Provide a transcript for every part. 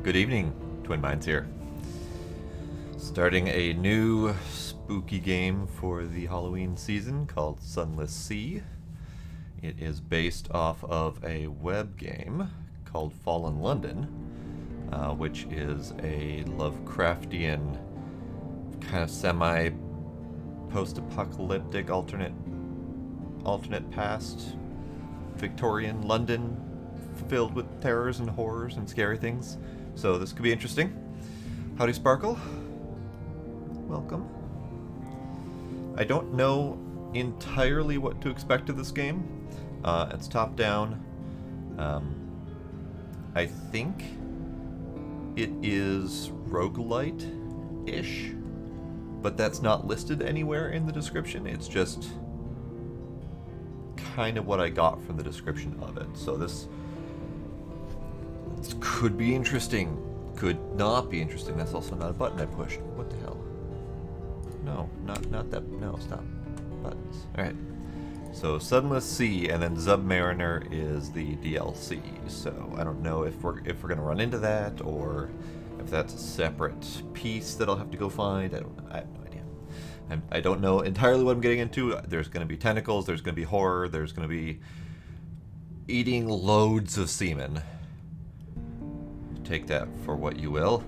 Good evening, Twin Minds here. Starting a new spooky game for the Halloween season called Sunless Sea. It is based off of a web game called Fallen London, which is a Lovecraftian kind of semi-post-apocalyptic alternate past Victorian London filled with terrors and horrors and scary things. So this could be interesting. Howdy, Sparkle. Welcome. I don't know entirely what to expect of this game. It's top-down. I think it is roguelite-ish, but that's not listed anywhere in the description. It's just kind of what I got from the description of it. So this could be interesting, could not be interesting. That's also not a button I pushed. What the hell? No, not that. No, stop. Buttons. All right. So Sunless Sea and then Submariner is the DLC. So I don't know if we're gonna run into that or if that's a separate piece that I'll have to go find. I have no idea. I don't know entirely what I'm getting into. There's gonna be tentacles. There's gonna be horror. There's gonna be eating loads of semen. Take that for what you will.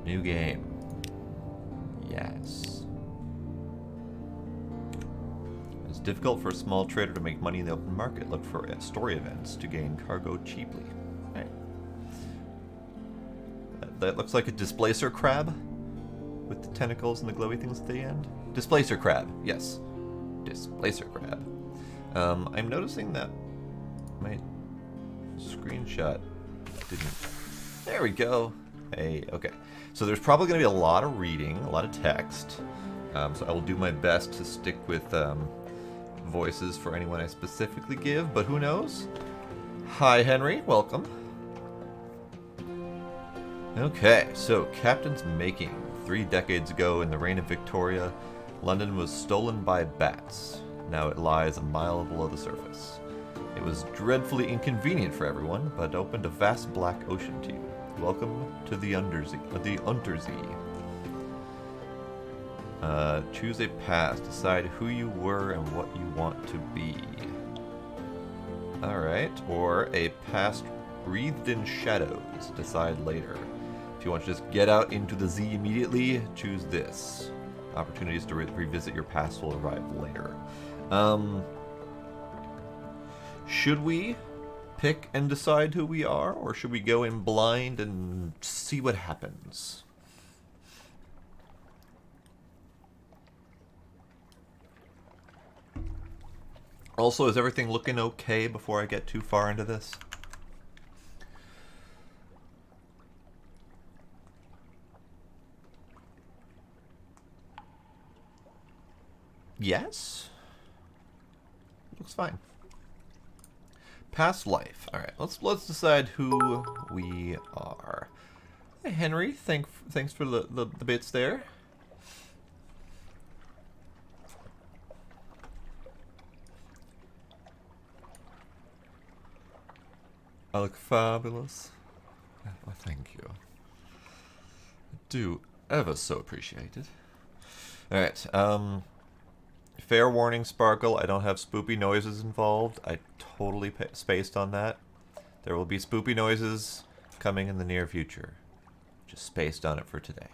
New game. Yes. It's difficult for a small trader to make money in the open market. Look for story events to gain cargo cheaply. Right. That looks like a displacer crab with the tentacles and the glowy things at the end. Displacer crab. Yes. Displacer crab. I'm noticing that my screenshot didn't... There we go. Hey, okay. So there's probably going to be a lot of reading, a lot of text. So I will do my best to stick with voices for anyone I specifically give, but who knows? Hi, Henry. Welcome. Okay, so Captain's Making. 3 decades ago, in the reign of Victoria, London was stolen by bats. Now it lies a mile below the surface. It was dreadfully inconvenient for everyone, but opened a vast black ocean to you. Welcome to the Untersee. Choose a past. Decide who you were and what you want to be. Alright, or a past wreathed in shadows. Decide later. If you want to just get out into the Z immediately, choose this. Opportunities to revisit your past will arrive later. Should we pick and decide who we are, or should we go in blind and see what happens? Also, is everything looking okay before I get too far into this? Yes? Looks fine. Past life. All right, let's decide who we are. Hey, Henry, thanks for the bits there. I look fabulous. Well, thank you. I do ever so appreciate it. All right. Fair warning, Sparkle, I don't have spoopy noises involved. I totally spaced on that. There will be spoopy noises coming in the near future. Just spaced on it for today.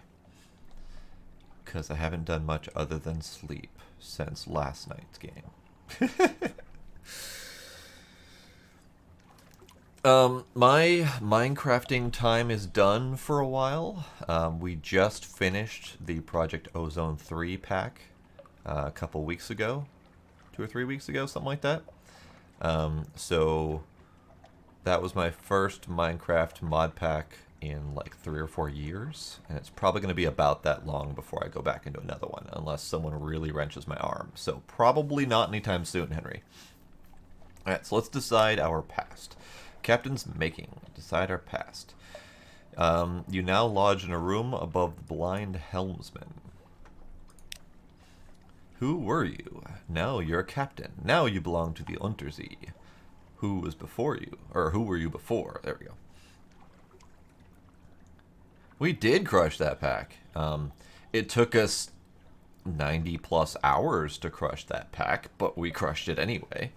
Because I haven't done much other than sleep since last night's game. My Minecrafting time is done for a while. We just finished the Project Ozone 3 pack. A couple weeks ago, 2 or 3 weeks ago, something like that. So that was my first Minecraft mod pack in like 3 or 4 years, and it's probably going to be about that long before I go back into another one, unless someone really wrenches my arm. So probably not anytime soon, Henry. Alright, so let's decide our past. Captain's Making. Decide our past. You now lodge in a room above the blind helmsman. Who were you? Now you're a captain. Now you belong to the Untersee. Who was before you? Or who were you before? There we go. We did crush that pack. It took us 90 plus hours to crush that pack, but we crushed it anyway.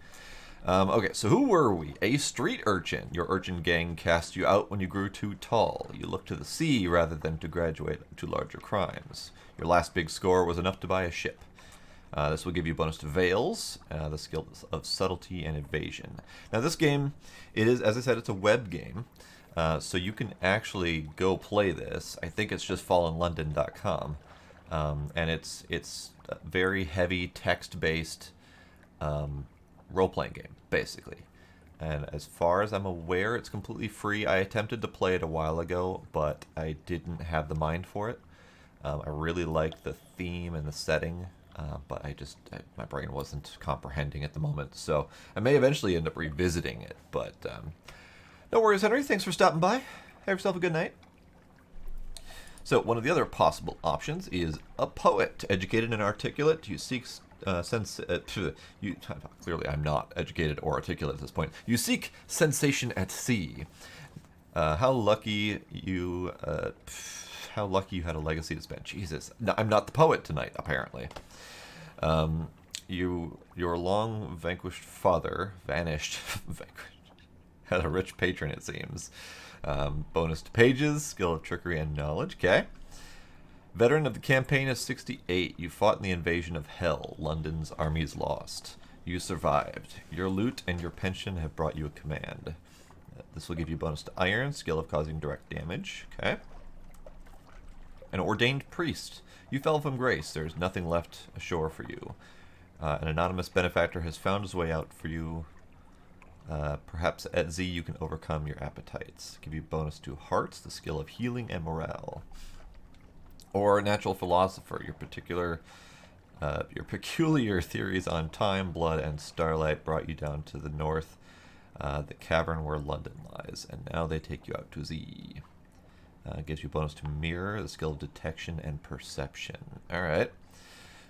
Okay, so who were we? A street urchin. Your urchin gang cast you out when you grew too tall. You looked to the sea rather than to graduate to larger crimes. Your last big score was enough to buy a ship. This will give you bonus to Veils, the skills of subtlety and evasion. Now this game, it is, as I said, it's a web game, so you can actually go play this. I think it's just fallenlondon.com, and it's a very heavy text-based role-playing game, basically. And as far as I'm aware, it's completely free. I attempted to play it a while ago, but I didn't have the mind for it. I really liked the theme and the setting. But my brain wasn't comprehending at the moment, so I may eventually end up revisiting it. But no worries, Henry. Thanks for stopping by. Have yourself a good night. So one of the other possible options is a poet, educated and articulate. You seek clearly I'm not educated or articulate at this point. You seek sensation at sea. How lucky you had a legacy to spend. Jesus, no, I'm not the poet tonight, apparently. Your long vanquished father vanished. Had a rich patron, it seems. Bonus to pages, skill of trickery and knowledge. Okay. Veteran of the campaign of 68. You fought in the invasion of Hell. London's armies lost. You survived. Your loot and your pension have brought you a command. This will give you bonus to iron, skill of causing direct damage. Okay. An ordained priest. You fell from grace. There is nothing left ashore for you. An anonymous benefactor has found his way out for you. Perhaps at Z you can overcome your appetites. Give you bonus to hearts, the skill of healing and morale. Or natural philosopher. Your peculiar theories on time, blood, and starlight brought you down to the north, the cavern where London lies, and now they take you out to Z. Gives you bonus to mirror, the skill of detection and perception. Alright.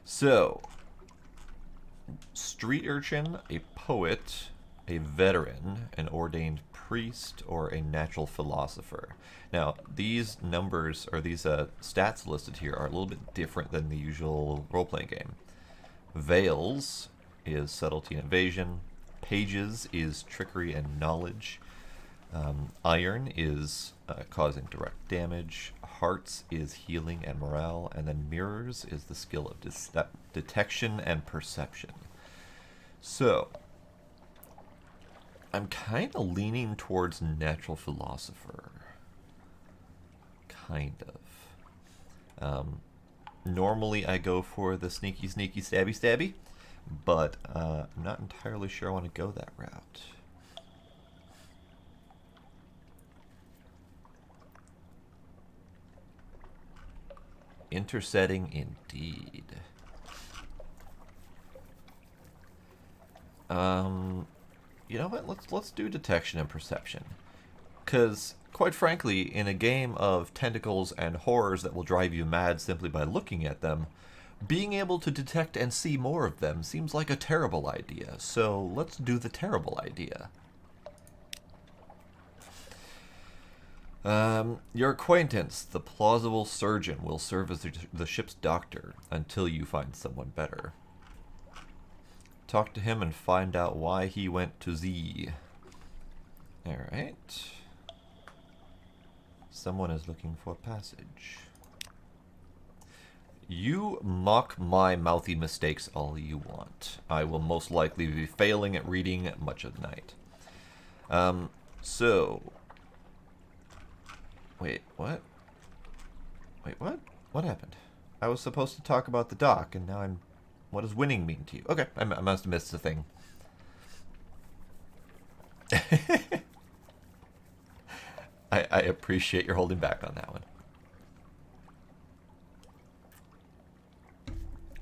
So, street urchin, a poet, a veteran, an ordained priest, or a natural philosopher. Now, these numbers, or these stats listed here, are a little bit different than the usual role-playing game. Veils is subtlety and evasion. Pages is trickery and knowledge. Iron is causing direct damage. Hearts is healing and morale. And then mirrors is the skill of detection and perception. So, I'm kind of leaning towards natural philosopher. Kind of. Normally I go for the sneaky, stabby, stabby. But I'm not entirely sure I want to go that route. Intersetting indeed. You know what? Let's do detection and perception. Because, quite frankly, in a game of tentacles and horrors that will drive you mad simply by looking at them, being able to detect and see more of them seems like a terrible idea. So let's do the terrible idea. Your acquaintance, the plausible surgeon, will serve as the ship's doctor until you find someone better. Talk to him and find out why he went to Z. Alright. Someone is looking for passage. You mock my mouthy mistakes all you want. I will most likely be failing at reading much of the night. Wait, what? Wait, what? What happened? I was supposed to talk about the dock, and now I'm... What does winning mean to you? Okay, I must have missed the thing. I appreciate your holding back on that one.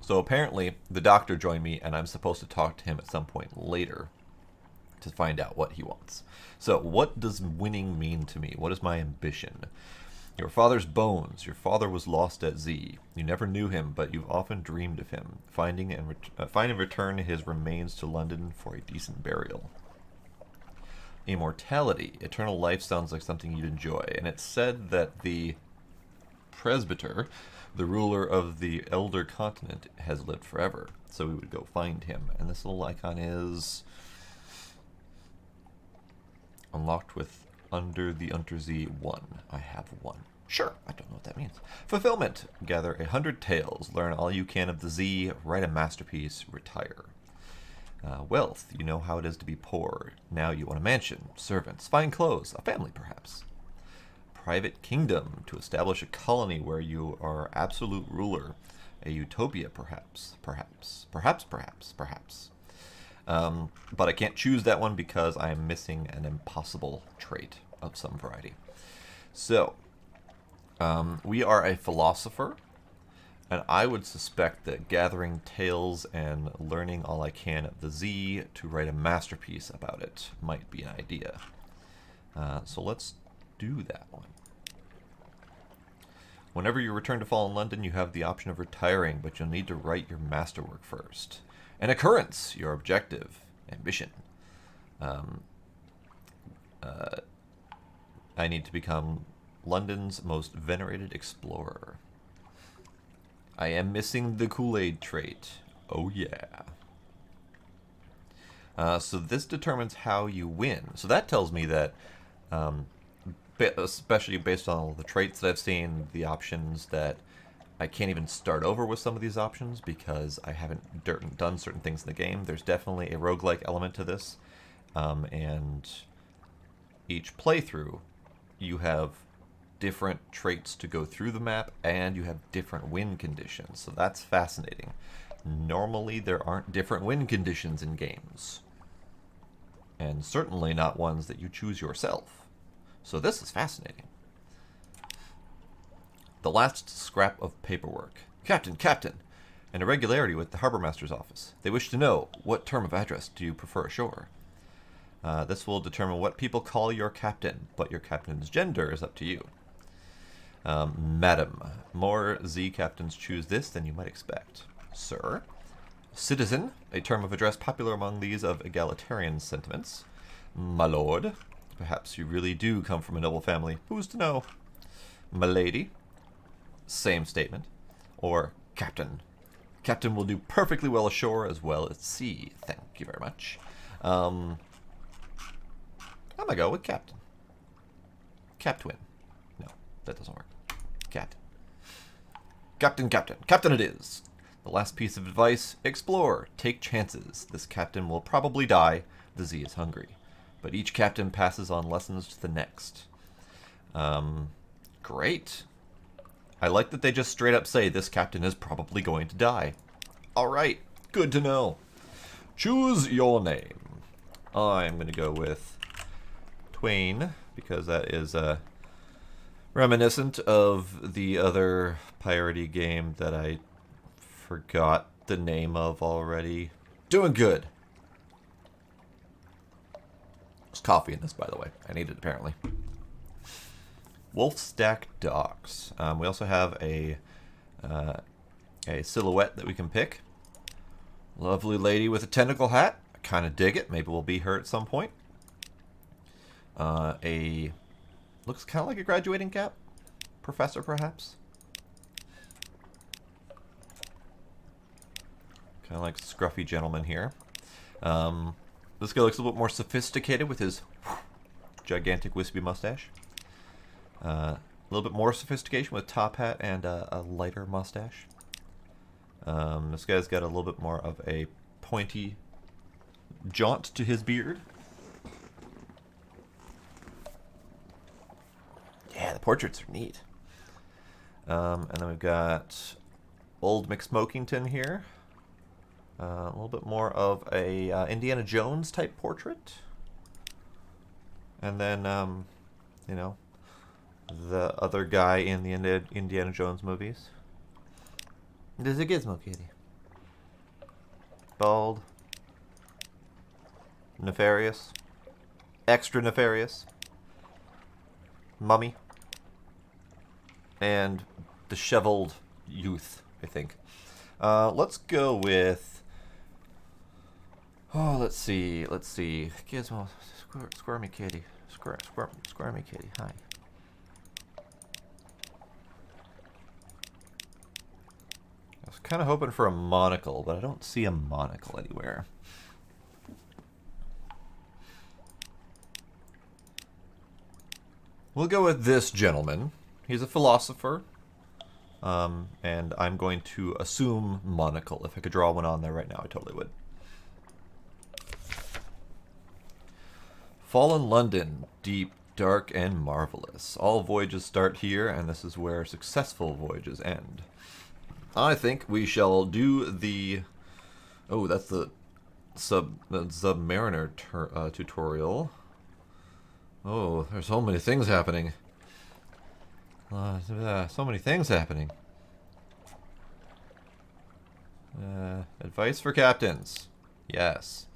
So apparently, the doctor joined me, and I'm supposed to talk to him at some point later to find out what he wants. So, what does winning mean to me? What is my ambition? Your father's bones. Your father was lost at Z. You never knew him, but you've often dreamed of him. Find and return his remains to London for a decent burial. Immortality. Eternal life sounds like something you'd enjoy, and it's said that the presbyter, the ruler of the Elder Continent, has lived forever. So we would go find him. And this little icon is unlocked with under the Untersee 1. I have 1. Sure, I don't know what that means. Fulfillment. Gather 100 tales. Learn all you can of the Z. Write a masterpiece. Retire. Wealth. You know how it is to be poor. Now you want a mansion, servants, fine clothes, a family perhaps. Private kingdom. To establish a colony where you are absolute ruler. A utopia perhaps. Perhaps. But I can't choose that one because I am missing an impossible trait of some variety. So, we are a philosopher, and I would suspect that gathering tales and learning all I can of the Z to write a masterpiece about it might be an idea. So let's do that one. Whenever you return to Fallen London, you have the option of retiring, but you'll need to write your masterwork first. An occurrence, your objective, ambition. I need to become London's most venerated explorer. I am missing the Kool-Aid trait. Oh yeah. So this determines how you win. So that tells me that, especially based on all the traits that I've seen, the options, that I can't even start over with some of these options because I haven't done certain things in the game. There's definitely a roguelike element to this. And each playthrough, you have different traits to go through the map, and you have different win conditions. So that's fascinating. Normally, there aren't different win conditions in games. And certainly not ones that you choose yourself. So this is fascinating. The last scrap of paperwork. Captain, an irregularity with the Harbor Master's office. They wish to know, what term of address do you prefer ashore? This will determine what people call your captain, but your captain's gender is up to you. Madam. More Z captains choose this than you might expect. Sir. Citizen, a term of address popular among these of egalitarian sentiments. My lord. Perhaps you really do come from a noble family. Who's to know? My lady. Same statement. Or captain. Captain will do perfectly well ashore as well as at sea. Thank you very much. I'm gonna go with captain. Captwin. No, that doesn't work. Captain. Captain it is. The last piece of advice, explore, take chances. This captain will probably die. The Z is hungry. But each captain passes on lessons to the next. Great. I like that they just straight up say this captain is probably going to die. Alright, good to know. Choose your name. I'm going to go with Twain, because that is reminiscent of the other piratey game that I forgot the name of already. Doing good. There's coffee in this, by the way. I need it, apparently. Wolf Stack Docks. We also have a silhouette that we can pick. Lovely lady with a tentacle hat. I kind of dig it. Maybe we'll be her at some point. Looks kind of like a graduating cap. Professor, perhaps. Kind of like scruffy gentleman here. This guy looks a little bit more sophisticated with his gigantic wispy mustache. A little bit more sophistication with top hat and a lighter mustache. This guy's got a little bit more of a pointy jaunt to his beard. Yeah, the portraits are neat. And then we've got old McSmokington here. A little bit more of a Indiana Jones type portrait. And then, you know, the other guy in the Indiana Jones movies. There's a Gizmo Kitty. Bald. Nefarious. Extra nefarious. Mummy. And disheveled youth, I think. Let's go with... Oh, let's see. Gizmo, Squirmy Kitty. Squirmy Kitty, hi. I was kind of hoping for a monocle, but I don't see a monocle anywhere. We'll go with this gentleman. He's a philosopher. And I'm going to assume monocle. If I could draw one on there right now, I totally would. Fallen London, deep, dark, and marvelous. All voyages start here, and this is where successful voyages end. I think we shall do the... Oh, that's the Submariner tutorial. Oh, there's so many things happening. So many things happening. Advice for captains. Yes.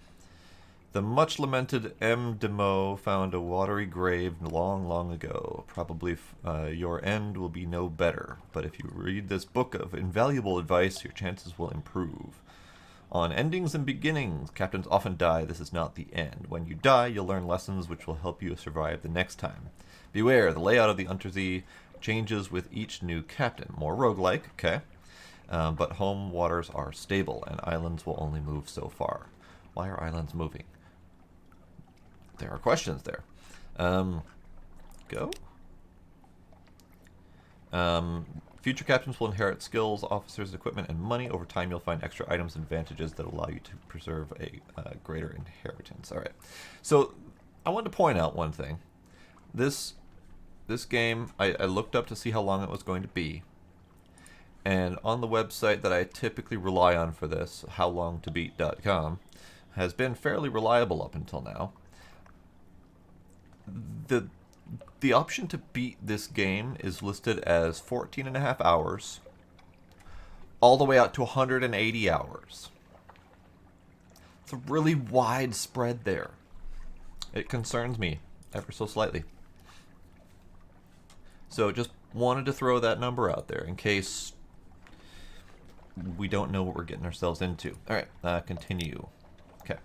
The much lamented M. de Meaux found a watery grave long, long ago. Probably your end will be no better. But if you read this book of invaluable advice, your chances will improve. On endings and beginnings, captains often die. This is not the end. When you die, you'll learn lessons which will help you survive the next time. Beware, the layout of the Untersee changes with each new captain. More roguelike, okay. But home waters are stable, and islands will only move so far. Why are islands moving? There are questions there. Go? Future captains will inherit skills, officers, equipment, and money. Over time, you'll find extra items and advantages that allow you to preserve a greater inheritance. All right. So, I wanted to point out one thing. This game, I looked up to see how long it was going to be. And on the website that I typically rely on for this, howlongtobeat.com, has been fairly reliable up until now. The option to beat this game is listed as 14.5 hours, all the way out to 180 hours. It's a really wide spread there. It concerns me ever so slightly. So just wanted to throw that number out there in case we don't know what we're getting ourselves into. All right, continue. Okay.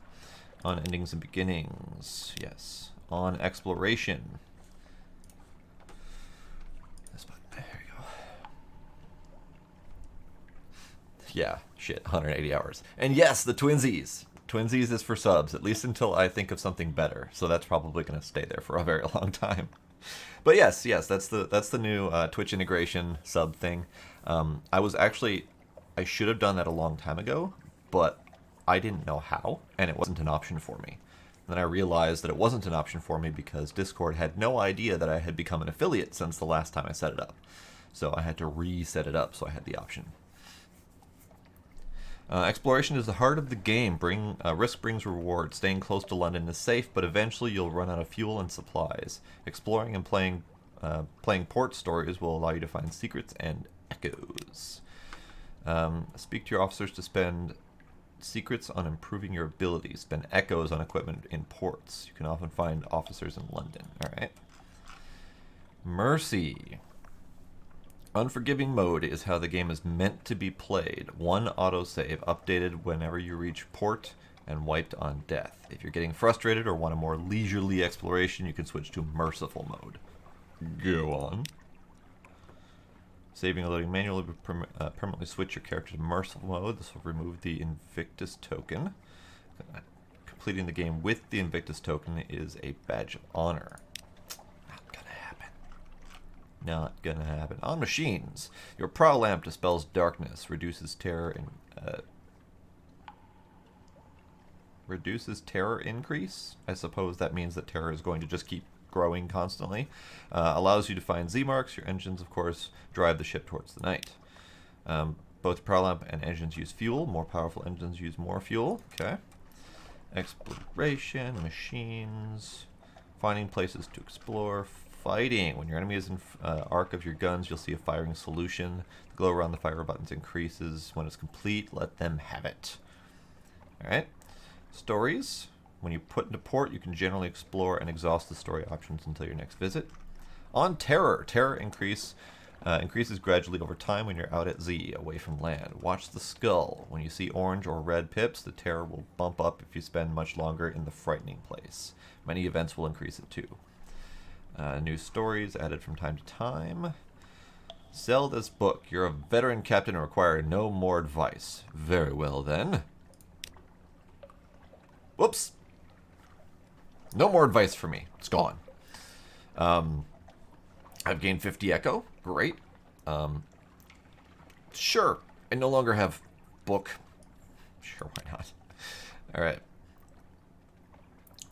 On endings and beginnings. Yes. On exploration. There you go. Yeah, shit, 180 hours. And yes, the Twinsies. Twinsies is for subs, at least until I think of something better. So that's probably going to stay there for a very long time. But yes, that's the new Twitch integration sub thing. I should have done that a long time ago, but I didn't know how, and it wasn't an option for me. And then I realized that it wasn't an option for me because Discord had no idea that I had become an affiliate since the last time I set it up. So I had to reset it up so I had the option. Exploration is the heart of the game. Risk brings reward. Staying close to London is safe, but eventually you'll run out of fuel and supplies. Exploring and playing port stories will allow you to find secrets and echoes. Speak to your officers to spend secrets on improving your abilities. Spend echoes on equipment in ports. You can often find officers in London. Alright. Mercy. Unforgiving mode is how the game is meant to be played. One autosave updated whenever you reach port and wiped on death. If you're getting frustrated or want a more leisurely exploration, you can switch to merciful mode. Go on. Saving and loading manually permanently switch your character to merciful mode. This will remove the Invictus token. Completing the game with the Invictus token is a badge of honor. Not gonna happen. Not gonna happen. On machines, your prow lamp dispels darkness, reduces terror increase. I suppose that means that terror is going to just keep growing constantly. Allows you to find Z-marks. Your engines, of course, drive the ship towards the night. Both prow lamp and engines use fuel. More powerful engines use more fuel. Okay. Exploration, machines, finding places to explore, fighting. When your enemy is in arc of your guns, you'll see a firing solution. The glow around the fire buttons increases. When it's complete, let them have it. Alright. Stories. When you put into port, you can generally explore and exhaust the story options until your next visit. On terror. Terror increases gradually over time when you're out at Z, away from land. Watch the skull. When you see orange or red pips, the terror will bump up if you spend much longer in the frightening place. Many events will increase it too. New stories added from time to time. Sell this book. You're a veteran captain and require no more advice. Very well, then. Whoops. No more advice for me. It's gone. I've gained 50 echo. Great. Sure. I no longer have book. Sure, why not? All right.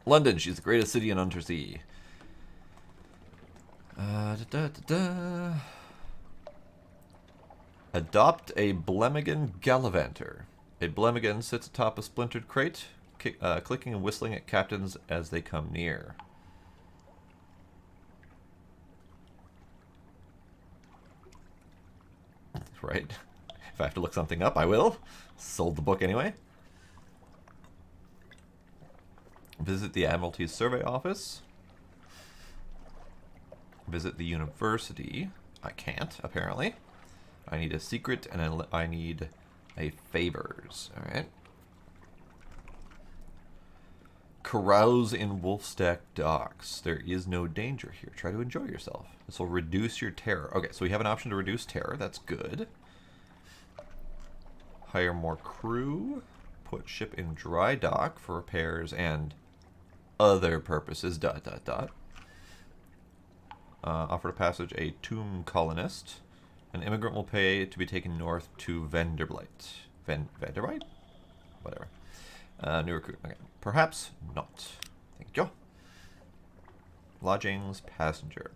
London. She's the greatest city in Untersea. Adopt a Blemigan Gallivanter. A Blemigan sits atop a splintered crate, clicking and whistling at captains as they come near. Right. If I have to look something up, I will. Sold the book anyway. Visit the Admiralty's survey office. Visit the university. I can't, apparently. I need a secret, and I need a favors. Alright. Carouse in Wolfstack Docks. There is no danger here. Try to enjoy yourself. This will reduce your terror. Okay, so we have an option to reduce terror. That's good. Hire more crew. Put ship in dry dock for repairs and other purposes. ... Offer to passage a tomb colonist. An immigrant will pay to be taken north to Vanderbilt. Vanderbilt? Whatever. New recruit. Okay. Perhaps not. Thank you. Lodgings, passenger.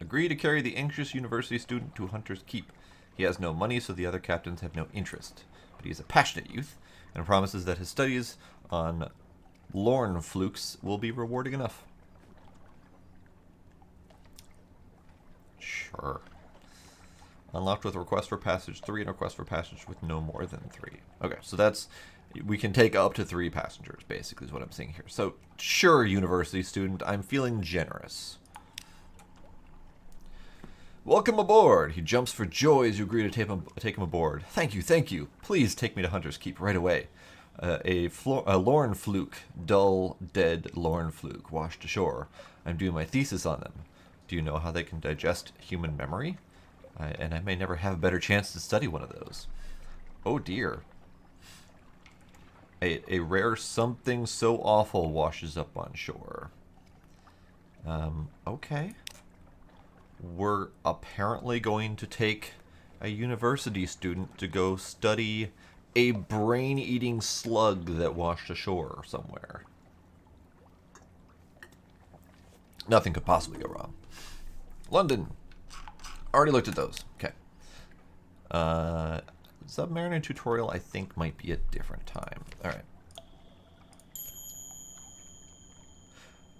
Agree to carry the anxious university student to Hunter's Keep. He has no money, so the other captains have no interest. But he is a passionate youth, and promises that his studies on Lorne flukes will be rewarding enough. Sure. Unlocked with a request for passage 3 and a request for passage with no more than 3. Okay, so that's... We can take up to 3 passengers, basically, is what I'm seeing here. So, sure, university student, I'm feeling generous. Welcome aboard! He jumps for joy as you agree to take him aboard. Thank you, thank you. Please take me to Hunter's Keep right away. A Lorne fluke, dull, dead Lorne fluke, washed ashore. I'm doing my thesis on them. Do you know how they can digest human memory? And I may never have a better chance to study one of those. Oh dear. A rare something so awful washes up on shore. Okay. We're apparently going to take a university student to go study a brain-eating slug that washed ashore somewhere. Nothing could possibly go wrong. London. Already looked at those. Okay. Submariner tutorial, I think, might be a different time. Alright.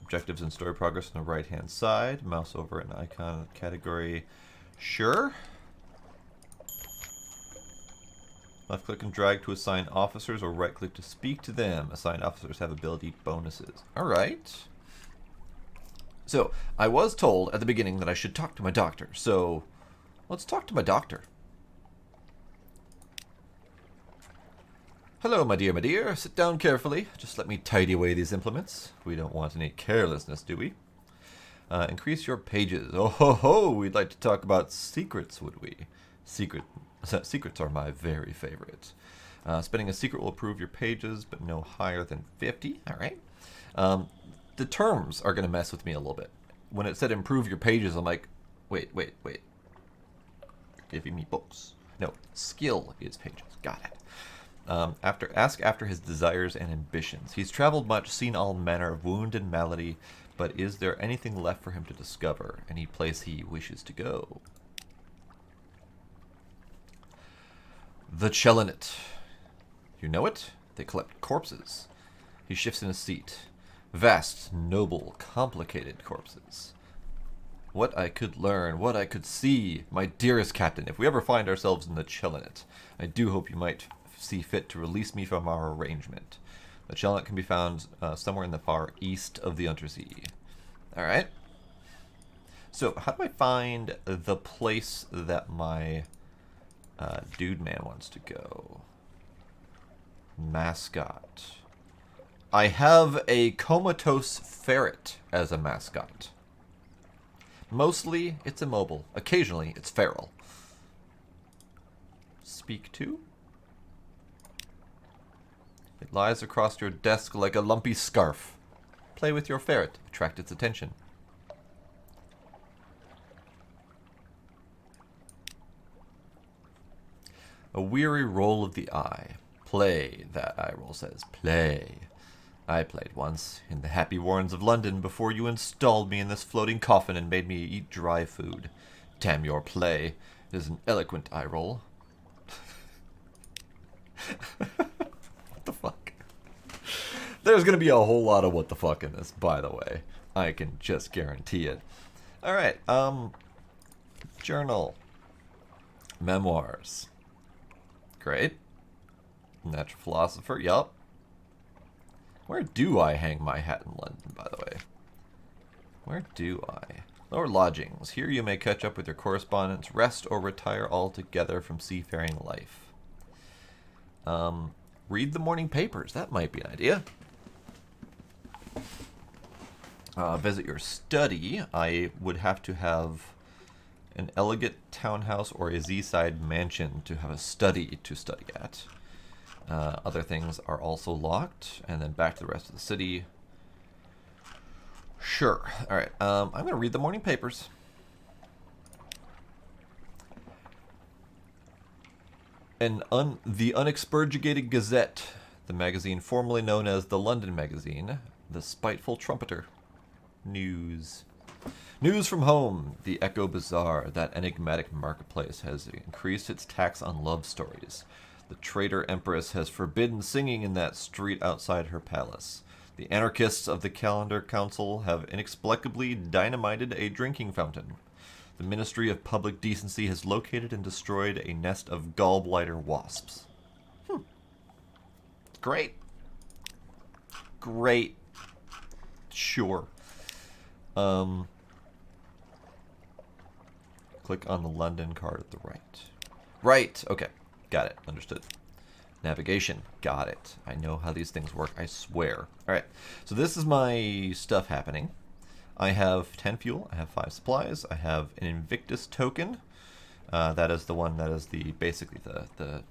Objectives and story progress on the right-hand side. Mouse over an icon category. Sure. Left-click and drag to assign officers, or right-click to speak to them. Assigned officers have ability bonuses. Alright. So, I was told at the beginning that I should talk to my doctor, so let's talk to my doctor. Hello, my dear, my dear. Sit down carefully. Just let me tidy away these implements. We don't want any carelessness, do we? Increase your pages. Oh ho ho! We'd like to talk about secrets, would we? Secrets are my very favorite. Spending a secret will improve your pages, but no higher than 50. All right. The terms are going to mess with me a little bit. When it said improve your pages, I'm like, wait. You're giving me books. No, skill is pages. Got it. Ask after his desires and ambitions. He's traveled much, seen all manner of wound and malady, but is there anything left for him to discover? Any place he wishes to go? The Chelinet. You know it? They collect corpses. He shifts in his seat. Vast, noble, complicated corpses. What I could learn, what I could see, my dearest captain, if we ever find ourselves in the Chelinet, I do hope you might see fit to release me from our arrangement. The Chelinet can be found somewhere in the far east of the Untersea. Alright. So, how do I find the place that my dude man wants to go? Mascot. I have a comatose ferret as a mascot. Mostly, it's immobile. Occasionally, it's feral. Speak to? It lies across your desk like a lumpy scarf. Play with your ferret. Attract its attention. A weary roll of the eye. Play, that eye roll says. Play. I played once, in the happy warrens of London, before you installed me in this floating coffin and made me eat dry food. Damn your play. It is an eloquent eye roll. What the fuck? There's gonna be a whole lot of what the fuck in this, by the way. I can just guarantee it. Alright, journal. Memoirs. Great. Natural philosopher, yup. Where do I hang my hat in London, by the way? Where do I? Lower lodgings. Here you may catch up with your correspondence, rest, or retire altogether from seafaring life. Read the morning papers. That might be an idea. Visit your study. I would have to have an elegant townhouse or a seaside mansion to have a study to study at. Other things are also locked. And then back to the rest of the city. Sure. Alright. I'm going to read the morning papers. The Unexpurgated Gazette, the magazine formerly known as the London Magazine, the Spiteful Trumpeter. News. News from home. The Echo Bazaar, that enigmatic marketplace, has increased its tax on love stories. The traitor empress has forbidden singing in that street outside her palace. The anarchists of the Calendar Council have inexplicably dynamited a drinking fountain. The Ministry of Public Decency has located and destroyed a nest of gallbladder wasps. Great. Great. Sure. Click on the London card at the right. Right. Okay. Got it. Understood. Navigation. Got it. I know how these things work, I swear. Alright. So this is my stuff happening. I have 10 fuel. I have 5 supplies. I have an Invictus token. That is the one that is basically the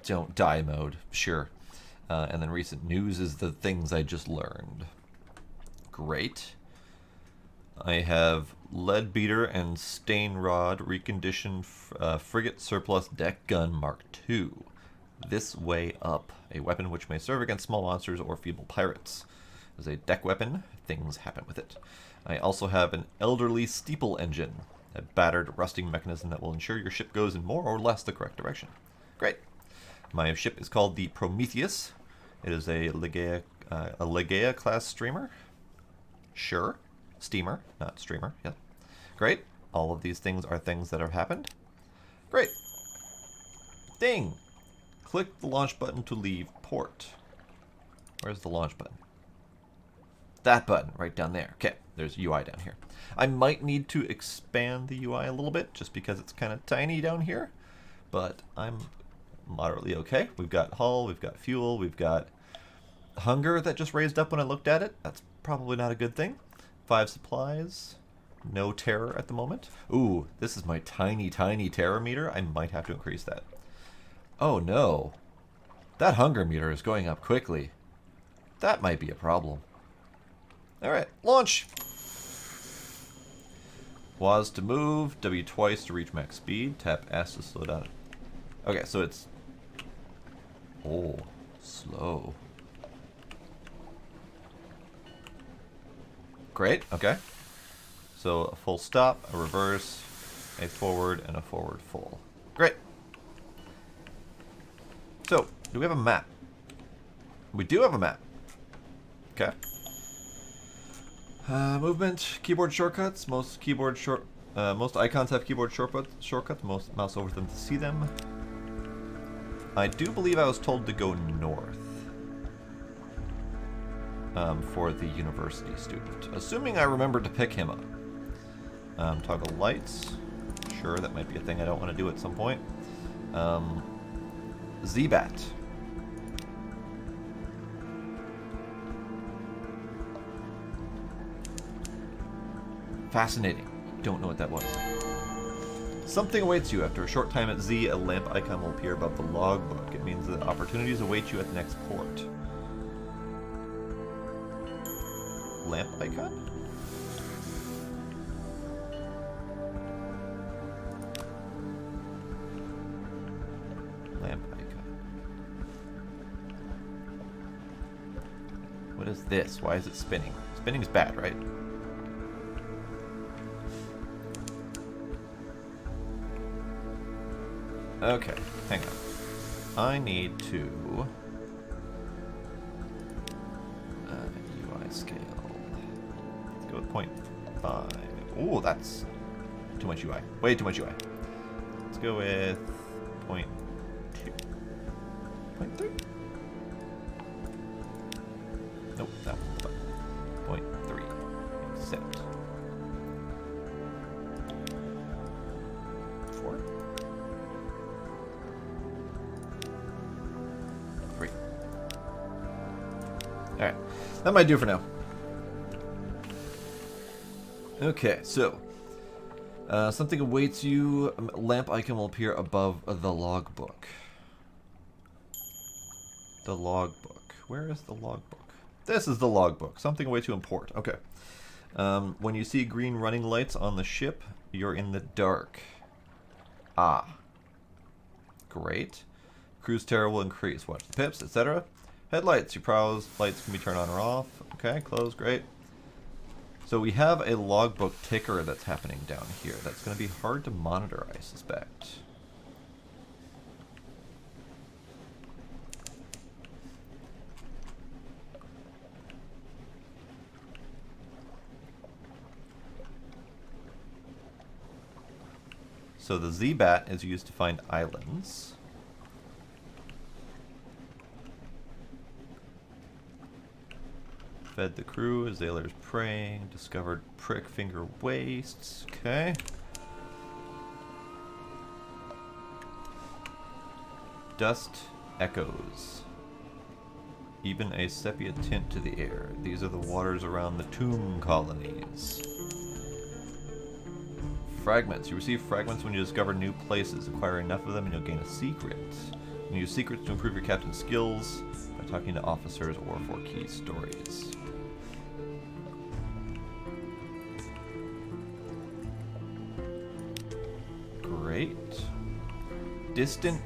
don't die mode. Sure. And then recent news is the things I just learned. Great. I have Leadbeater and Stain Rod reconditioned frigate surplus deck gun Mark II. This way up. A weapon which may serve against small monsters or feeble pirates. As a deck weapon, things happen with it. I also have an elderly steeple engine, a battered, rusting mechanism that will ensure your ship goes in more or less the correct direction. Great. My ship is called the Prometheus. It is a Legea class streamer. Sure. Steamer, not streamer. Yeah. Great. All of these things are things that have happened. Great. Ding. Click the launch button to leave port. Where's the launch button? That button right down there. Okay, there's UI down here. I might need to expand the UI a little bit just because it's kind of tiny down here, but I'm moderately okay. We've got hull, we've got fuel, we've got hunger that just raised up when I looked at it. That's probably not a good thing. 5 supplies. No terror at the moment. Ooh, this is my tiny, tiny terror meter. I might have to increase that. Oh no. That hunger meter is going up quickly. That might be a problem. Alright, launch! WAS to move, W twice to reach max speed, tap S to slow down. Okay, so it's... Oh, slow. Great, okay. So a full stop, a reverse, a forward, and a forward full. Great. So, do we have a map? We do have a map. Okay. Movement, keyboard shortcuts. Most icons have keyboard shortcuts. Most mouse over them to see them. I do believe I was told to go north. For the university student. Assuming I remember to pick him up. Toggle lights. Sure, that might be a thing I don't want to do at some point. Z-Bat. Fascinating. Don't know what that was. Something awaits you. After a short time at Z, a lamp icon will appear above the logbook. It means that opportunities await you at the next port. Lamp icon? Lamp icon. What is this? Why is it spinning? Spinning is bad, right? Okay, hang on. I need to UI scale. Let's go with 0.5. Ooh, that's too much UI. Way too much UI. Let's go with 0.2. 0.3? Nope, that one's 0.3. Accept. 4. 3. Alright, that might do for now. Okay, so something awaits you. A lamp icon will appear above the logbook. The logbook. Where is the logbook? This is the logbook. Something awaits you in port. Okay. When you see green running lights on the ship, you're in the dark. Ah. Great. Cruise terror will increase. Watch the pips, etc. Headlights. Your prow's lights can be turned on or off. Okay, close. Great. So we have a logbook ticker that's happening down here. That's going to be hard to monitor, I suspect. So the Z-Bat is used to find islands. Fed the crew, Azalers praying, discovered prick finger wastes. Okay. Dust echoes. Even a sepia tint to the air. These are the waters around the tomb colonies. Fragments. You receive fragments when you discover new places. Acquire enough of them and you'll gain a secret. You use secrets to improve your captain's skills by talking to officers or for key stories. Great. Distant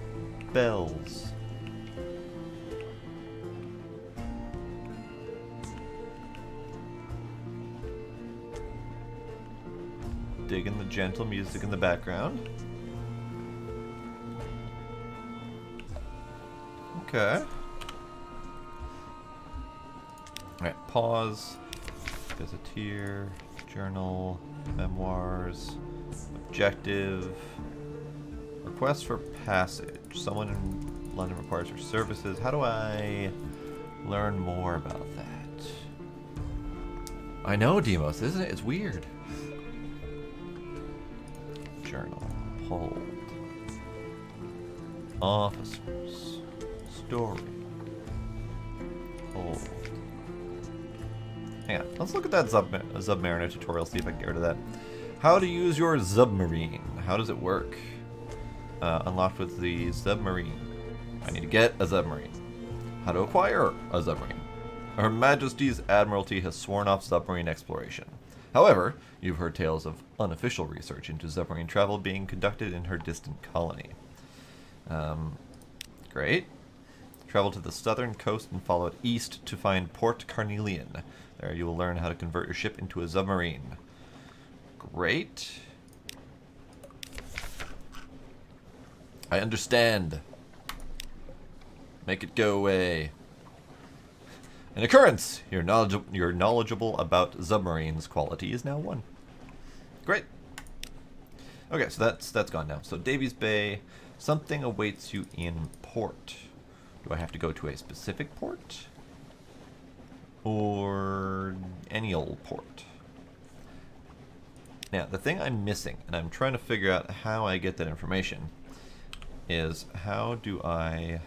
bells. Digging the gentle music in the background. Okay. Alright, pause. Gazetteer. Journal. Memoirs. Objective. Request for passage. Someone in London requires your services. How do I learn more about that? I know, Demos, isn't it? It's weird. Journal. Hold. Officers. Story. Hold. Hang on. Let's look at that Submariner tutorial, see if I can get rid of that. How to use your submarine. How does it work? Unlocked with the submarine. I need to get a submarine. How to acquire a submarine. Her Majesty's Admiralty has sworn off submarine exploration. However, you've heard tales of unofficial research into submarine travel being conducted in her distant colony. Great. Travel to the southern coast and follow it east to find Port Carnelian. There you will learn how to convert your ship into a submarine. Great. I understand. Make it go away. An occurrence! Your knowledgeable about submarines quality is now 1. Great. Okay, so that's gone now. So Davies Bay, something awaits you in port. Do I have to go to a specific port? Or any old port? Now, the thing I'm missing, and I'm trying to figure out how I get that information, is how do I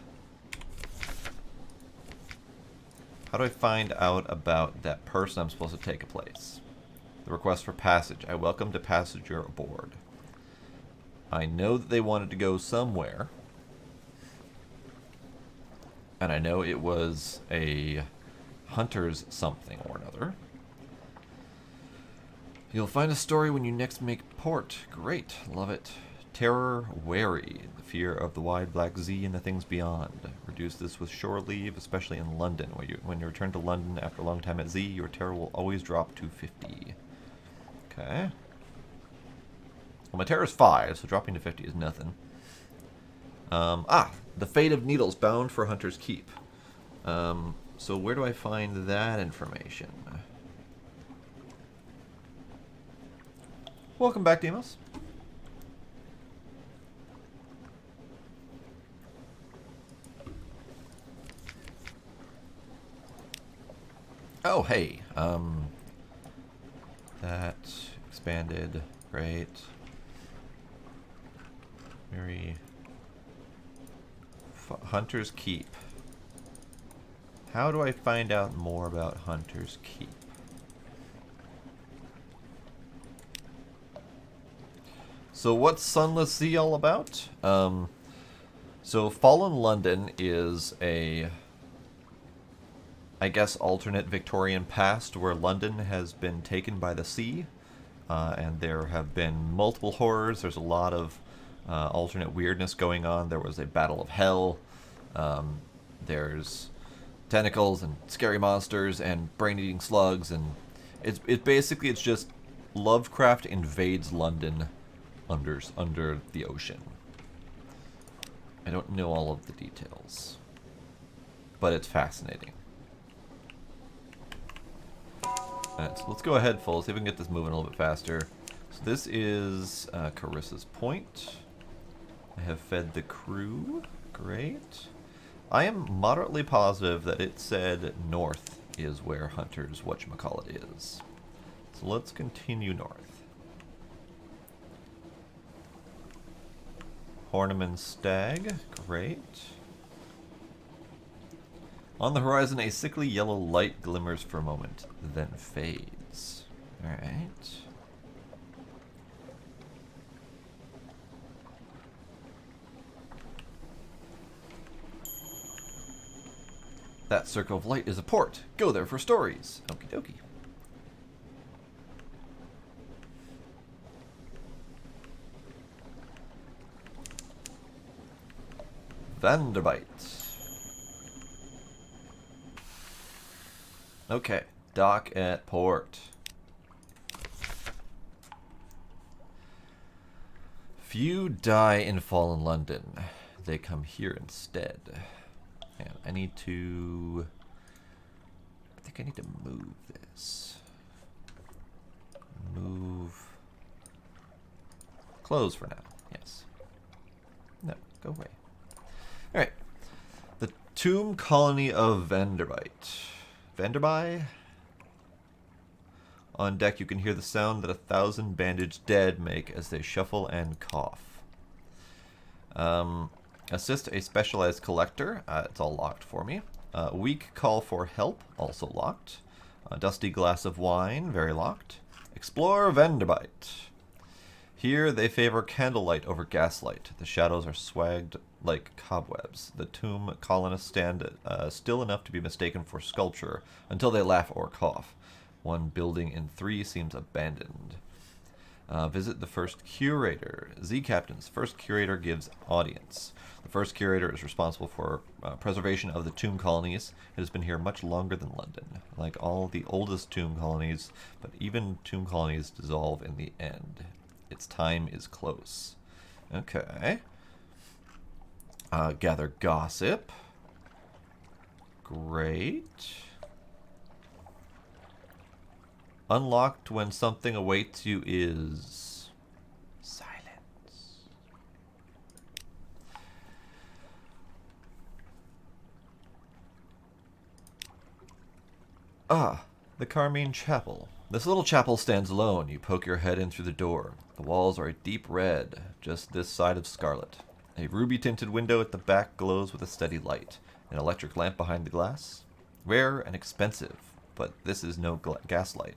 find out about that person I'm supposed to take a place? The request for passage. I welcomed a passenger aboard. I know that they wanted to go somewhere. And I know it was a hunter's something or another. You'll find a story when you next make port. Great. Love it. Terror wary. The fear of the wide black sea and the things beyond. Reduce this with shore leave, especially in London. When you return to London after a long time at sea, your terror will always drop to 50. Okay. Well, my terror's 5, so dropping to 50 is nothing. The fate of needles bound for Hunter's Keep. So where do I find that information? Welcome back, Demos. Oh, hey. That expanded. Great. Very... Hunter's Keep. How do I find out more about Hunter's Keep? So what's Sunless Sea all about? So Fallen London is a, I guess, alternate Victorian past where London has been taken by the sea. And there have been multiple horrors. There's a lot of alternate weirdness going on. There was a battle of hell. There's tentacles and scary monsters and brain-eating slugs, and it's just Lovecraft invades London under the ocean. I don't know all of the details, but it's fascinating. Alright, so let's go ahead, folks. See if we can get this moving a little bit faster. So this is Carissa's Point. I have fed the crew. Great. I am moderately positive that it said north is where Hunter's whatchamacallit is. So let's continue north. Horniman Stag. Great. On the horizon, a sickly yellow light glimmers for a moment, then fades. Alright. That circle of light is a port. Go there for stories. Okie dokie. Vanderbite. Okay, dock at port. Few die in Fallen London. They come here instead. And I need to... I think I need to move this. Move... Close for now. Yes. No, go away. Alright. The tomb colony of Vanderbite. Vanderby? On deck you can hear the sound that 1,000 bandaged dead make as they shuffle and cough. Assist a specialized collector. It's all locked for me. Weak call for help. Also locked. Dusty glass of wine. Very locked. Explore Vanderbite. Here they favor candlelight over gaslight. The shadows are swagged like cobwebs. The tomb colonists stand still enough to be mistaken for sculpture until they laugh or cough. One building in 3 seems abandoned. Visit the first curator. Z-Captain's first curator gives audience. The first curator is responsible for preservation of the tomb colonies. It has been here much longer than London. Like all the oldest tomb colonies, but even tomb colonies dissolve in the end. Its time is close. Okay. Gather gossip. Great. Unlocked when something awaits you is silence. The Carmine Chapel. This little chapel stands alone. You poke your head in through the door. The walls are a deep red, just this side of scarlet. A ruby-tinted window at the back glows with a steady light. An electric lamp behind the glass. Rare and expensive, but this is no gaslight.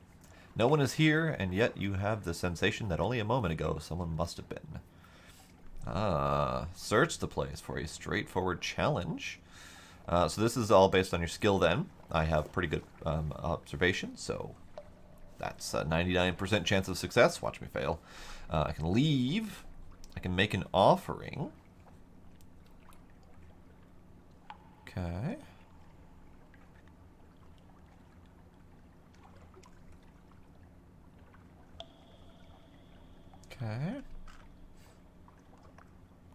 No one is here, and yet you have the sensation that only a moment ago someone must have been. Ah, search the place for a straightforward challenge. So this is all based on your skill then. I have pretty good observation, so that's a 99% chance of success. Watch me fail. I can leave. I can make an offering. Okay. Okay.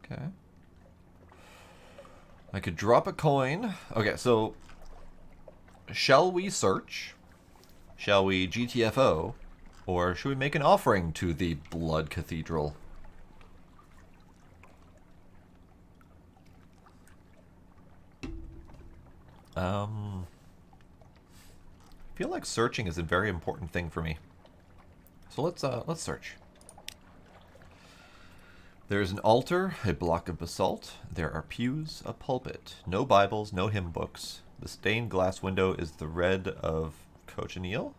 Okay. I could drop a coin. Okay, so shall we search? Shall we GTFO? Or should we make an offering to the Blood Cathedral? I feel like searching is a very important thing for me. So let's search. There is an altar, a block of basalt. There are pews, a pulpit. No Bibles, no hymn books. The stained glass window is the red of cochineal.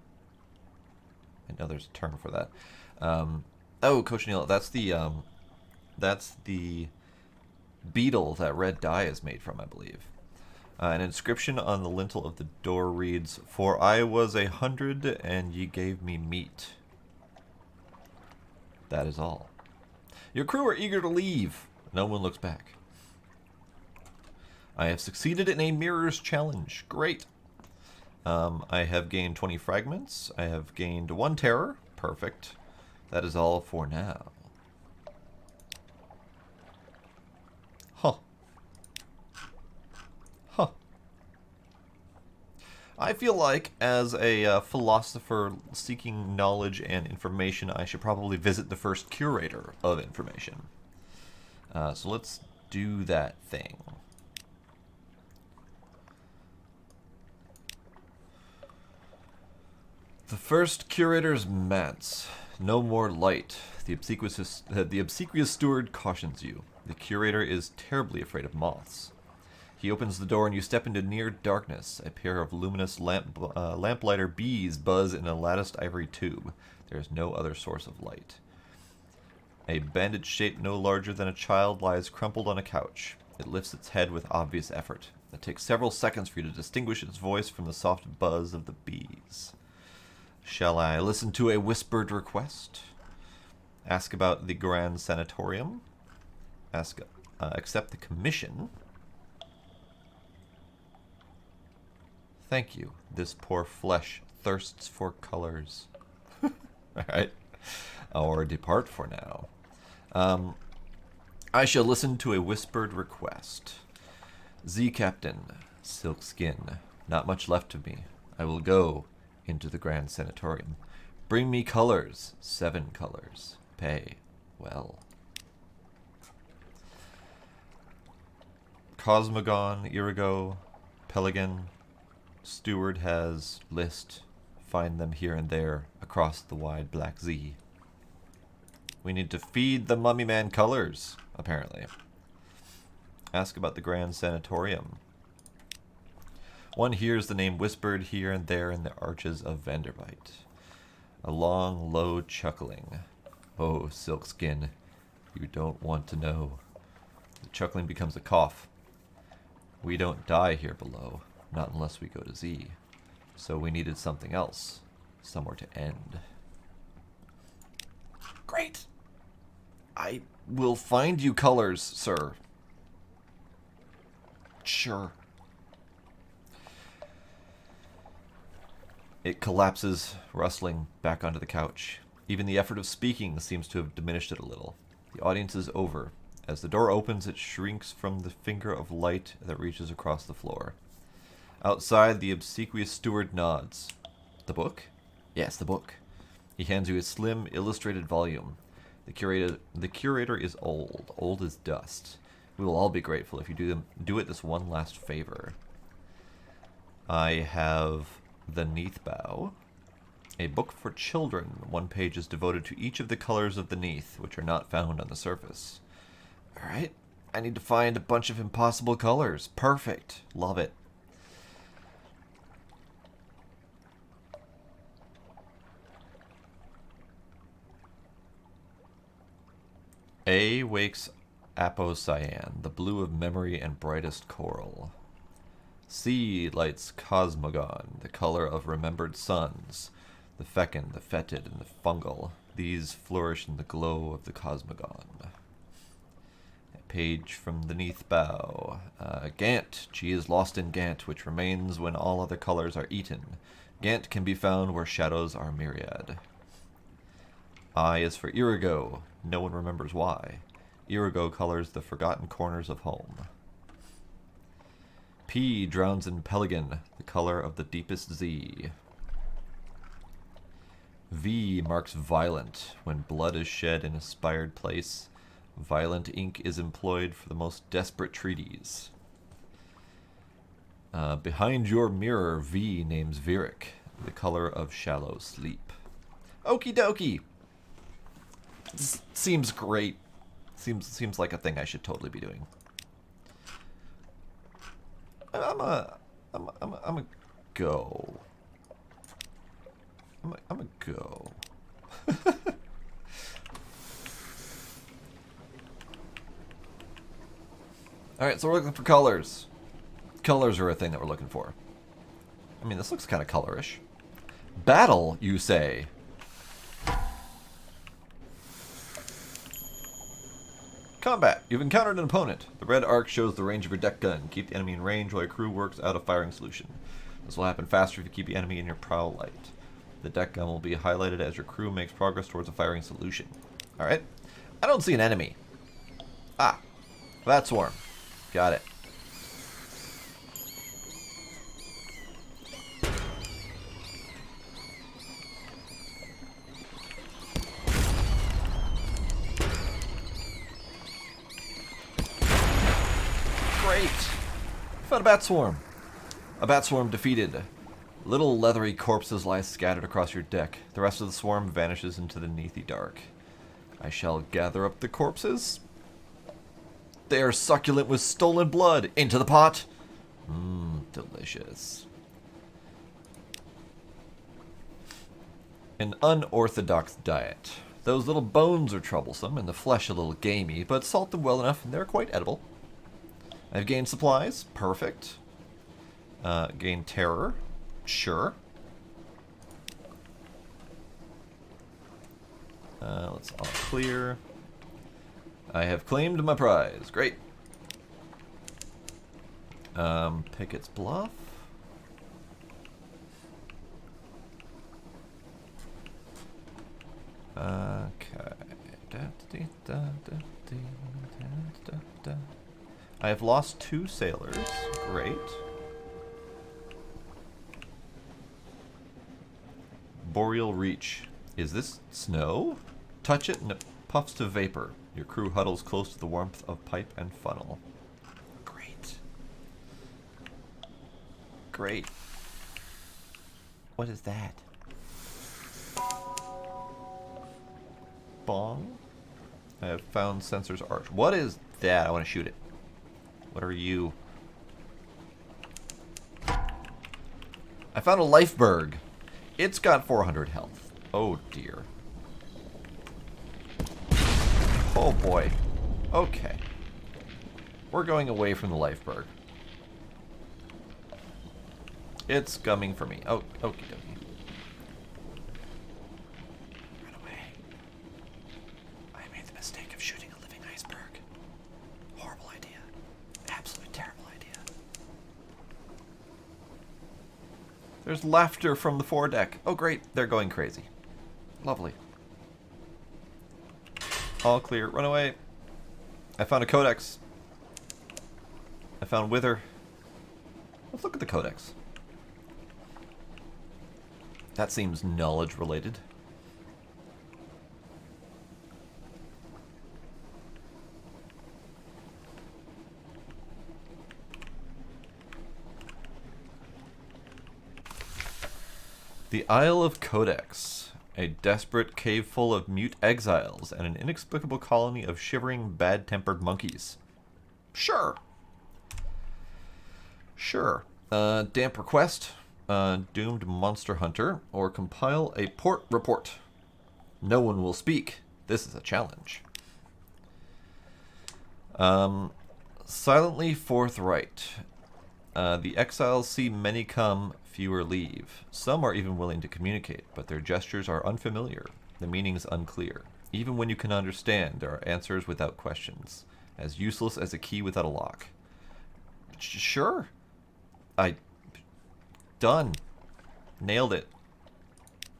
I know there's a term for that. Oh, cochineal. That's the beetle that red dye is made from, I believe. An inscription on the lintel of the door reads, "For I was 100, and ye gave me meat." That is all. Your crew are eager to leave. No one looks back. I have succeeded in a mirror's challenge. Great. I have gained 20 fragments. I have gained 1 terror. Perfect. That is all for now. Huh. Huh. I feel like, as a philosopher seeking knowledge and information, I should probably visit the first curator of information. So let's do that thing. The first curator's Mance. No more light. The obsequious steward cautions you. The curator is terribly afraid of moths. He opens the door and you step into near darkness. A pair of luminous lamplighter bees buzz in a latticed ivory tube. There is no other source of light. A bandage shape no larger than a child lies crumpled on a couch. It lifts its head with obvious effort. It takes several seconds for you to distinguish its voice from the soft buzz of the bees. Shall I listen to a whispered request? Ask about the Grand Sanatorium. Accept the commission. Thank you. This poor flesh thirsts for colors. Alright. Or depart for now. I shall listen to a whispered request. Z Captain, silk skin. Not much left of me. I will go into the Grand Sanatorium. Bring me colors. 7 colors. Pay well. Cosmogon, Irigo, Peligan. Steward has list. Find them here and there across the wide black Z. We need to feed the mummy man colors, apparently. Ask about the Grand Sanatorium. One hears the name whispered here and there in the arches of Vanderbilt. A long, low chuckling. Oh, Silkskin, you don't want to know. The chuckling becomes a cough. We don't die here below, not unless we go to Z. So we needed something else, somewhere to end. Great! I will find you colors, sir. Sure. It collapses, rustling, back onto the couch. Even the effort of speaking seems to have diminished it a little. The audience is over. As the door opens, it shrinks from the finger of light that reaches across the floor. Outside, the obsequious steward nods. The book? Yes, the book. He hands you a slim, illustrated volume. The curator is old as dust. We will all be grateful if you do it this one last favor. I have The Neathbow, a book for children. One page is devoted to each of the colors of the neath, which are not found on the surface. Alright, I need to find a bunch of impossible colors. Perfect. Love it. A wakes apocyan, the blue of memory and brightest coral. C lights cosmogon, the color of remembered suns, the fecund, the fetid, and the fungal. These flourish in the glow of the cosmogon. A page from the neath bow. Gant. G is lost in Gant, which remains when all other colors are eaten. Gant can be found where shadows are myriad. I is for Irigo. No one remembers why. Irigo colors the forgotten corners of home. P drowns in Pelican, the color of the deepest Z. V marks violent. When blood is shed in a spired place, violent ink is employed for the most desperate treaties. Behind your mirror, V names Virik, the color of shallow sleep. Okie dokie! Seems great. Seems like a thing I should totally be doing. I'm a go. I'm a go. Alright, so we're looking for colors. Colors are a thing that we're looking for. I mean, this looks kind of colorish. Battle, you say? Combat. You've encountered an opponent. The red arc shows the range of your deck gun. Keep the enemy in range while your crew works out a firing solution. This will happen faster if you keep the enemy in your prowl light. The deck gun will be highlighted as your crew makes progress towards a firing solution. Alright. I don't see an enemy. Ah. Bat swarm. Got it. Great. Found a bat swarm. A bat swarm defeated. Little leathery corpses lie scattered across your deck. The rest of the swarm vanishes into the neathy dark. I shall gather up the corpses. They are succulent with stolen blood. Into the pot. Delicious. An unorthodox diet. Those little bones are troublesome and the flesh a little gamey, but salt them well enough and they're quite edible. I've gained supplies. Perfect. Gained terror. Sure. Let's all clear. I have claimed my prize. Great. Pickett's Bluff. Okay. I have lost 2 sailors. Great. Boreal Reach. Is this snow? Touch it and it puffs to vapor. Your crew huddles close to the warmth of pipe and funnel. Great. Great. What is that? Bong? I have found Censor's Arch. What is that? I want to shoot it. What are you? I found a Lifeberg. It's got 400 health. Oh dear. Oh boy. Okay. We're going away from the Lifeberg. It's coming for me. Oh, okie dokie. Run away. I made the mistake of shooting a living iceberg. Horrible idea. Absolutely terrible idea. There's laughter from the foredeck. Oh great, they're going crazy. Lovely. All clear. Run away. I found a codex. I found Wither. Let's look at the codex. That seems knowledge related. The Isle of Codex. A desperate cave full of mute exiles and an inexplicable colony of shivering, bad-tempered monkeys. Sure. Sure. Damp request. Doomed monster hunter. Or compile a port report. No one will speak. This is a challenge. Silently forthright. The exiles see many come, fewer leave. Some are even willing to communicate, but their gestures are unfamiliar. The meanings unclear. Even when you can understand, there are answers without questions, as useless as a key without a lock. Sure. Done. Nailed it.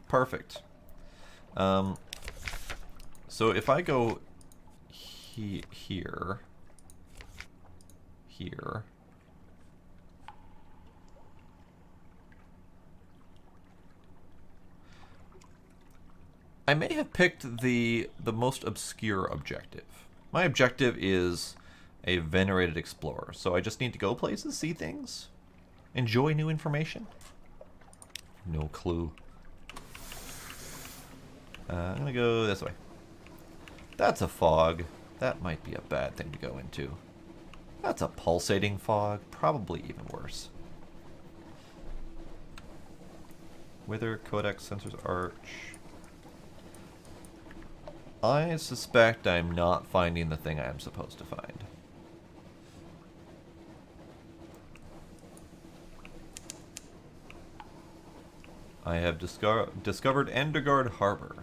Perfect. So if I go here, I may have picked the most obscure objective. My objective is a venerated explorer, so I just need to go places, see things, enjoy new information. No clue. I'm gonna go this way. That's a fog. That might be a bad thing to go into. That's a pulsating fog. Probably even worse. Wither, Codex, Sensors, Arch. I suspect I'm not finding the thing I am supposed to find. I have discovered Endergard Harbor.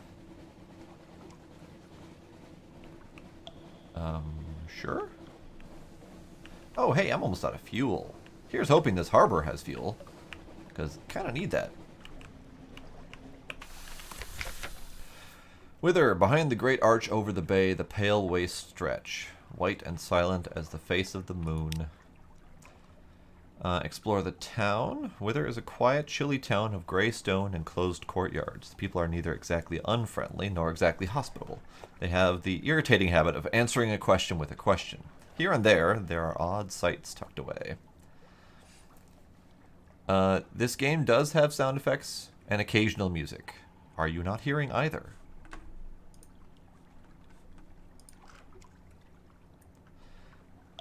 Sure? Oh, hey, I'm almost out of fuel. Here's hoping this harbor has fuel, because kind of need that. Whither, behind the great arch over the bay, the pale wastes stretch, white and silent as the face of the moon. Explore the town. Whither is a quiet, chilly town of gray stone and closed courtyards. The people are neither exactly unfriendly nor exactly hospitable. They have the irritating habit of answering a question with a question. Here and there are odd sights tucked away. This game does have sound effects and occasional music. Are you not hearing either?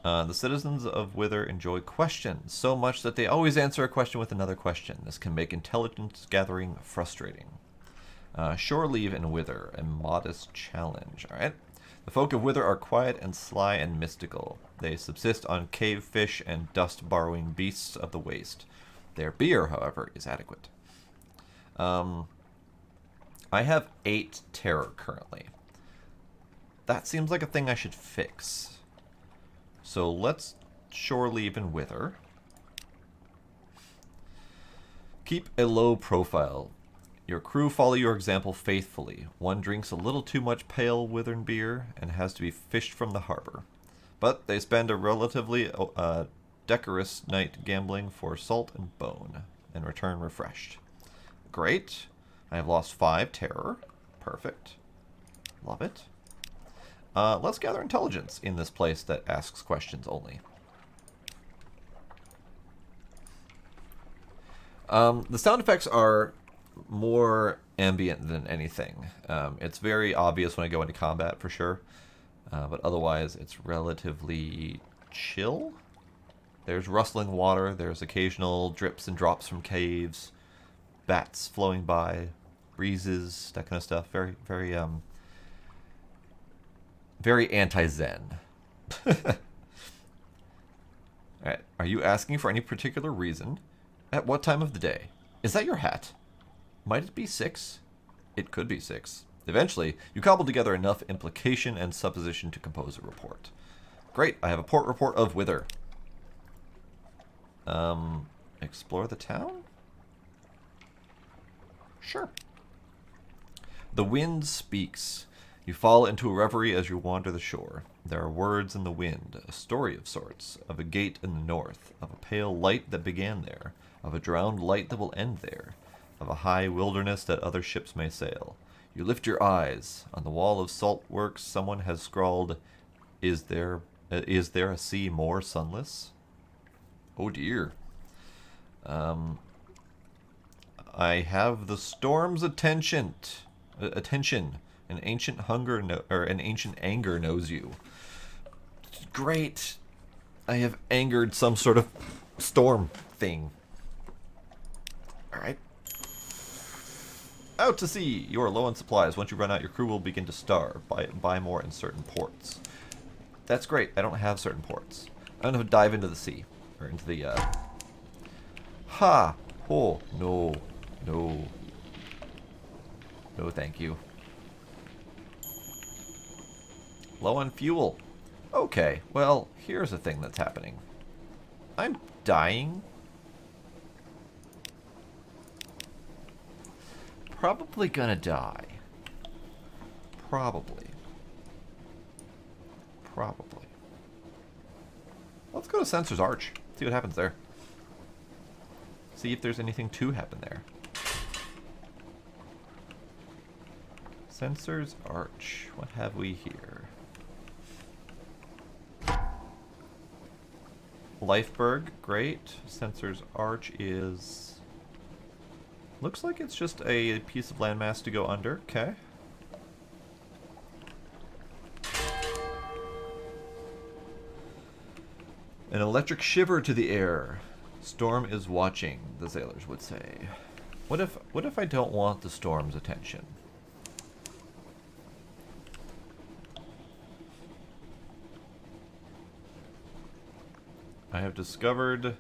The citizens of Wither enjoy questions so much that they always answer a question with another question. This can make intelligence gathering frustrating. Shore leave in Wither, a modest challenge. All right. The folk of Wither are quiet and sly and mystical. They subsist on cave fish and dust-borrowing beasts of the waste. Their beer, however, is adequate. I have 8 terror currently. That seems like a thing I should fix. So let's shore leave and Wither. Keep a low profile. Your crew follow your example faithfully. One drinks a little too much pale Withern beer and has to be fished from the harbor. But they spend a relatively decorous night gambling for salt and bone and return refreshed. Great. I have lost 5 terror. Perfect. Love it. Let's gather intelligence in this place that asks questions only. The sound effects are more ambient than anything. It's very obvious when I go into combat, for sure. But otherwise, it's relatively chill. There's rustling water. There's occasional drips and drops from caves. Bats flowing by. Breezes, that kind of stuff. Very, very, very anti-zen. Alright, are you asking for any particular reason? At what time of the day? Is that your hat? Might it be 6? It could be 6. Eventually, you cobble together enough implication and supposition to compose a report. Great, I have a port report of Wither. Explore the town? Sure. The wind speaks. You fall into a reverie as you wander the shore. There are words in the wind, a story of sorts, of a gate in the north, of a pale light that began there, of a drowned light that will end there, of a high wilderness that other ships may sail. You lift your eyes. On the wall of salt works someone has scrawled, Is there a sea more sunless? Oh dear. I have the storm's attention. An ancient hunger an ancient anger knows you. Great. I have angered some sort of storm thing. Alright. Out to sea! You are low on supplies. Once you run out, your crew will begin to starve. Buy more in certain ports. That's great. I don't have certain ports. I'm going to dive into the sea. Or into the, Ha! Oh, no. No. No, thank you. Low on fuel. Okay, well, here's a thing that's happening. I'm dying. Probably gonna die. Probably. Let's go to Sensor's Arch. See what happens there. See if there's anything to happen there. Sensor's Arch. What have we here? Lifeberg, great. Sensor's Arch is... looks like it's just a piece of landmass to go under. Okay. An electric shiver to the air. Storm is watching, the sailors would say. What if I don't want the storm's attention? I have discovered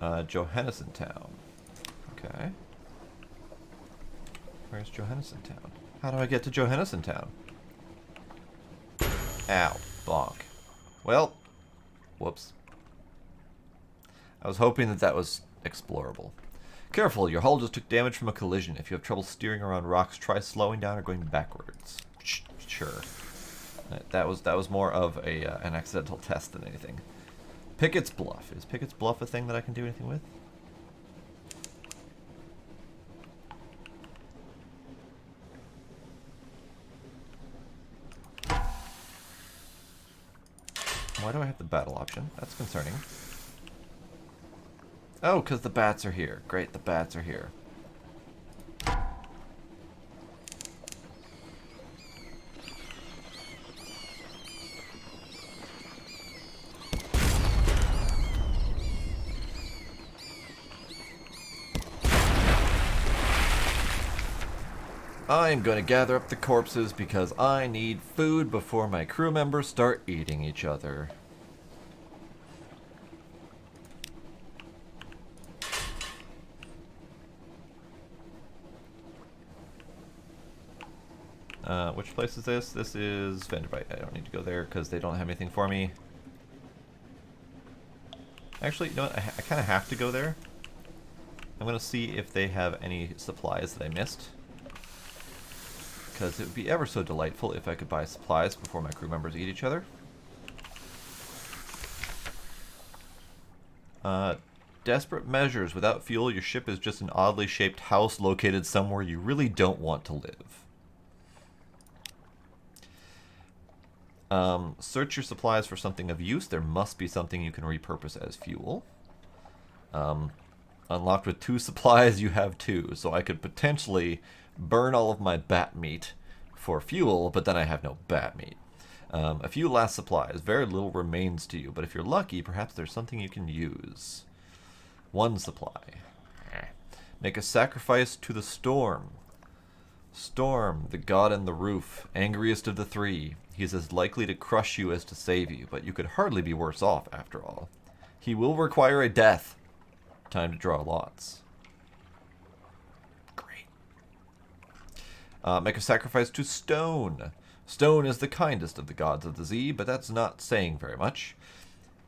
Johannesson Town. Okay. Where's Johannesson Town? How do I get to Johannesson Town? Ow. Bonk. Well, whoops. I was hoping that was explorable. Careful, your hull just took damage from a collision. If you have trouble steering around rocks, try slowing down or going backwards. Sure. That was more of an accidental test than anything. Pickett's Bluff. Is Pickett's Bluff a thing that I can do anything with? Why do I have the battle option? That's concerning. Oh, because the bats are here. Great, the bats are here. I'm going to gather up the corpses because I need food before my crew members start eating each other. Which place is this? This is Vanderbilt. I don't need to go there because they don't have anything for me. Actually, you know what? I kind of have to go there. I'm going to see if they have any supplies that I missed. Because it would be ever so delightful if I could buy supplies before my crew members eat each other. Desperate measures. Without fuel, your ship is just an oddly shaped house located somewhere you really don't want to live. Search your supplies for something of use. There must be something you can repurpose as fuel. Unlocked with 2 supplies, you have 2. So I could potentially burn all of my bat meat for fuel, but then I have no bat meat. A few last supplies. Very little remains to you, but if you're lucky, perhaps there's something you can use. 1 supply. Make a sacrifice to the storm. Storm, the god in the roof, angriest of the 3. He is as likely to crush you as to save you, but you could hardly be worse off after all. He will require a death. Time to draw lots. Great. Make a sacrifice to Stone. Stone is the kindest of the gods of the Sea, but that's not saying very much.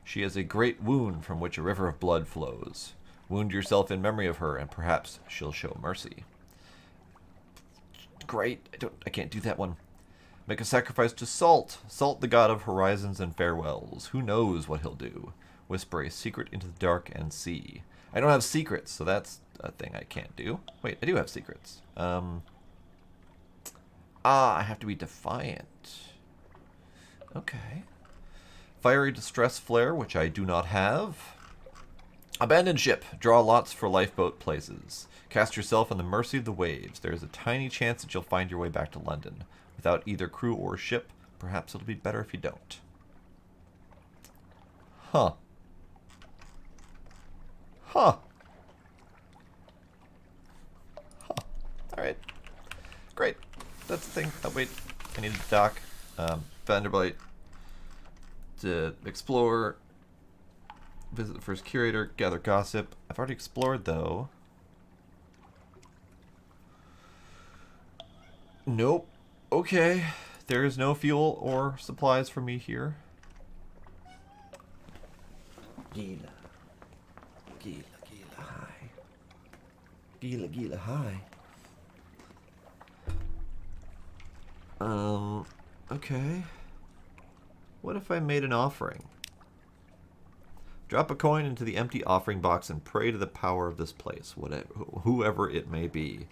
She has a great wound from which a river of blood flows. Wound yourself in memory of her, and perhaps she'll show mercy. Great. I can't do that one. Make a sacrifice to Salt. Salt, the god of horizons and farewells. Who knows what he'll do? Whisper a secret into the dark and see. I don't have secrets, so that's a thing I can't do. Wait, I do have secrets. I have to be defiant. Okay. Fiery distress flare, which I do not have. Abandon ship. Draw lots for lifeboat places. Cast yourself on the mercy of the waves. There is a tiny chance that you'll find your way back to London. Without either crew or ship, perhaps it'll be better if you don't. Huh. Huh. Huh. Alright. Great. That's the thing. Oh, wait. I need to dock. Vanderbilt. To explore, visit the first curator, gather gossip. I've already explored, though. Nope. Okay. There is no fuel or supplies for me here. Gila. Gila, gila, hi. Gila, gila, hi. Okay. What if I made an offering? Drop a coin into the empty offering box and pray to the power of this place, whoever it may be.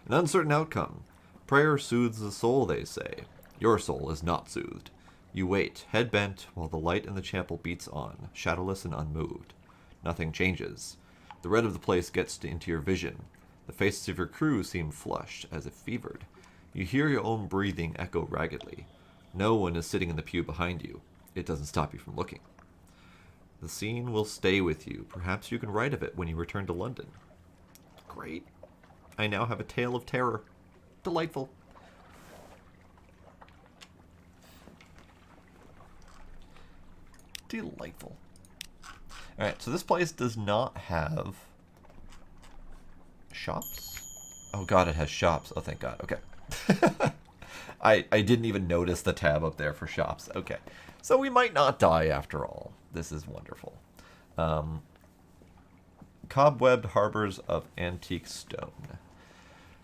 An uncertain outcome. Prayer soothes the soul, they say. Your soul is not soothed. You wait, head bent, while the light in the chapel beats on, shadowless and unmoved. Nothing changes. The red of the place gets into your vision. The faces of your crew seem flushed, as if fevered. You hear your own breathing echo raggedly. No one is sitting in the pew behind you. It doesn't stop you from looking. The scene will stay with you. Perhaps you can write of it when you return to London. Great. I now have a tale of terror. Delightful. Delightful. Alright, so this place does not have shops? Oh god, it has shops. Oh, thank god. Okay. I didn't even notice the tab up there for shops. Okay. So we might not die after all. This is wonderful. Cobwebbed harbors of antique stone.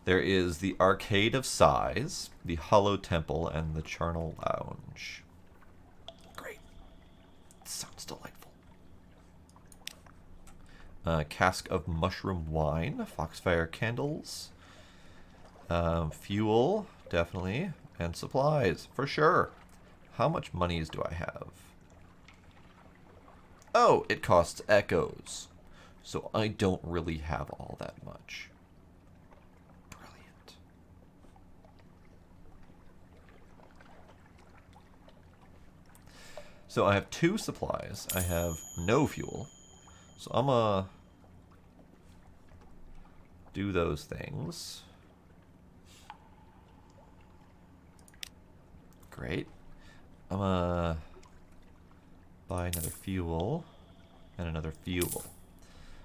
There is the Arcade of Sighs, the Hollow Temple, and the Charnel Lounge. Great. Sounds delightful. Cask of mushroom wine, foxfire candles, fuel, definitely, and supplies, for sure. How much monies do I have? Oh, it costs echoes. So I don't really have all that much. Brilliant. So I have 2 supplies. I have no fuel. So I'm gonna do those things. Great. I'm gonna buy another fuel and another fuel.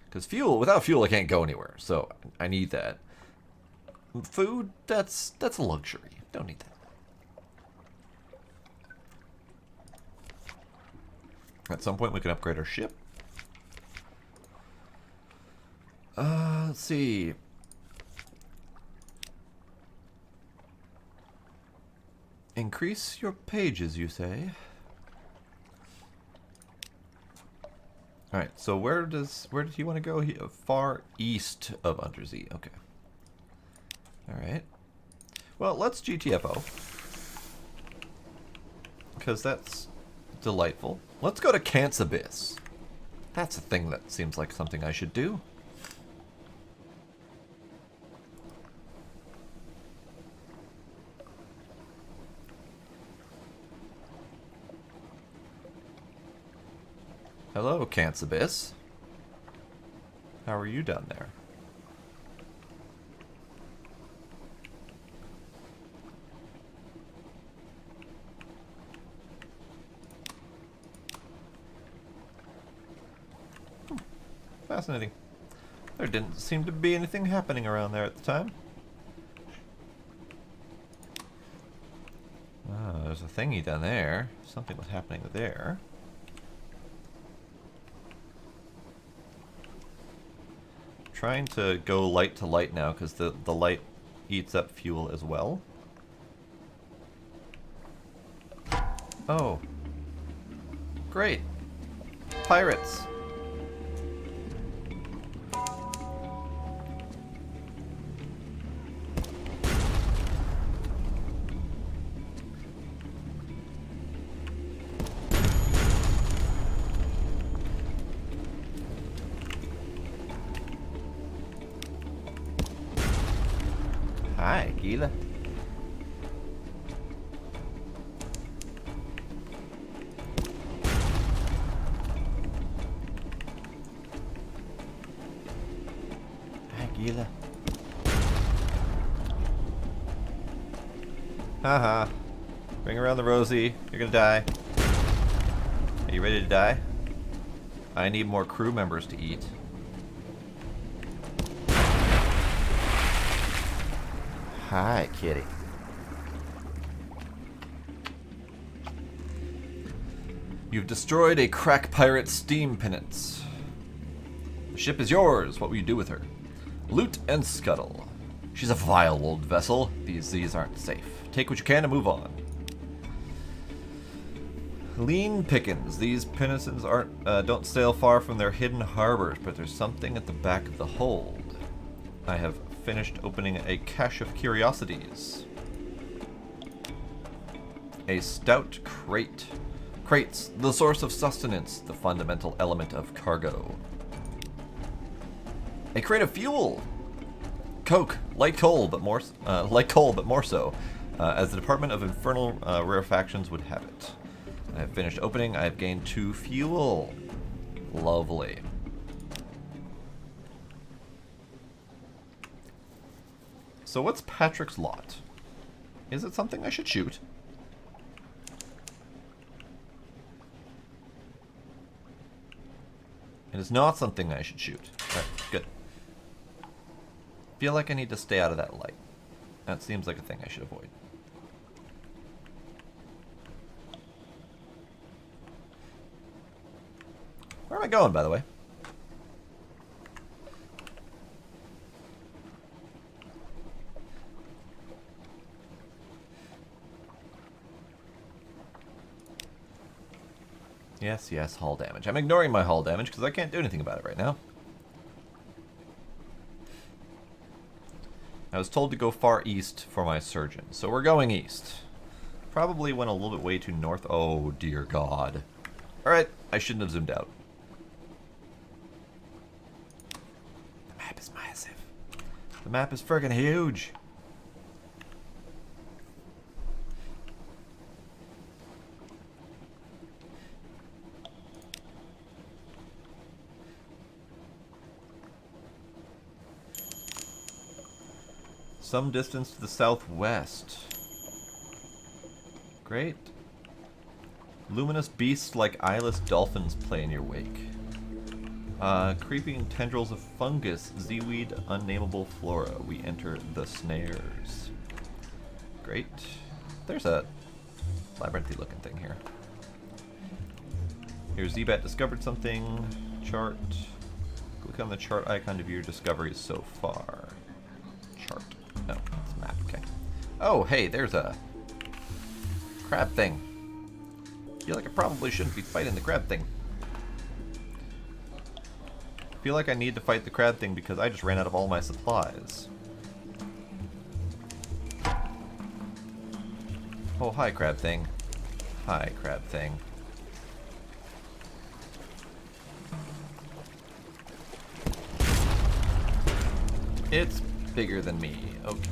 Because without fuel I can't go anywhere. So I need that. Food, that's a luxury. Don't need that. At some point we can upgrade our ship. Let's see. Increase your pages, you say? Alright, so where did he want to go? Far east of Undersea. Okay. Alright. Well, let's GTFO. Because that's delightful. Let's go to Kant's Abyss. That's a thing that seems like something I should do. Hello, Kant's Abyss. How are you down there? Fascinating. There didn't seem to be anything happening around there at the time. Oh, there's a thingy down there. Something was happening there. Trying to go light to light now because the light eats up fuel as well. Oh. Great. Pirates. Hi, Gila. Hi, Gila. Haha. Bring around the Rosie. You're gonna die. Are you ready to die? I need more crew members to eat. Hi, kitty. You've destroyed a crack pirate steam pinnace. The ship is yours. What will you do with her? Loot and scuttle. She's a vile old vessel. These aren't safe. Take what you can and move on. Lean pickings. These pinnaces don't sail far from their hidden harbors, but there's something at the back of the hold. I have finished opening a cache of curiosities. A stout crate. Crates, the source of sustenance, the fundamental element of cargo. A crate of fuel. Coke, like coal, but more so, as the Department of Infernal Rarefactions would have it. I have finished opening. I have gained 2 fuel. Lovely. So what's Patrick's lot? Is it something I should shoot? It is not something I should shoot. Alright, good. Feel like I need to stay out of that light. That seems like a thing I should avoid. Where am I going, by the way? Yes, yes, hull damage. I'm ignoring my hull damage because I can't do anything about it right now. I was told to go far east for my surgeon, so we're going east. Probably went a little bit way too north. Oh, dear God. Alright, I shouldn't have zoomed out. The map is massive. The map is friggin' huge. Some distance to the southwest. Great. Luminous beasts like eyeless dolphins play in your wake. Creeping tendrils of fungus, seaweed, unnameable flora. We enter the snares. Great. There's a labyrinthy looking thing here. Here, Zbat discovered something. Chart. Click on the chart icon to view your discoveries so far. Chart. No, it's map. Okay. Oh, hey, there's a crab thing. Feel like I probably shouldn't be fighting the crab thing. Feel like I need to fight the crab thing because I just ran out of all my supplies. Oh, hi, crab thing. Hi, crab thing. It's bigger than me. Okay.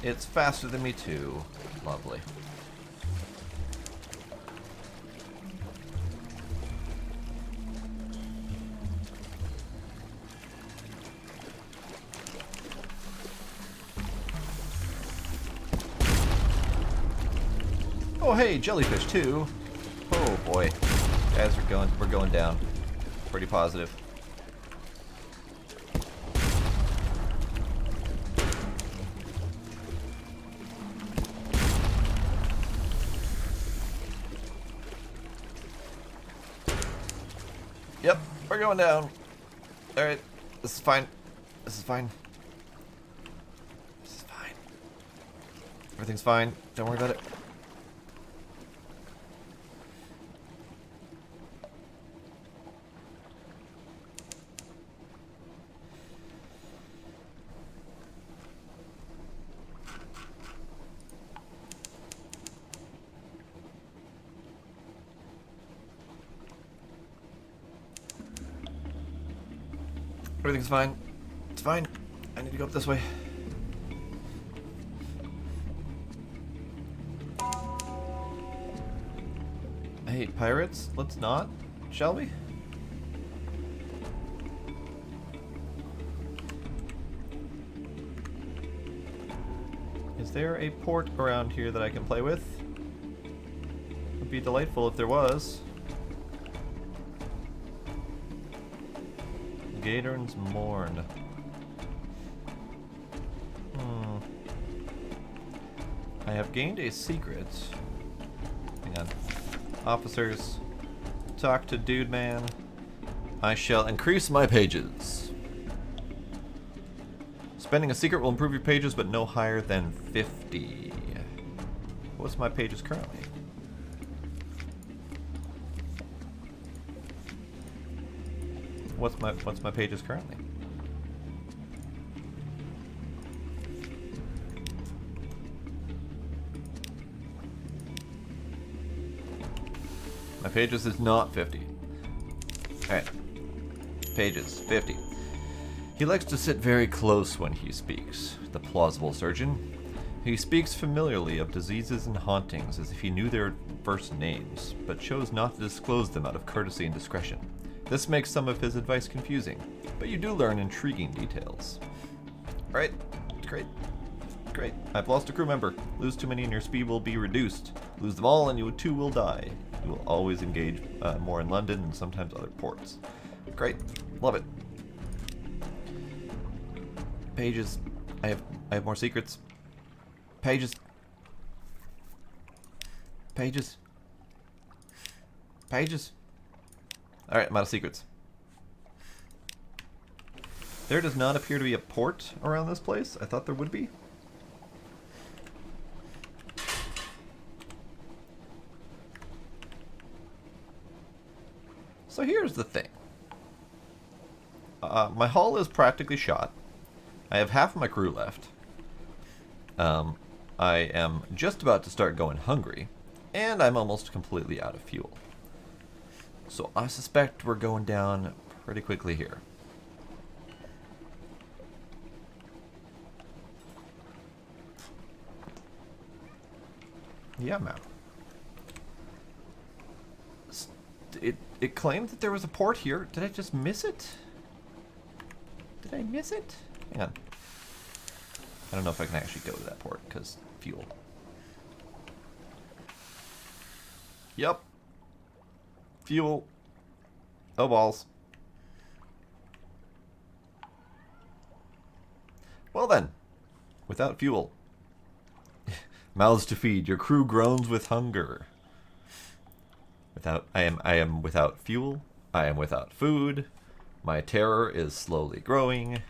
It's faster than me too. Lovely. Oh hey, jellyfish too. Oh boy. Guys, we're going down. Pretty positive. Yep, we're going down. Alright, this is fine. This is fine. This is fine. Everything's fine. Don't worry about it. Everything's fine. It's fine. I need to go up this way. Hey, pirates, let's not, shall we? Is there a port around here that I can play with? Would be delightful if there was. Gatorn's Morn. I have gained a secret. Hang on. Officers, talk to Dude Man. I shall increase my pages. Spending a secret will improve your pages, but no higher than 50. What's my pages currently? What's my pages currently? My pages is not 50. Alright. Pages, 50. He likes to sit very close when he speaks, the plausible surgeon. He speaks familiarly of diseases and hauntings as if he knew their first names, but chose not to disclose them out of courtesy and discretion. This makes some of his advice confusing, but you do learn intriguing details. Alright, great. Great. I've lost a crew member. Lose too many and your speed will be reduced. Lose them all and you too will die. You will always engage more in London and sometimes other ports. Great. Love it. Pages. I have more secrets. Pages. Pages. Pages. Alright, I'm out of secrets. There does not appear to be a port around this place. I thought there would be. So here's the thing. My hull is practically shot. I have half of my crew left. I am just about to start going hungry. And I'm almost completely out of fuel. So I suspect we're going down pretty quickly here. Yeah, man. It claimed that there was a port here. Did I just miss it? Did I miss it? Hang on. I don't know if I can actually go to that port, because fuel. Yep. Fuel. Oh, balls. Well then. Without fuel. Mouths to feed. Your crew groans with hunger. I am without fuel. I am without food. My terror is slowly growing.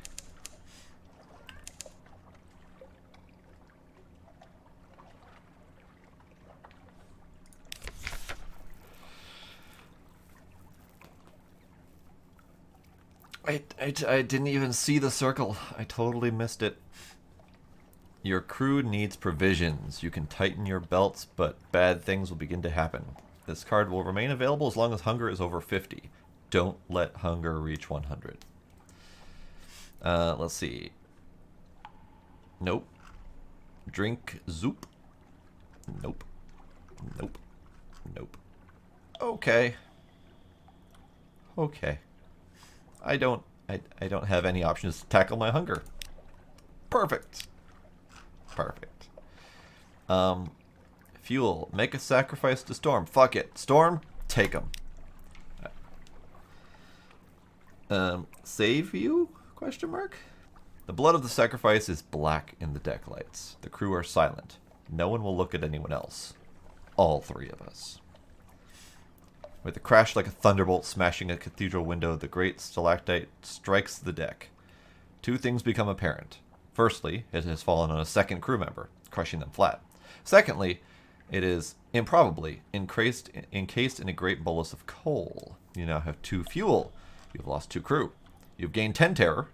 I didn't even see the circle. I totally missed it. Your crew needs provisions. You can tighten your belts, but bad things will begin to happen. This card will remain available as long as hunger is over 50. Don't let hunger reach 100. Let's see. Nope. Drink zoop. Nope. Nope. Nope. Okay. Okay. I don't have any options to tackle my hunger. Perfect. Perfect. Fuel. Make a sacrifice to Storm. Fuck it. Storm, take him. Save you? Question mark? The blood of the sacrifice is black in the deck lights. The crew are silent. No one will look at anyone else. All three of us. With a crash like a thunderbolt smashing a cathedral window, the great stalactite strikes the deck. Two things become apparent. Firstly, it has fallen on a second crew member, crushing them flat. Secondly, it is improbably encased in a great bolus of coal. You now have 2 fuel. You've lost 2 crew. You've gained 10 terror.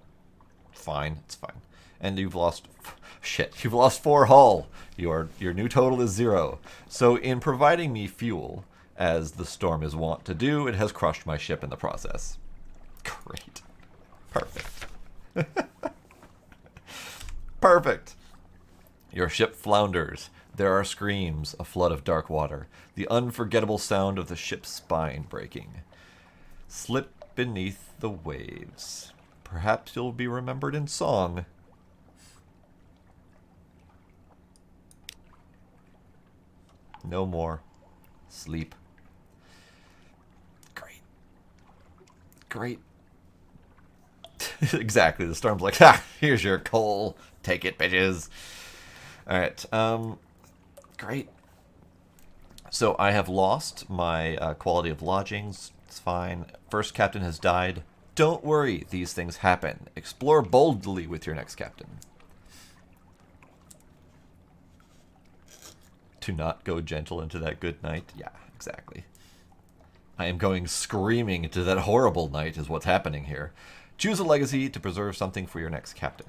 Fine, it's fine. And you've lost... Shit, you've lost 4 hull. Your new total is 0. So in providing me fuel, as the Storm is wont to do, it has crushed my ship in the process. Great. Perfect. Perfect. Your ship flounders. There are screams, a flood of dark water, the unforgettable sound of the ship's spine breaking. Slip beneath the waves. Perhaps you'll be remembered in song. No more. Sleep. Great. Great. Exactly. The storm's like, ha! Here's your coal. Take it, bitches. Alright. Great. So I have lost my quality of lodgings. It's fine. First captain has died. Don't worry. These things happen. Explore boldly with your next captain. To not go gentle into that good night? Yeah, exactly. I am going screaming into that horrible night is what's happening here. Choose a legacy to preserve something for your next captain.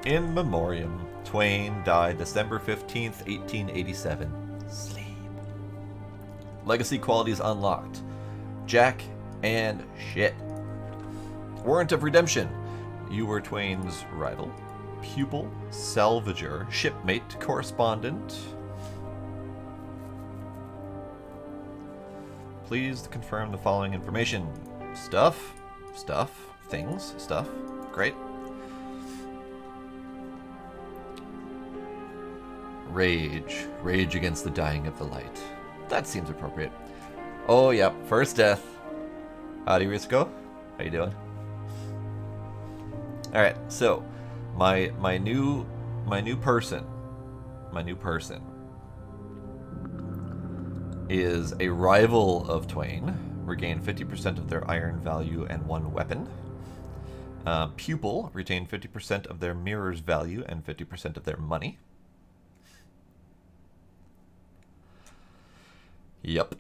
In memoriam, Twain died December 15th, 1887. Sleep. Legacy qualities unlocked. Jack and shit. Warrant of redemption. You were Twain's rival, pupil, salvager, shipmate, correspondent. Please confirm the following information. Stuff, things, stuff. Great. Rage against the dying of the light. That seems appropriate. Oh, yep, first death. Howdy, Risco. How you doing? All right, so my new person is a rival of Twain. Regain 50% of their iron value and 1 weapon. Pupil retain 50% of their mirror's value and 50% of their money. Yep.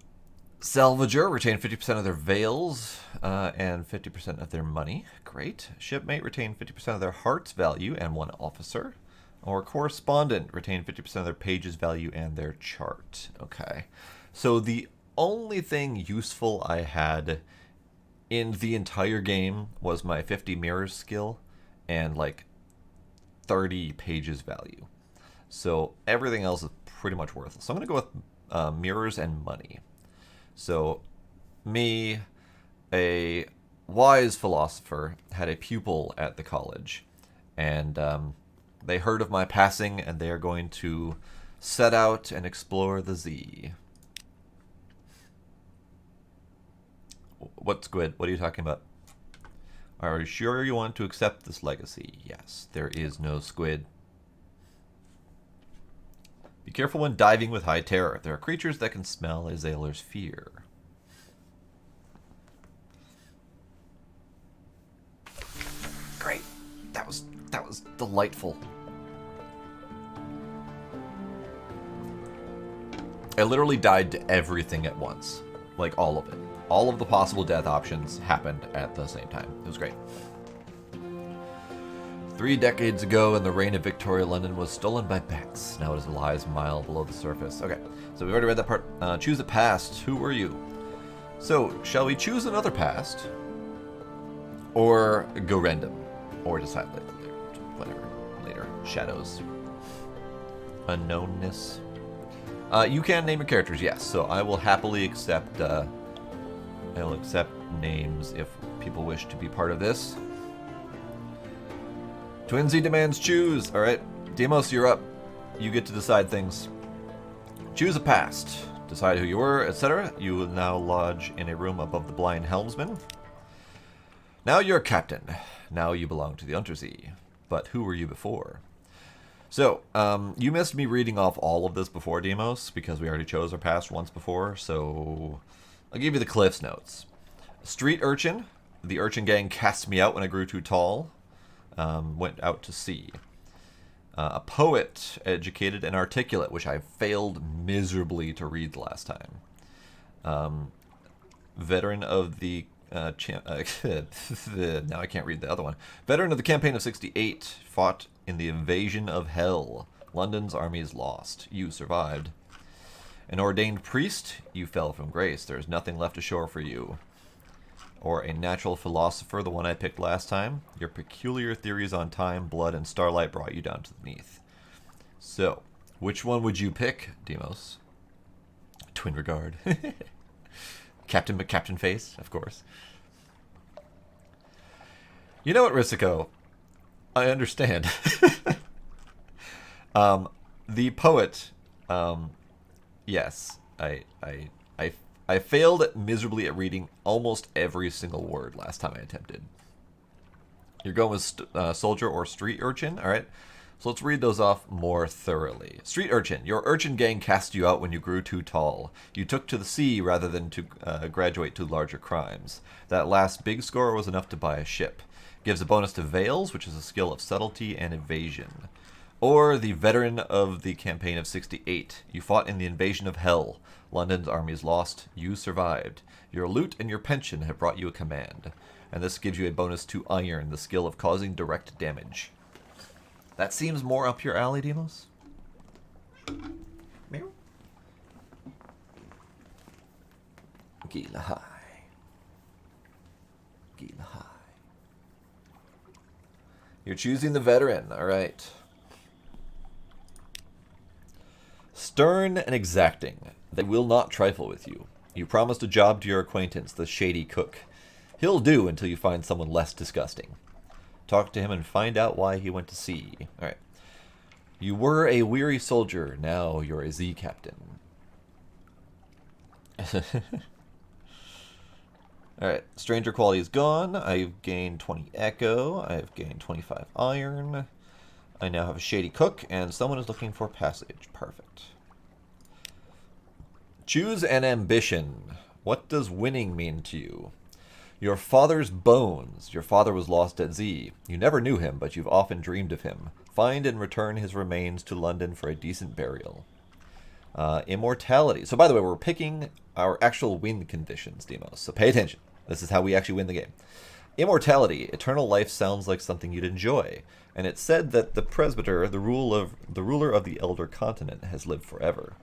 Salvager retain 50% of their veils and 50% of their money. Great. Shipmate retain 50% of their heart's value and 1 officer. Or correspondent retain 50% of their page's value and their chart. Okay. So the only thing useful I had in the entire game was my 50 mirrors skill and like 30 pages value. So everything else is pretty much worthless. So I'm going to go with mirrors and money. So me, a wise philosopher, had a pupil at the college, and they heard of my passing, and they are going to set out and explore the Z. What, Squid? What are you talking about? Are you sure you want to accept this legacy? Yes, there is no Squid. Be careful when diving with high terror. There are creatures that can smell a Zailor's fear. Great. That was delightful. I literally died to everything at once. Like all of it. All of the possible death options happened at the same time. It was great. 3 decades ago, in the reign of Victoria, London was stolen by bats. Now it lies a mile below the surface. Okay, so we've already read that part. Choose a past. Who were you? So, shall we choose another past? Or go random? Or decide later. Whatever. Later. Shadows. Unknownness. You can name your characters, yes. So I will happily accept... I will accept names if people wish to be part of this. Twinsy demands choose. All right, Demos, you're up. You get to decide things. Choose a past. Decide who you were, etc. You will now lodge in a room above the blind helmsman. Now you're a captain. Now you belong to the Untersea. But who were you before? So, you missed me reading off all of this before, Demos, because we already chose our past once before, so I'll give you the Cliff's Notes. Street urchin. The urchin gang cast me out when I grew too tall. Went out to sea. A poet, educated and articulate, which I failed miserably to read the last time. Veteran of the... now I can't read the other one. Veteran of the campaign of 68, fought in the invasion of hell. London's armies lost. You survived. An ordained priest, you fell from grace. There is nothing left ashore for you. Or a natural philosopher, the one I picked last time. Your peculiar theories on time, blood, and starlight brought you down to the beneath. So, which one would you pick, Demos? Twin regard. Captain McCaptain face, of course. You know what, Risiko? I understand. The poet, yes, I failed miserably at reading almost every single word last time I attempted. You're going with soldier or street urchin, all right? So let's read those off more thoroughly. Street urchin. Your urchin gang cast you out when you grew too tall. You took to the sea rather than to graduate to larger crimes. That last big score was enough to buy a ship. Gives a bonus to veils, which is a skill of subtlety and evasion. Or the veteran of the campaign of 68. You fought in the invasion of hell. London's armies lost. You survived. Your loot and your pension have brought you a command. And this gives you a bonus to iron, the skill of causing direct damage. That seems more up your alley, Demos. Meow. Gila high. Gila high. You're choosing the veteran, alright. Stern and exacting. They will not trifle with you. You promised a job to your acquaintance, the shady cook. He'll do until you find someone less disgusting. Talk to him and find out why he went to sea. Alright. You were a weary soldier, now you're a Z captain. Alright, stranger quality is gone. I've gained 20 echo. I've gained 25 iron. I now have a shady cook, and someone is looking for passage. Perfect. Choose an ambition. What does winning mean to you? Your father's bones. Your father was lost at Z. You never knew him, but you've often dreamed of him. Find and return his remains to London for a decent burial. Immortality. So by the way, we're picking our actual win conditions, Demos. So pay attention. This is how we actually win the game. Immortality. Eternal life sounds like something you'd enjoy. And it's said that the presbyter, the ruler of the elder continent, has lived forever.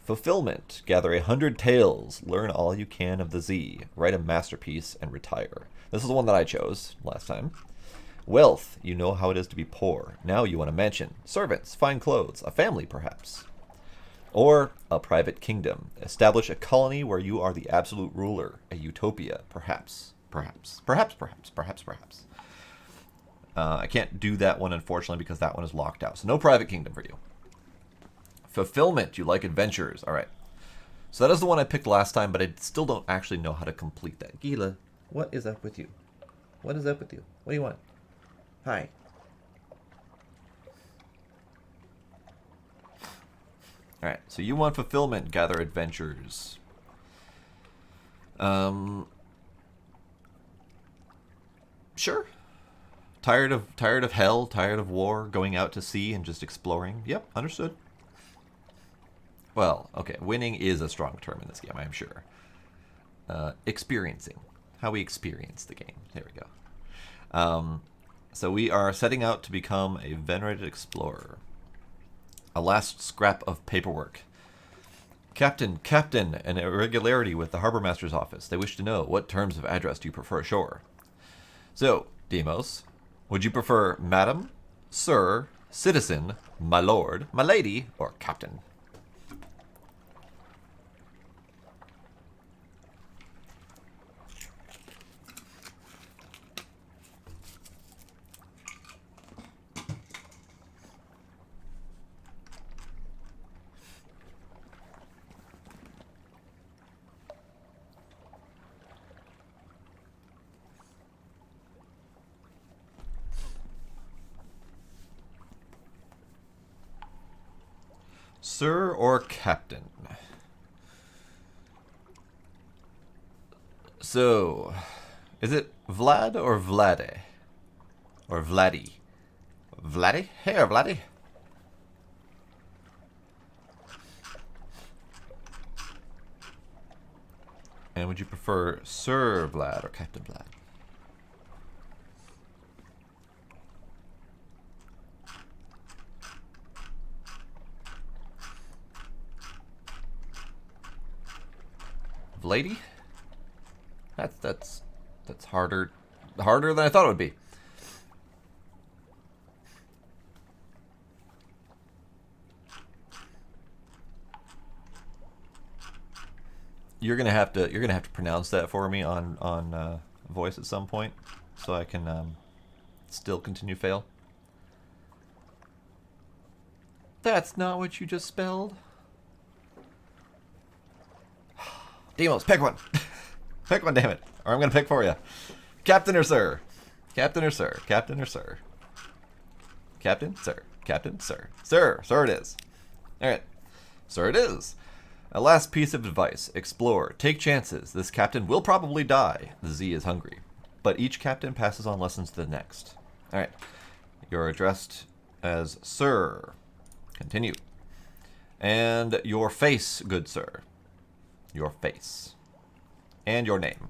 Fulfillment. Gather 100 tales. Learn all you can of the Z. Write a masterpiece and retire. This is the one that I chose last time. Wealth. You know how it is to be poor. Now you want a mansion. Servants. Fine clothes. A family, perhaps. Or a private kingdom. Establish a colony where you are the absolute ruler. A utopia, perhaps. Perhaps. I can't do that one, unfortunately, because that one is locked out. So no private kingdom for you. Fulfillment. You like adventures. All right. So that is the one I picked last time, but I still don't actually know how to complete that. Gila, what is up with you? What is up with you? What do you want? Hi. All right. So you want fulfillment. Gather adventures. Sure. Tired of hell, tired of war, going out to sea and just exploring. Yep, understood. Well, okay, winning is a strong term in this game, I'm sure. Experiencing. How we experience the game. There we go. So we are setting out to become a venerated explorer. A last scrap of paperwork. Captain, an irregularity with the Harbor Master's office. They wish to know, what terms of address do you prefer ashore? So, Demos, would you prefer Madam, Sir, Citizen, My Lord, My Lady, or Captain? Sir or Captain? So, is it Vlad or Vlade? Or Vladdy? Vladdy? Hey, Vladdy. And would you prefer Sir Vlad or Captain Vlad? Lady? That's harder than I thought it would be. you're gonna have to pronounce that for me on voice at some point, so I can still continue fail. That's not what you just spelled. Demos, pick one. Pick one, damn it, or I'm gonna pick for you. Captain or sir? Captain or sir? Captain or sir? Captain, sir. Captain, sir. Sir, sir it is. All right, sir it is. A last piece of advice. Explore. Take chances. This captain will probably die. The Z is hungry. But each captain passes on lessons to the next. Alright. You're addressed as Sir. Continue. And your face, good sir. Your face. And your name.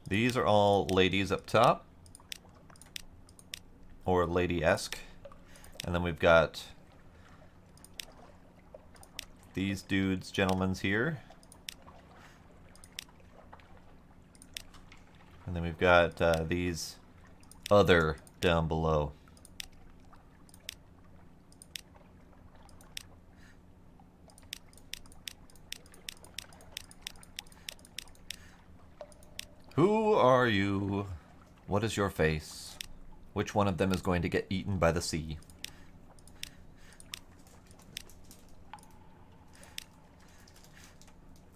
These are all ladies up top. Or lady-esque. And then we've got these dudes, gentlemen's here. And then we've got these other down below. Who are you? What is your face? Which one of them is going to get eaten by the sea?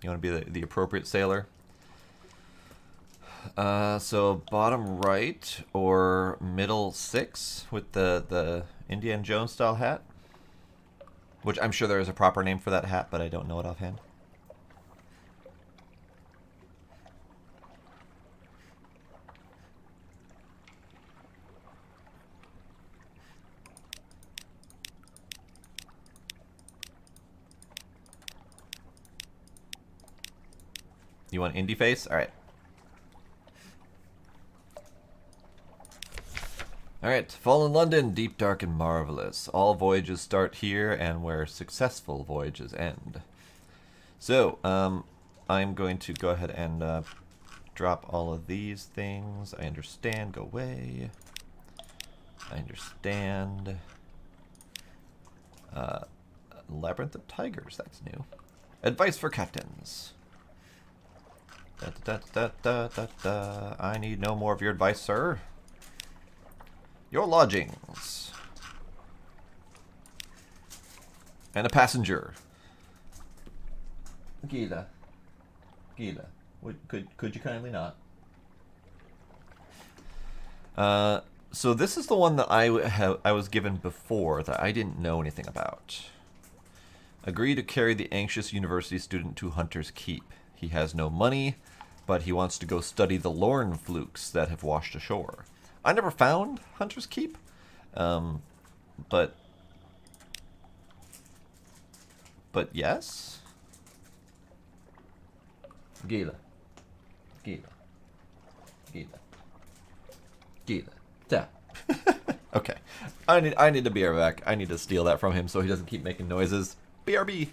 You want to be the appropriate sailor? So bottom right or middle 6 with the Indiana Jones style hat? Which I'm sure there is a proper name for that hat, but I don't know it offhand. You want indie face? Alright. Alright, Fallen London, deep, dark, and marvelous. All voyages start here and where successful voyages end. So, I'm going to go ahead and drop all of these things. I understand, go away. I understand. Labyrinth of Tigers, that's new. Advice for captains. I need no more of your advice, sir. Your lodgings. And a passenger. Gila. Gila. Could you kindly not? So this is the one that I was given before that I didn't know anything about. Agree to carry the anxious university student to Hunter's Keep. He has no money, but he wants to go study the Lorne flukes that have washed ashore. I never found Hunter's Keep, but yes? Gila. Gila. Gila. Gila. Yeah. Okay. I need to be back. I need to steal that from him so he doesn't keep making noises. BRB.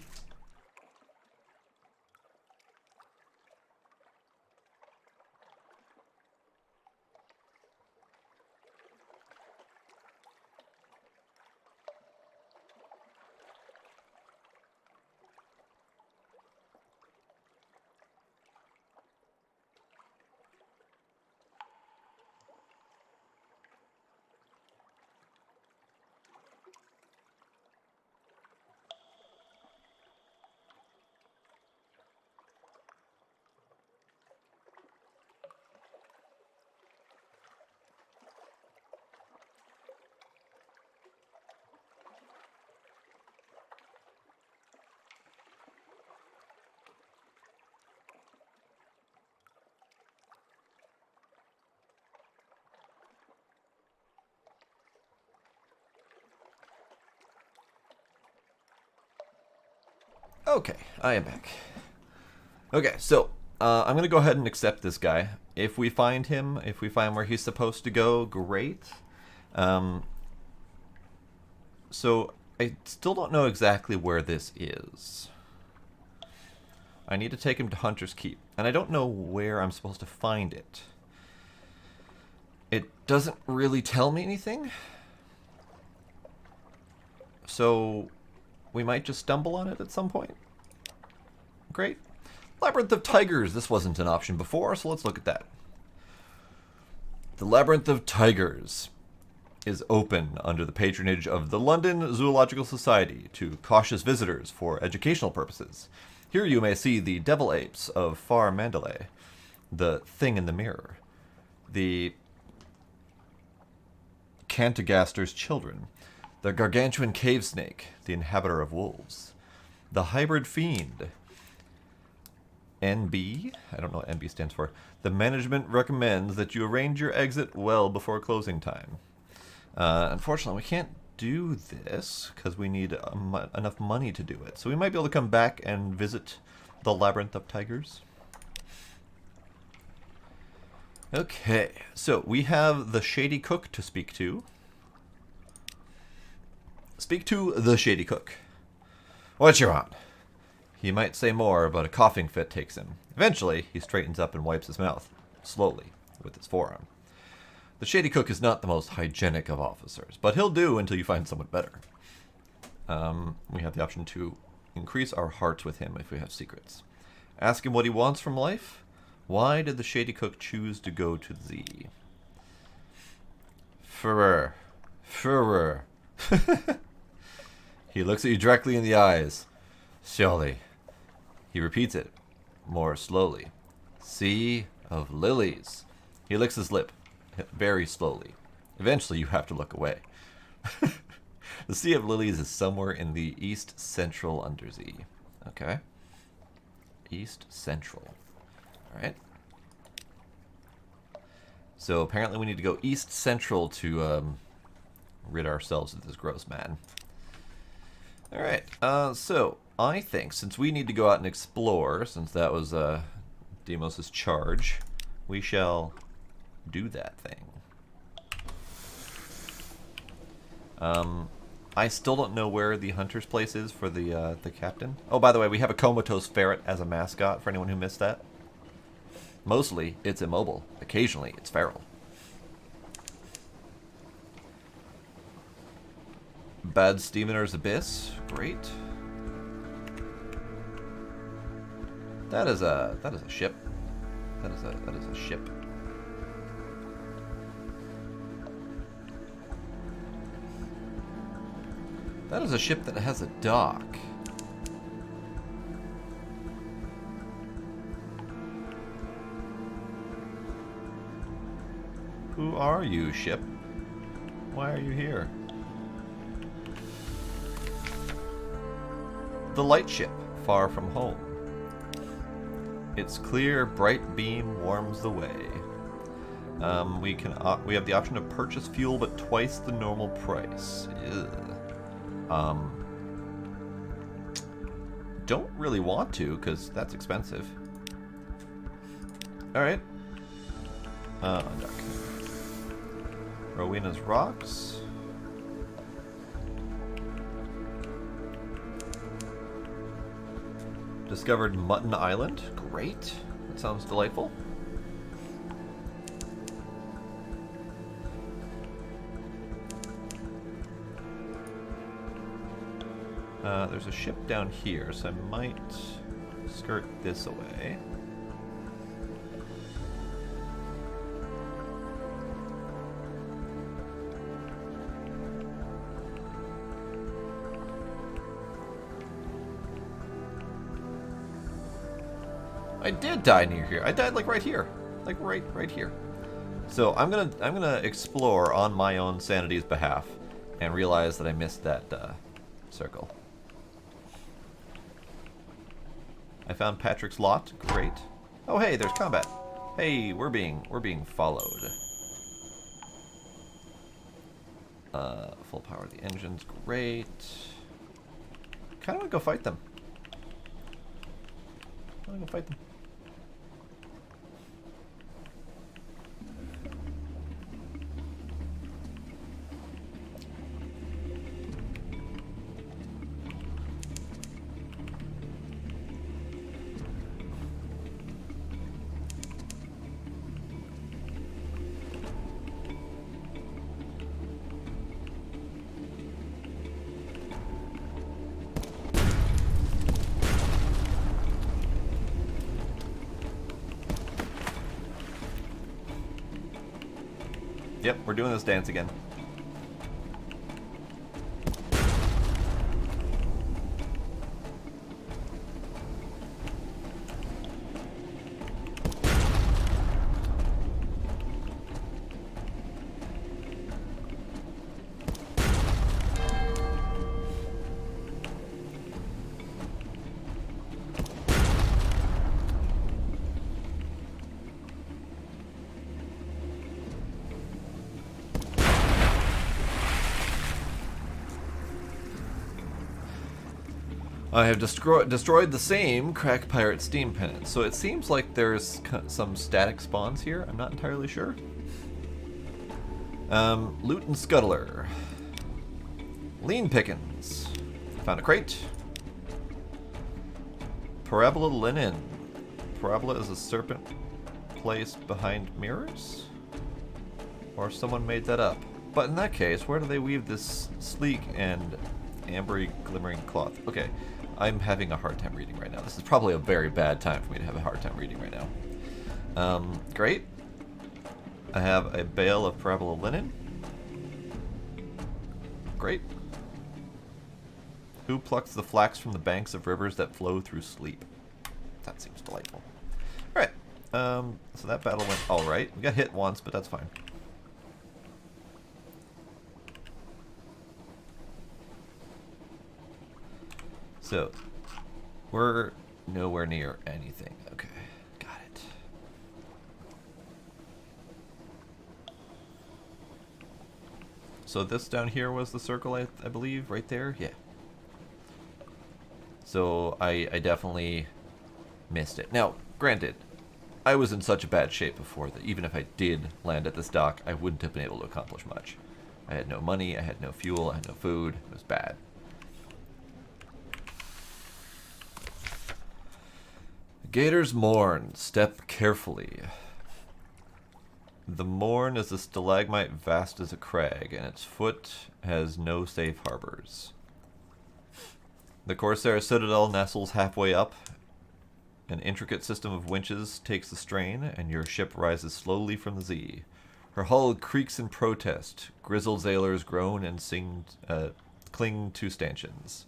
Okay, I am back. Okay, so I'm going to go ahead and accept this guy. If we find him, if we find where he's supposed to go, great. So I still don't know exactly where this is. I need to take him to Hunter's Keep, and I don't know where I'm supposed to find it. It doesn't really tell me anything. So we might just stumble on it at some point. Great. Labyrinth of Tigers. This wasn't an option before, so let's look at that. The Labyrinth of Tigers is open under the patronage of the London Zoological Society to cautious visitors for educational purposes. Here you may see the devil apes of Far Mandalay, the thing in the mirror, the Cantagaster's children, the gargantuan cave snake, the inhabitor of wolves, the hybrid fiend, NB, I don't know what NB stands for. The management recommends that you arrange your exit well before closing time. Unfortunately, we can't do this because we need enough money to do it. So we might be able to come back and visit the Labyrinth of Tigers. Okay, so we have the Shady Cook to speak to. Speak to the Shady Cook. What you want? He might say more, but a coughing fit takes him. Eventually, he straightens up and wipes his mouth, slowly, with his forearm. The Shady Cook is not the most hygienic of officers, but he'll do until you find someone better. We have the option to increase our hearts with him if we have secrets. Ask him what he wants from life. Why did the Shady Cook choose to go to Z? Furrer. Furrer. He looks at you directly in the eyes. Surely. He repeats it, more slowly. Sea of lilies. He licks his lip, very slowly. Eventually you have to look away. The Sea of Lilies is somewhere in the East Central Undersea. Okay. East Central. Alright. So apparently we need to go East Central to rid ourselves of this gross man. Alright, so I think since we need to go out and explore, since that was Deimos' charge, we shall do that thing. I still don't know where the hunter's place is for the captain. Oh, by the way, we have a comatose ferret as a mascot for anyone who missed that. Mostly, it's immobile. Occasionally, it's feral. Bad Stevener's Abyss. Great. That is a ship. That is a ship. That is a ship that has a dock. Who are you, ship? Why are you here? The light ship, far from home. Its clear, bright beam warms the way. We have the option to purchase fuel, but twice the normal price. Ew. Don't really want to, because that's expensive. Alright. Undock. Rowena's Rocks. Discovered Mutton Island. Great. That sounds delightful. There's a ship down here, so I might skirt this away. I did die near here. I died like right here, like right here. So I'm gonna explore on my own sanity's behalf, and realize that I missed that circle. I found Patrick's lot. Great. Oh hey, there's combat. Hey, we're being followed. Full power of the engines. Great. Kind of want to go fight them. I want to go fight them. Yep, we're doing this dance again. I have destroyed the same Crack Pirate Steam Pennant, so it seems like there's some static spawns here. I'm not entirely sure. Loot and Scuttler. Lean Pickings. Found a crate. Parabola Linen. Parabola is a serpent placed behind mirrors? Or someone made that up. But in that case, where do they weave this sleek and ambery glimmering cloth? Okay, I'm having a hard time reading right now. This is probably a very bad time for me to have a hard time reading right now. Great. I have a bale of parabola linen. Great. Who plucks the flax from the banks of rivers that flow through sleep? That seems delightful. Alright. So that battle went alright. We got hit once, but that's fine. So, we're nowhere near anything. Okay, got it. So this down here was the circle, I believe, right there? Yeah. So I definitely missed it. Now, granted, I was in such a bad shape before that even if I did land at this dock, I wouldn't have been able to accomplish much. I had no money, I had no fuel, I had no food. It was bad. Gator's Mourn. Step carefully. The Mourn is a stalagmite vast as a crag, and its foot has no safe harbors. The Corsair Citadel nestles halfway up. An intricate system of winches takes the strain, and your ship rises slowly from the sea. Her hull creaks in protest. Grizzled sailors groan and cling to stanchions.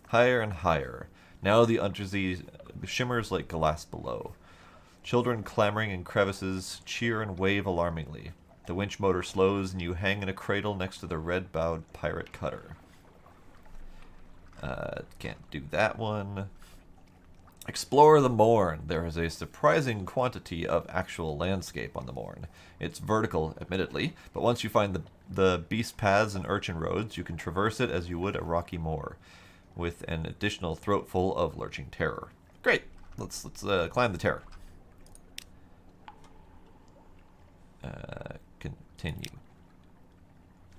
Higher and higher. Now the undersea shimmers like glass below. Children clamoring in crevices cheer and wave alarmingly. The winch motor slows and you hang in a cradle next to the red-bowed pirate cutter. Can't do that one. Explore the Mourn. There is a surprising quantity of actual landscape on the Mourn. It's vertical, admittedly, but once you find the beast paths and urchin roads, you can traverse it as you would a rocky moor, with an additional throatful of lurching terror. Great. Let's climb the terror. Continue.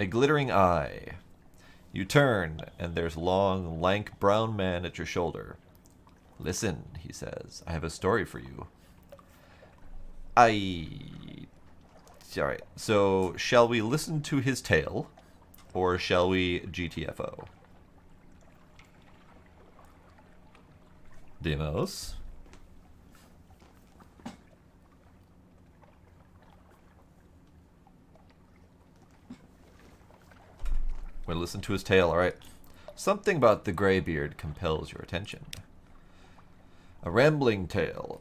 A glittering eye. You turn, and there's a long, lank, brown man at your shoulder. Listen, he says. I have a story for you. Alright, so shall we listen to his tale, or shall we GTFO? Demos. We'll listen to his tale, alright. Something about the Greybeard compels your attention. A rambling tale.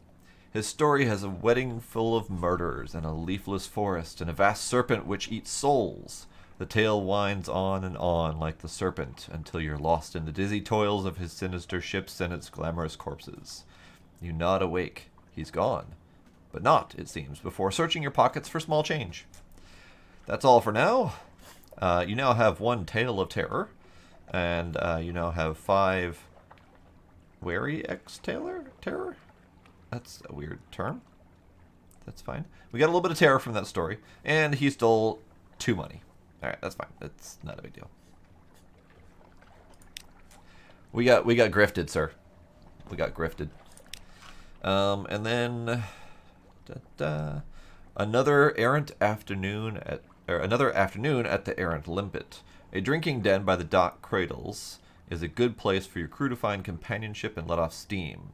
His story has a wedding full of murderers and a leafless forest and a vast serpent which eats souls. The tale winds on like the serpent until you're lost in the dizzy toils of his sinister ships and its glamorous corpses. You nod awake. He's gone. But not, it seems, before searching your pockets for small change. That's all for now. You now have 1 Tale of Terror, and you now have 5 Wary Terror? That's a weird term. That's fine. We got a little bit of terror from that story, and he stole 2 money. Alright, that's fine. That's not a big deal. We got grifted, sir. We got grifted. And then another afternoon at the Errant Limpet. A drinking den by the dock cradles is a good place for your crew to find companionship and let off steam.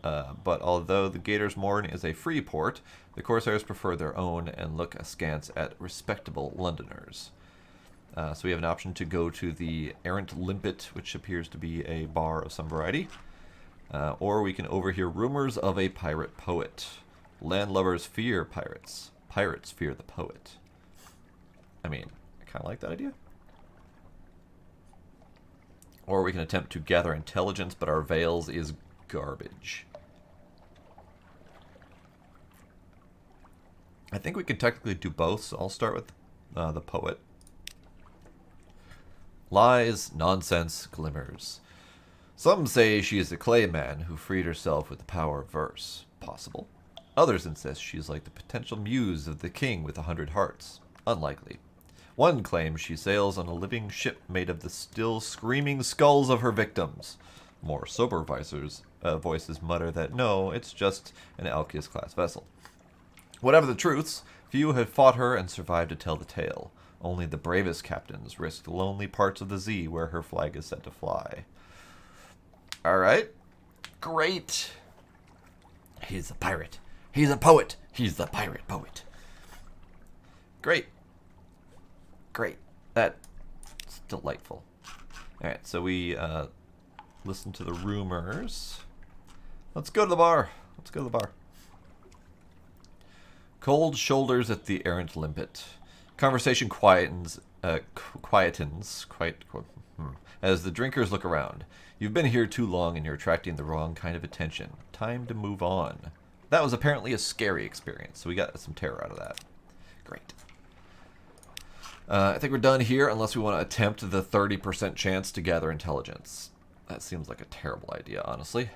but although the Gators Morn is a free port, the Corsairs prefer their own and look askance at respectable Londoners. So we have an option to go to the Errant Limpet, which appears to be a bar of some variety. Or we can overhear rumors of a pirate poet. Landlubbers fear pirates. Pirates fear the poet. I mean, I kind of like that idea. Or we can attempt to gather intelligence, but our veils is garbage. I think we can technically do both, so I'll start with the poet. Lies, nonsense, glimmers. Some say she is a clay man who freed herself with the power of verse. Possible. Others insist she is like the potential muse of the king with 100 hearts. Unlikely. One claims she sails on a living ship made of the still screaming skulls of her victims. More sober voices mutter that no, it's just an Alkeus-class vessel. Whatever the truths, few have fought her and survived to tell the tale. Only the bravest captains risked lonely parts of the sea where her flag is set to fly. Alright. Great. He's a pirate. He's a poet. He's the pirate poet. Great. Great. That's delightful. Alright, so we listen to the rumors. Let's go to the bar. Let's go to the bar. Cold shoulders at the Errant Limpet. Conversation quietens as the drinkers look around. You've been here too long and you're attracting the wrong kind of attention. Time to move on. That was apparently a scary experience, so we got some terror out of that. Great. I think we're done here unless we want to attempt the 30% chance to gather intelligence. That seems like a terrible idea, honestly.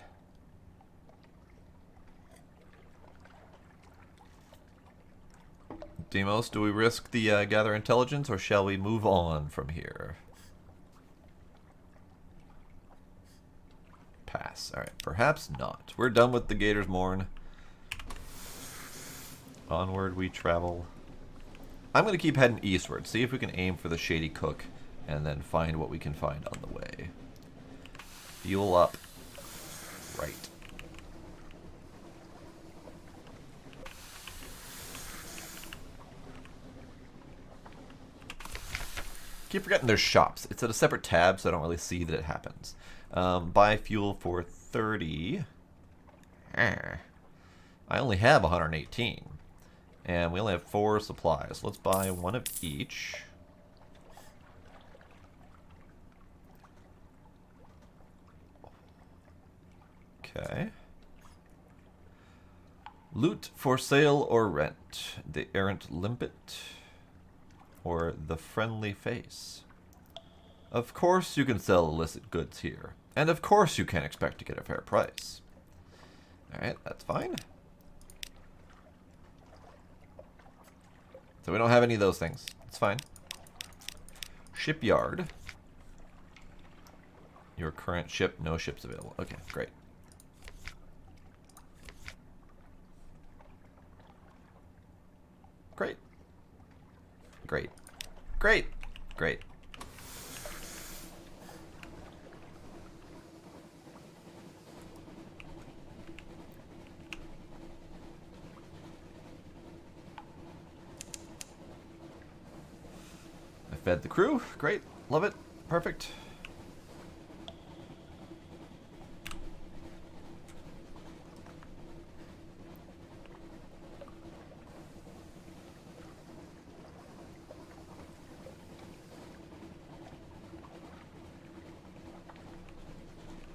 Demos, do we risk the gather intelligence, or shall we move on from here? Pass. Alright, perhaps not. We're done with the Gators Morn. Onward we travel. I'm going to keep heading eastward, see if we can aim for the Shady Cook, and then find what we can find on the way. Fuel up. Right. Keep forgetting there's shops. It's at a separate tab, so I don't really see that it happens. Buy fuel for 30. I only have 118. And we only have 4 supplies. Let's buy one of each. Okay. Loot for sale or rent. The Errant Limpet. Or the Friendly Face. Of course you can sell illicit goods here. And of course you can expect to get a fair price. Alright, that's fine. So we don't have any of those things. It's fine. Shipyard. Your current ship, no ships available. Okay, great. Great. Great. Great. Great. I fed the crew. Great. Love it. Perfect.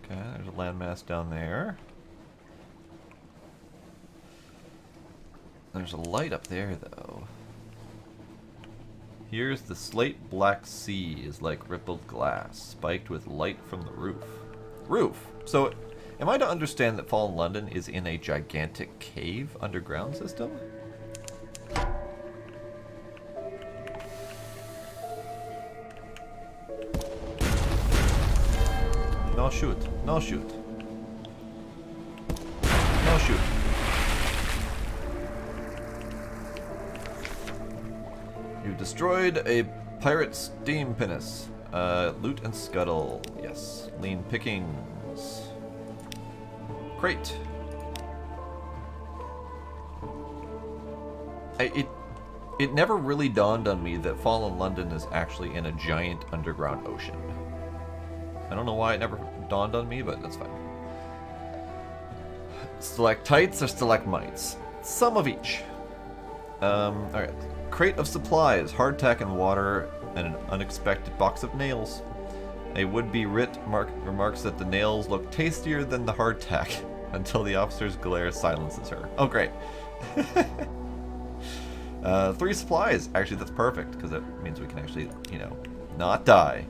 Okay, there's a landmass down there. There's a light up there, though. Here's the slate black sea is like rippled glass, spiked with light from the roof. Roof? So, am I to understand that Fallen London is in a gigantic cave underground system? No shoot. No shoot. No shoot. You destroyed a pirate steam pinnace. Loot and scuttle. Yes. Lean pickings. Great. It never really dawned on me that Fallen London is actually in a giant underground ocean. I don't know why it never dawned on me, but that's fine. Stalactites or stalagmites? Some of each. Alright. Crate of supplies, hardtack and water, and an unexpected box of nails. A would-be writ remarks that the nails look tastier than the hardtack until the officer's glare silences her. Oh, great. 3 supplies. Actually, that's perfect, because that means we can actually, you know, not die.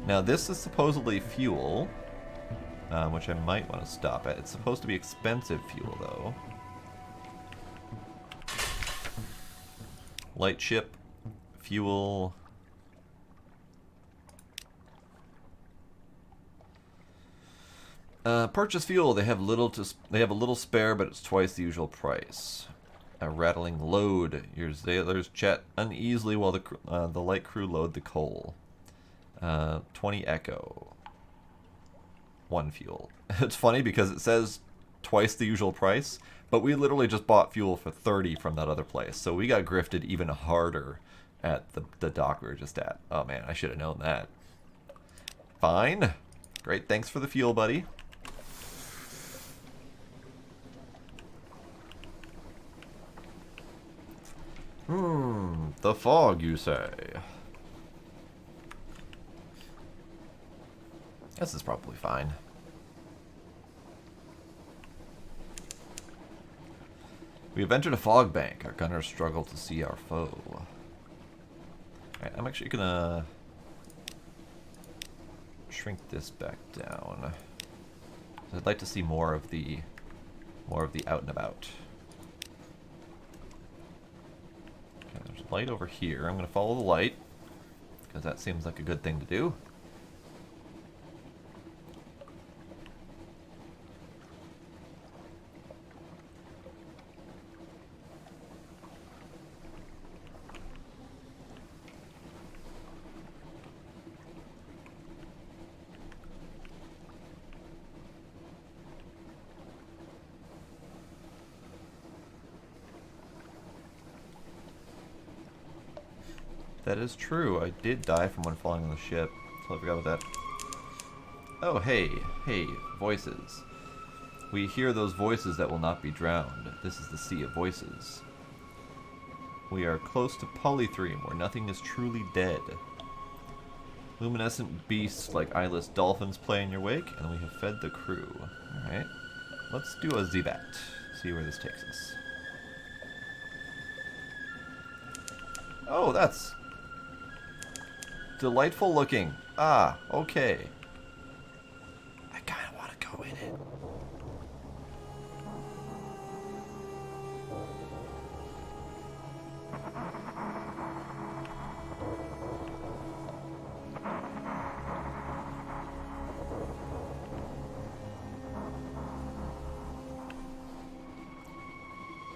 Now, this is supposedly fuel, which I might want to stop at. It's supposed to be expensive fuel, though. Light ship, fuel. Purchase fuel. They have a little spare, but it's twice the usual price. A rattling load. Your sailors chat uneasily while the light crew load the coal. 20 echo. 1 fuel. It's funny because it says twice the usual price, but we literally just bought fuel for 30 from that other place, so we got grifted even harder at the dock we were just at. Oh man, I should have known that. Fine. Great, thanks for the fuel, buddy. The fog, you say? This is probably fine. We have entered a fog bank. Our gunners struggle to see our foe. Alright, I'm actually gonna shrink this back down. I'd like to see more of the out and about. Okay, there's a light over here. I'm gonna follow the light because that seems like a good thing to do. That is true. I did die from one falling on the ship. So I forgot about that. Oh, hey. Hey, voices. We hear those voices that will not be drowned. This is the sea of voices. We are close to Polythreme, where nothing is truly dead. Luminescent beasts like eyeless dolphins play in your wake, and we have fed the crew. Alright. Let's do a Zebat. See where this takes us. Oh, that's delightful looking. Ah, okay. I kind of want to go in it.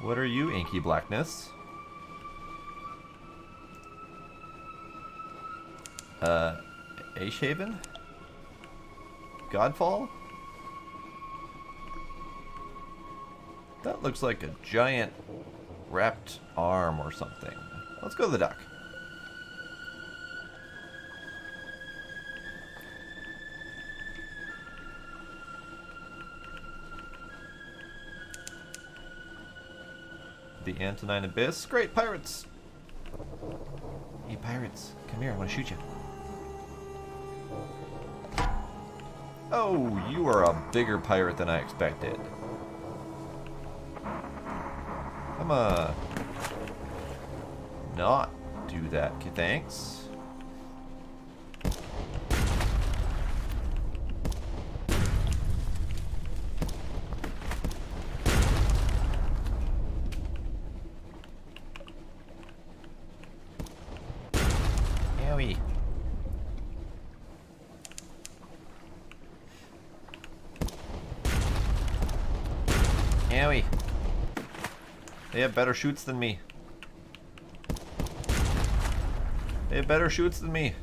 What are you, inky blackness? Ashaven? Godfall? That looks like a giant wrapped arm or something. Let's go to the dock. The Antonine Abyss. Great, pirates! Hey, pirates. Come here, I want to shoot you. Oh, you are a bigger pirate than I expected. I'm not do that, okay, thanks. Owie. Owie. They have better shoots than me. They have better shoots than me.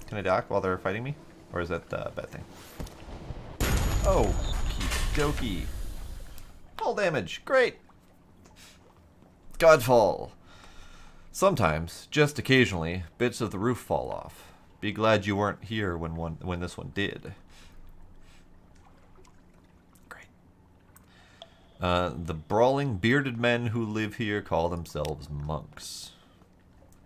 Can I dock while they're fighting me? Or is that a bad thing? Oh, okie dokie. Hull damage. Great. Godfall. Sometimes, just occasionally, bits of the roof fall off. Be glad you weren't here when this one did. Great. The brawling, bearded men who live here call themselves monks.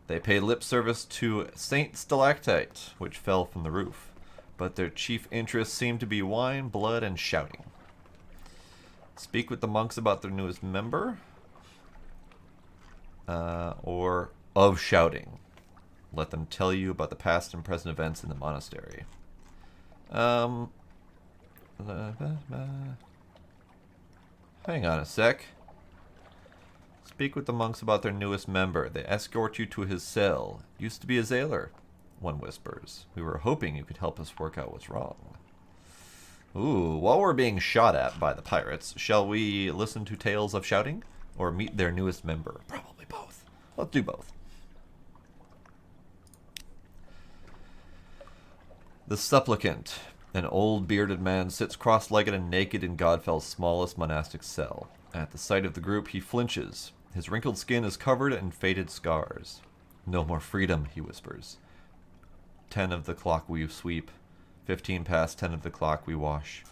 They pay lip service to Saint Stalactite, which fell from the roof, but their chief interests seem to be wine, blood, and shouting. Speak with the monks about their newest member, or of shouting. Let them tell you about the past and present events in the monastery. Hang on a sec. Speak with the monks about their newest member. They escort you to his cell. Used to be a sailor, one whispers. We were hoping you could help us work out what's wrong. Ooh, while we're being shot at by the pirates, shall we listen to tales of shouting? Or meet their newest member? Probably both. Let's do both. The supplicant. An old bearded man sits cross-legged and naked in Godfell's smallest monastic cell. At the sight of the group, he flinches. His wrinkled skin is covered in faded scars. No more freedom, he whispers. 10 of the clock we sweep. 15 past 10 of the clock we wash.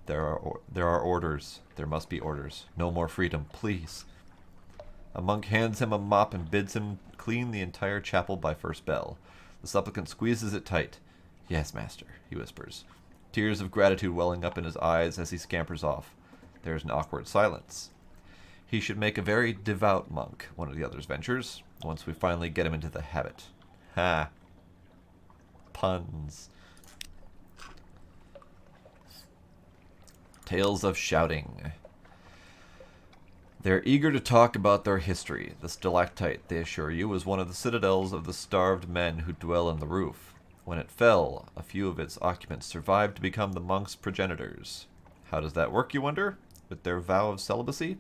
There are orders. There must be orders. No more freedom, please. A monk hands him a mop and bids him clean the entire chapel by first bell. The supplicant squeezes it tight. Yes, master, he whispers. Tears of gratitude welling up in his eyes as he scampers off. There is an awkward silence. He should make a very devout monk, one of the others ventures, once we finally get him into the habit. Ha. Puns. Tales of shouting. They're eager to talk about their history. The stalactite, they assure you, is one of the citadels of the starved men who dwell on the roof. When it fell, a few of its occupants survived to become the monks' progenitors. How does that work, you wonder? With their vow of celibacy?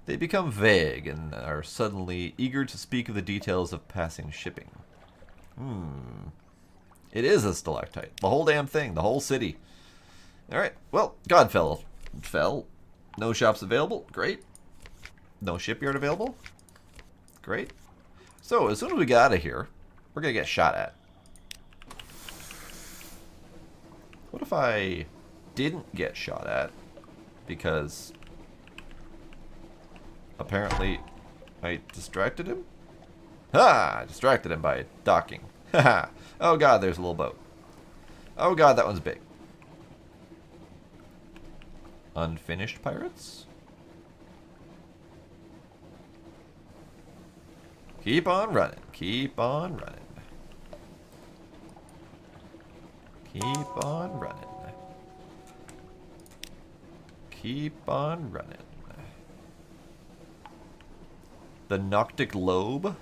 They become vague and are suddenly eager to speak of the details of passing shipping. It is a stalactite. The whole damn thing. The whole city. Alright, well, Godfell fell. No shops available. Great. No shipyard available. Great. So, as soon as we get out of here, we're going to get shot at. What if I didn't get shot at? Because apparently I distracted him? Ha! I distracted him by docking. Haha. Oh god, there's a little boat. Oh god, that one's big. Unfinished pirates? Keep on running. Keep on running. Keep on running. Keep on running. The Noctic Lobe?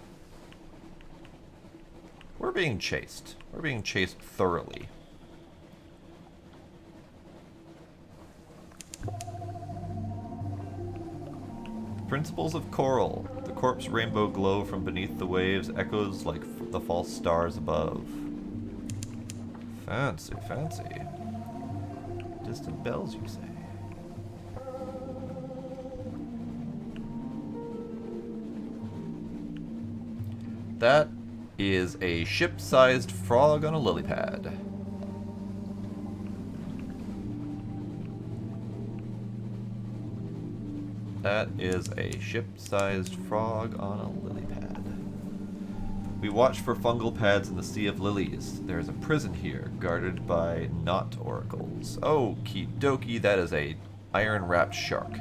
We're being chased. We're being chased thoroughly. Principles of Coral. The corpse rainbow glow from beneath the waves echoes like the false stars above. Fancy, fancy. Distant bells, you say? That is a ship-sized frog on a lily pad. That is a ship-sized frog on a lily pad. We watch for fungal pads in the Sea of Lilies. There is a prison here, guarded by knot oracles. Okie dokie, that is a iron-wrapped shark.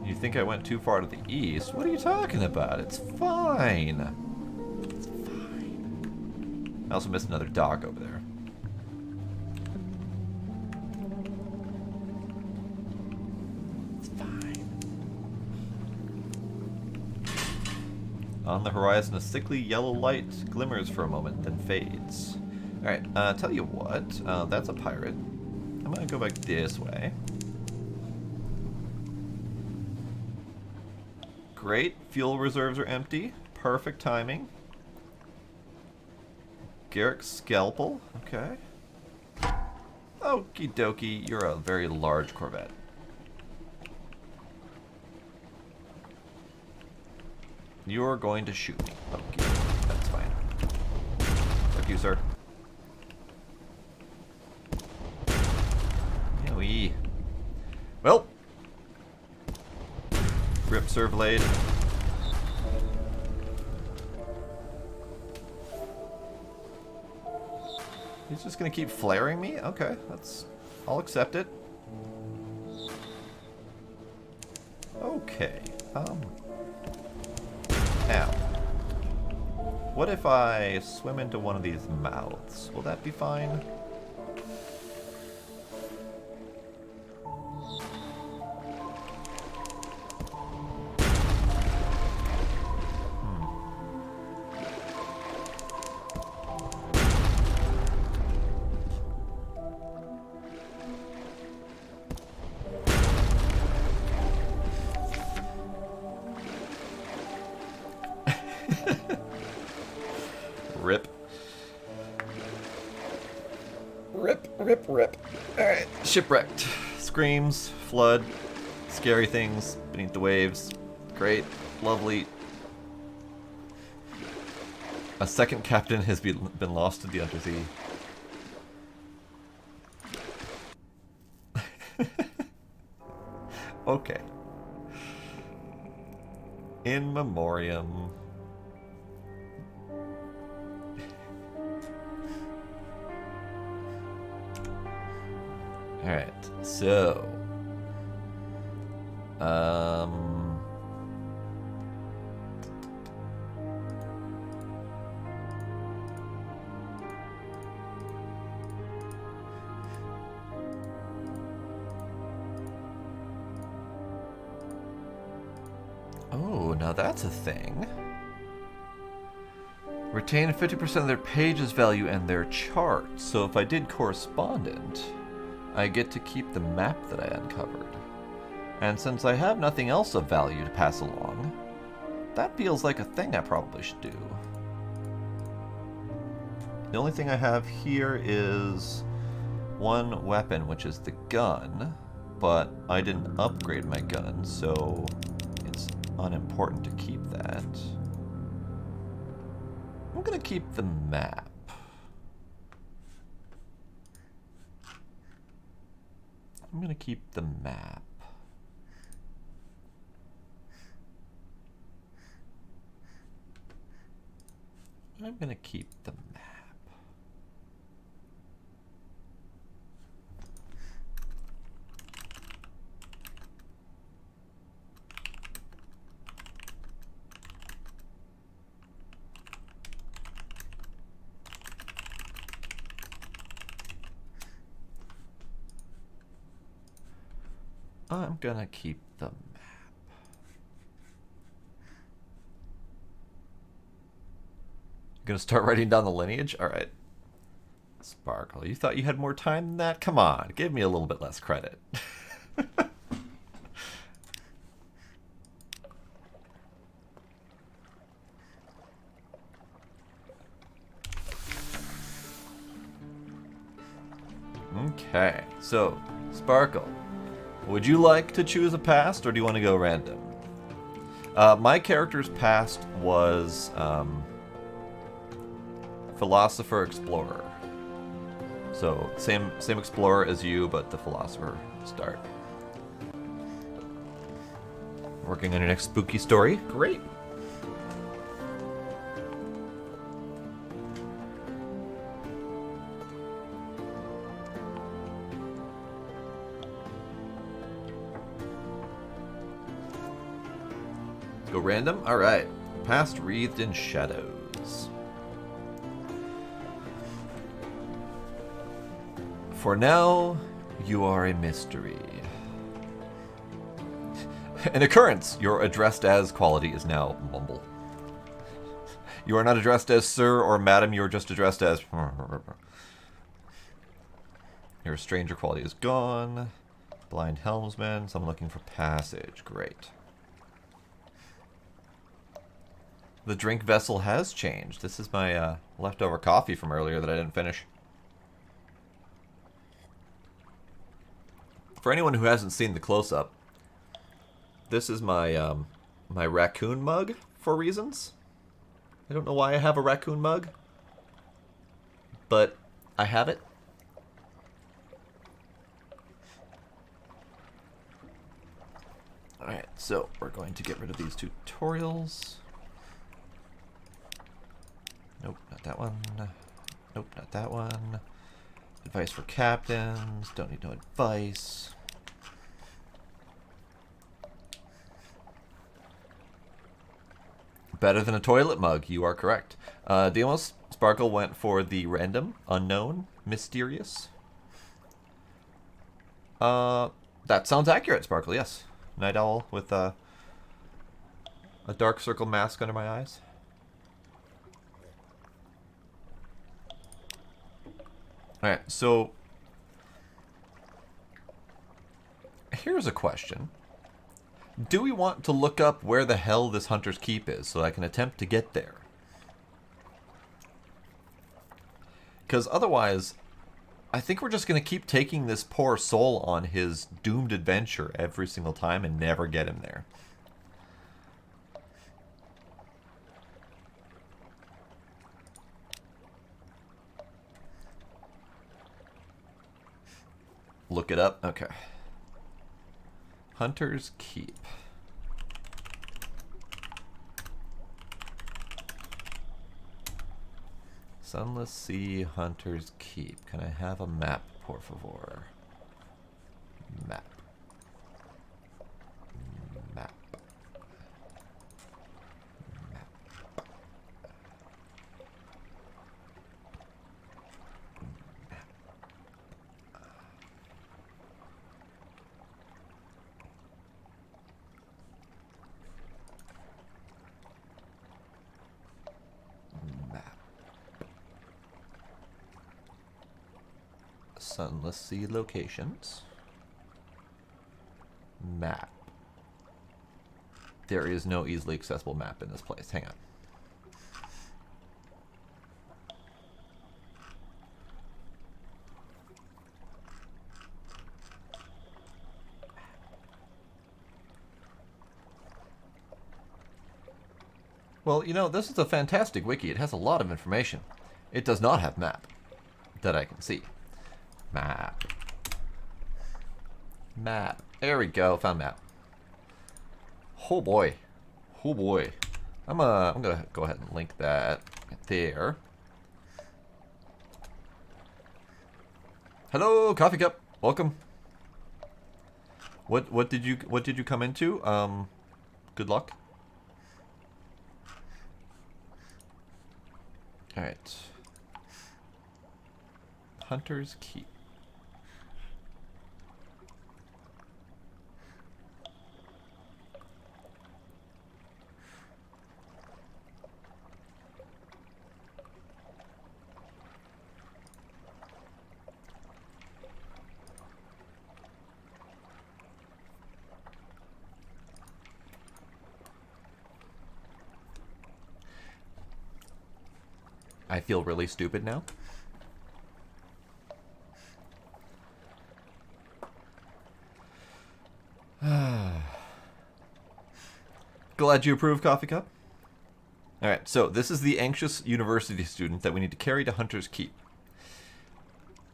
You think I went too far to the east? What are you talking about? It's fine. It's fine. I also missed another dock over there. It's fine. On the horizon, a sickly yellow light glimmers for a moment, then fades. Alright, tell you what. That's a pirate. I'm gonna go back this way. Great. Fuel reserves are empty. Perfect timing. Garrick Scalpel. Okay. Okie dokie. You're a very large corvette. You're going to shoot me. Okay, that's fine. Fuck you, sir. Yowie. Well. Rip Sir Blade. He's just gonna keep flaring me? Okay, that's... I'll accept it. Okay, Ow. What if I swim into one of these mouths? Will that be fine? Rip. Rip. Alright, shipwrecked. Screams, flood, scary things beneath the waves. Great, lovely. A second captain has been lost to the undersea. Okay. In memoriam. Alright, so... Oh, now that's a thing. Retain 50% of their pages value and their chart. So if I did correspondent, I get to keep the map that I uncovered. And since I have nothing else of value to pass along, that feels like a thing I probably should do. The only thing I have here is one weapon, which is the gun, but I didn't upgrade my gun, so it's unimportant to keep that. I'm gonna keep the map. I'm gonna keep the map. I'm gonna keep the map. I'm gonna keep the map. Gonna start writing down the lineage? Alright. Sparkle, you thought you had more time than that? Come on, give me a little bit less credit. Okay, so, Sparkle. Would you like to choose a past, or do you want to go random? My character's past was philosopher explorer. So same explorer as you, but the philosopher start. Working on your next spooky story? Great. Go random? Alright. Past wreathed in shadows. For now, you are a mystery. An occurrence. Your addressed as quality is now mumble. You are not addressed as sir or madam, you are just addressed as... Your stranger quality is gone. Blind helmsman, so I'm looking for passage. Great. The drink vessel has changed. This is my leftover coffee from earlier that I didn't finish. For anyone who hasn't seen the close-up, this is my my raccoon mug for reasons. I don't know why I have a raccoon mug, but I have it. Alright, so we're going to get rid of these tutorials. Nope, not that one. Nope, not that one. Advice for captains. Don't need no advice. Better than a toilet mug, you are correct. Deimos Sparkle went for the random, unknown, mysterious. That sounds accurate, Sparkle, yes. Night Owl with a dark circle mask under my eyes. Alright, so here's a question. Do we want to look up where the hell this Hunter's Keep is so I can attempt to get there? Because otherwise, I think we're just going to keep taking this poor soul on his doomed adventure every single time and never get him there. Look it up? Okay. Hunter's Keep. Sunless Sea, Hunter's Keep. Can I have a map, por favor? Map. Map. Map. Map. Sunless Sea locations. Map. There is no easily accessible map in this place. Hang on. Well, you know, this is a fantastic wiki. It has a lot of information. It does not have map that I can see. Map. Map. There we go. Found map. Oh boy. Oh boy. I'm gonna go ahead and link that right there. Hello, coffee cup. Welcome. What did you come into? Good luck. All right. Hunter's Keep. I feel really stupid now. Glad you approve, coffee cup. Alright, so this is the anxious university student that we need to carry to Hunter's Keep.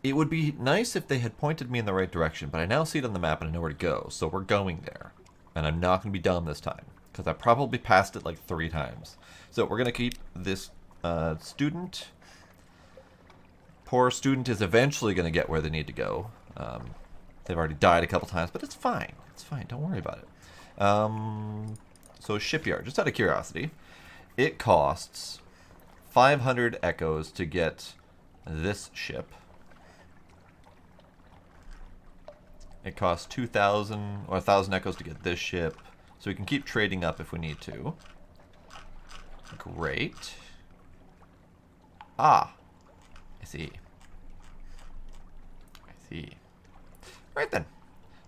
It would be nice if they had pointed me in the right direction, but I now see it on the map and I know where to go, so we're going there. And I'm not going to be dumb this time, because I probably passed it like 3 times. So we're going to keep this student. Poor student is eventually going to get where they need to go. They've already died a couple times, but it's fine. It's fine. Don't worry about it. So shipyard, just out of curiosity, it costs 500 echoes to get this ship. It costs 2,000 or 1,000 echoes to get this ship. So we can keep trading up if we need to. Great. Ah, I see. I see. Right then.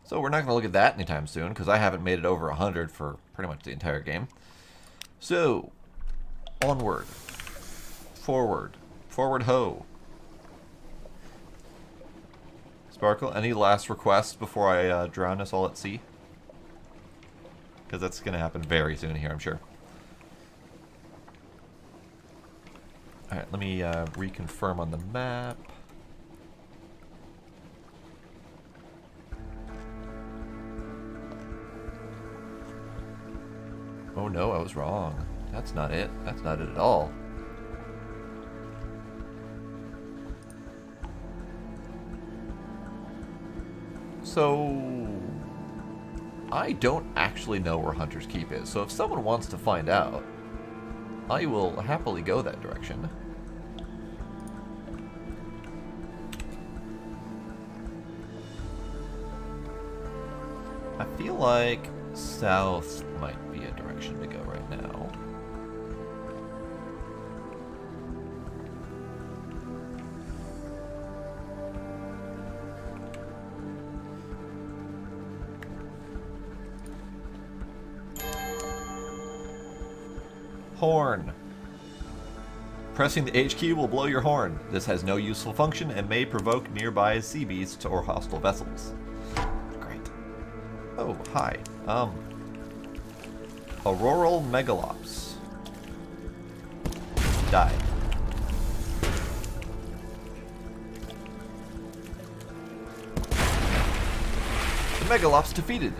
So we're not going to look at that anytime soon, because I haven't made it over 100 for pretty much the entire game. So, Onward. Forward. Forward ho. Sparkle, any last requests before I drown us all at sea? Because that's going to happen very soon here, I'm sure. Alright, let me reconfirm on the map. Oh no, I was wrong. That's not it. That's not it at all. So, I don't actually know where Hunter's Keep is, so if someone wants to find out, I will happily go that direction. I feel like south might be a direction to go right now. Horn. Pressing the H key will blow your horn. This has no useful function and may provoke nearby sea beasts or hostile vessels. Great. Oh, hi. Auroral Megalops. Die. The Megalops defeated.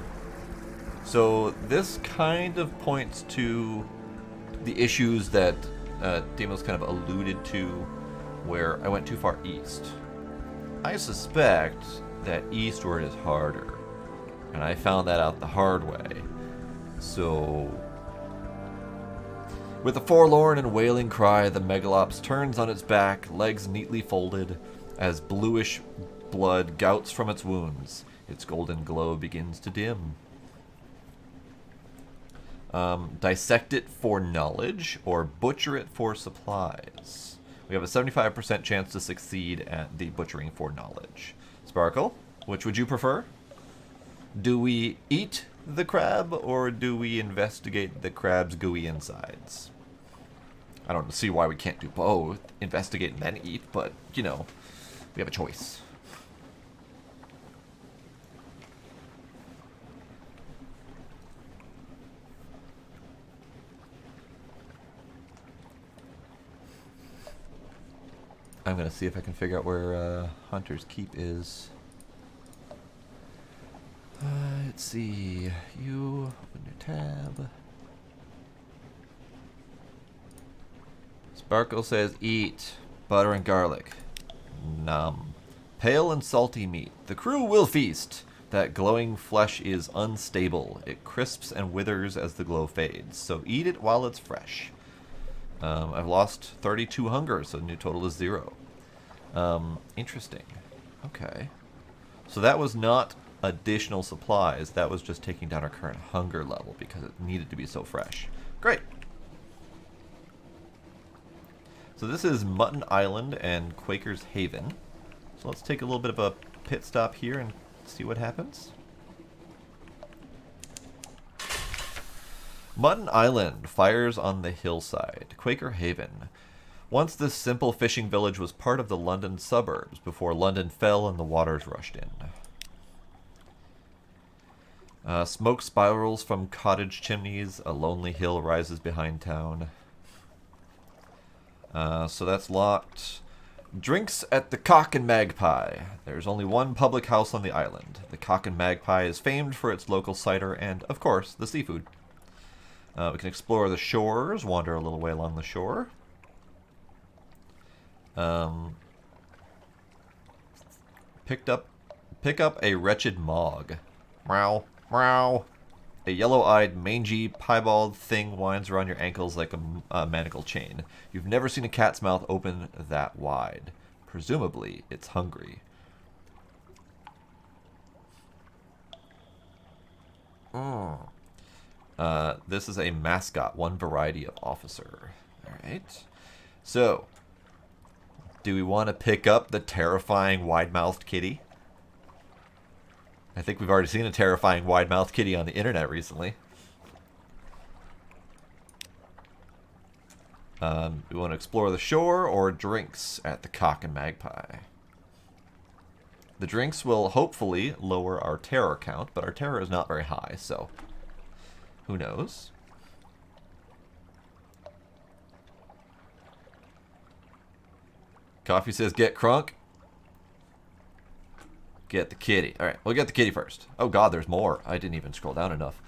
So this kind of points to the issues that Deimos kind of alluded to where I went too far east. I suspect that eastward is harder, and I found that out the hard way. So, with a forlorn and wailing cry, the Megalops turns on its back, legs neatly folded, as bluish blood gouts from its wounds. Its golden glow begins to dim. Dissect it for knowledge, or butcher it for supplies. We have a 75% chance to succeed at the butchering for knowledge. Sparkle, which would you prefer? Do we eat the crab, or do we investigate the crab's gooey insides? I don't see why we can't do both. Investigate and then eat, but, you know, we have a choice. I'm going to see if I can figure out where Hunter's Keep is. Let's see. You open your tab. Sparkle says eat butter and garlic. Nom. Pale and salty meat. The crew will feast. That glowing flesh is unstable. It crisps and withers as the glow fades. So eat it while it's fresh. I've lost 32 hunger, so the new total is 0. Interesting. Okay. So that was not additional supplies. That was just taking down our current hunger level because it needed to be so fresh. Great. So this is Mutton Island and Quaker's Haven. So let's take a little bit of a pit stop here and see what happens. Mutton Island, fires on the hillside. Quaker Haven. Once this simple fishing village was part of the London suburbs before London fell and the waters rushed in. Smoke spirals from cottage chimneys. A lonely hill rises behind town. So that's locked. Drinks at the Cock and Magpie. There's only one public house on the island. The Cock and Magpie is famed for its local cider and, of course, the seafood. We can explore the shores, wander a little way along the shore. Pick up a wretched mog. Meow, meow. A yellow-eyed, mangy, piebald thing winds around your ankles like a manacle chain. You've never seen a cat's mouth open that wide. Presumably, it's hungry. This is a mascot, one variety of officer. Alright. So, do we want to pick up the terrifying wide-mouthed kitty? I think we've already seen a terrifying wide-mouthed kitty on the internet recently. We want to explore the shore or drinks at the Cock and Magpie. The drinks will hopefully lower our terror count, but our terror is not very high, so who knows? Coffee says get crunk. Get the kitty. Alright, we'll get the kitty first. Oh god, there's more. I didn't even scroll down enough.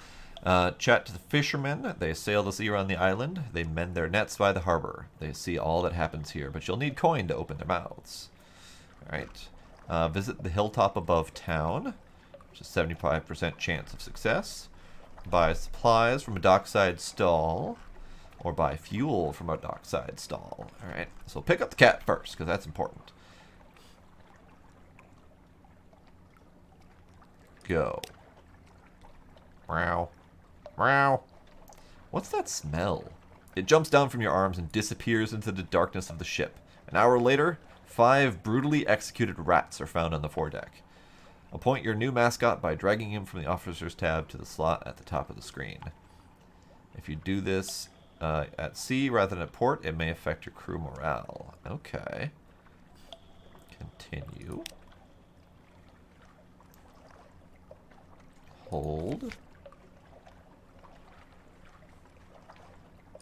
Chat to the fishermen. They sail the sea around the island. They mend their nets by the harbor. They see all that happens here, but you'll need coin to open their mouths. Alright. Visit the hilltop above town, which is 75% chance of success. Buy supplies from a dockside stall, or buy fuel from a dockside stall. Alright, so pick up the cat first, because that's important. Go. Meow. Meow. What's that smell? It jumps down from your arms and disappears into the darkness of the ship. An hour later, 5 brutally executed rats are found on the foredeck. Appoint your new mascot by dragging him from the officer's tab to the slot at the top of the screen. If you do this at sea rather than at port, it may affect your crew morale. Okay. Continue. Hold.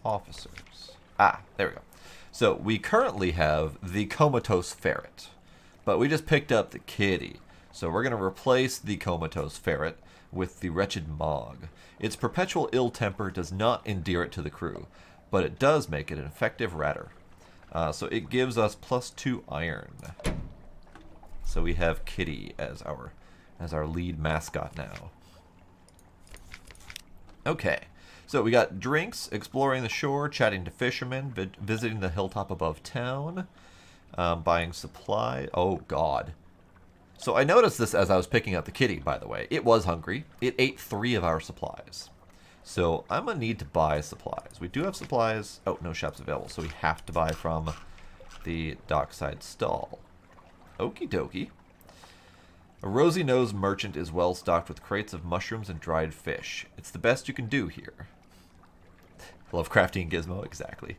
Officers. Ah, there we go. So we currently have the comatose ferret, but we just picked up the kitty. So we're going to replace the comatose ferret with the wretched Mog. Its perpetual ill temper does not endear it to the crew, but it does make it an effective ratter. So it gives us +2 iron. So we have Kitty as our lead mascot now. Okay. So we got drinks, exploring the shore, chatting to fishermen, visiting the hilltop above town, buying supply. Oh, God. So I noticed this as I was picking up the kitty, by the way. It was hungry. It ate 3 of our supplies. So I'm going to need to buy supplies. We do have supplies. Oh, no shops available. So we have to buy from the dockside stall. Okie dokie. A rosy-nosed merchant is well stocked with crates of mushrooms and dried fish. It's the best you can do here. Love crafting gizmo, exactly.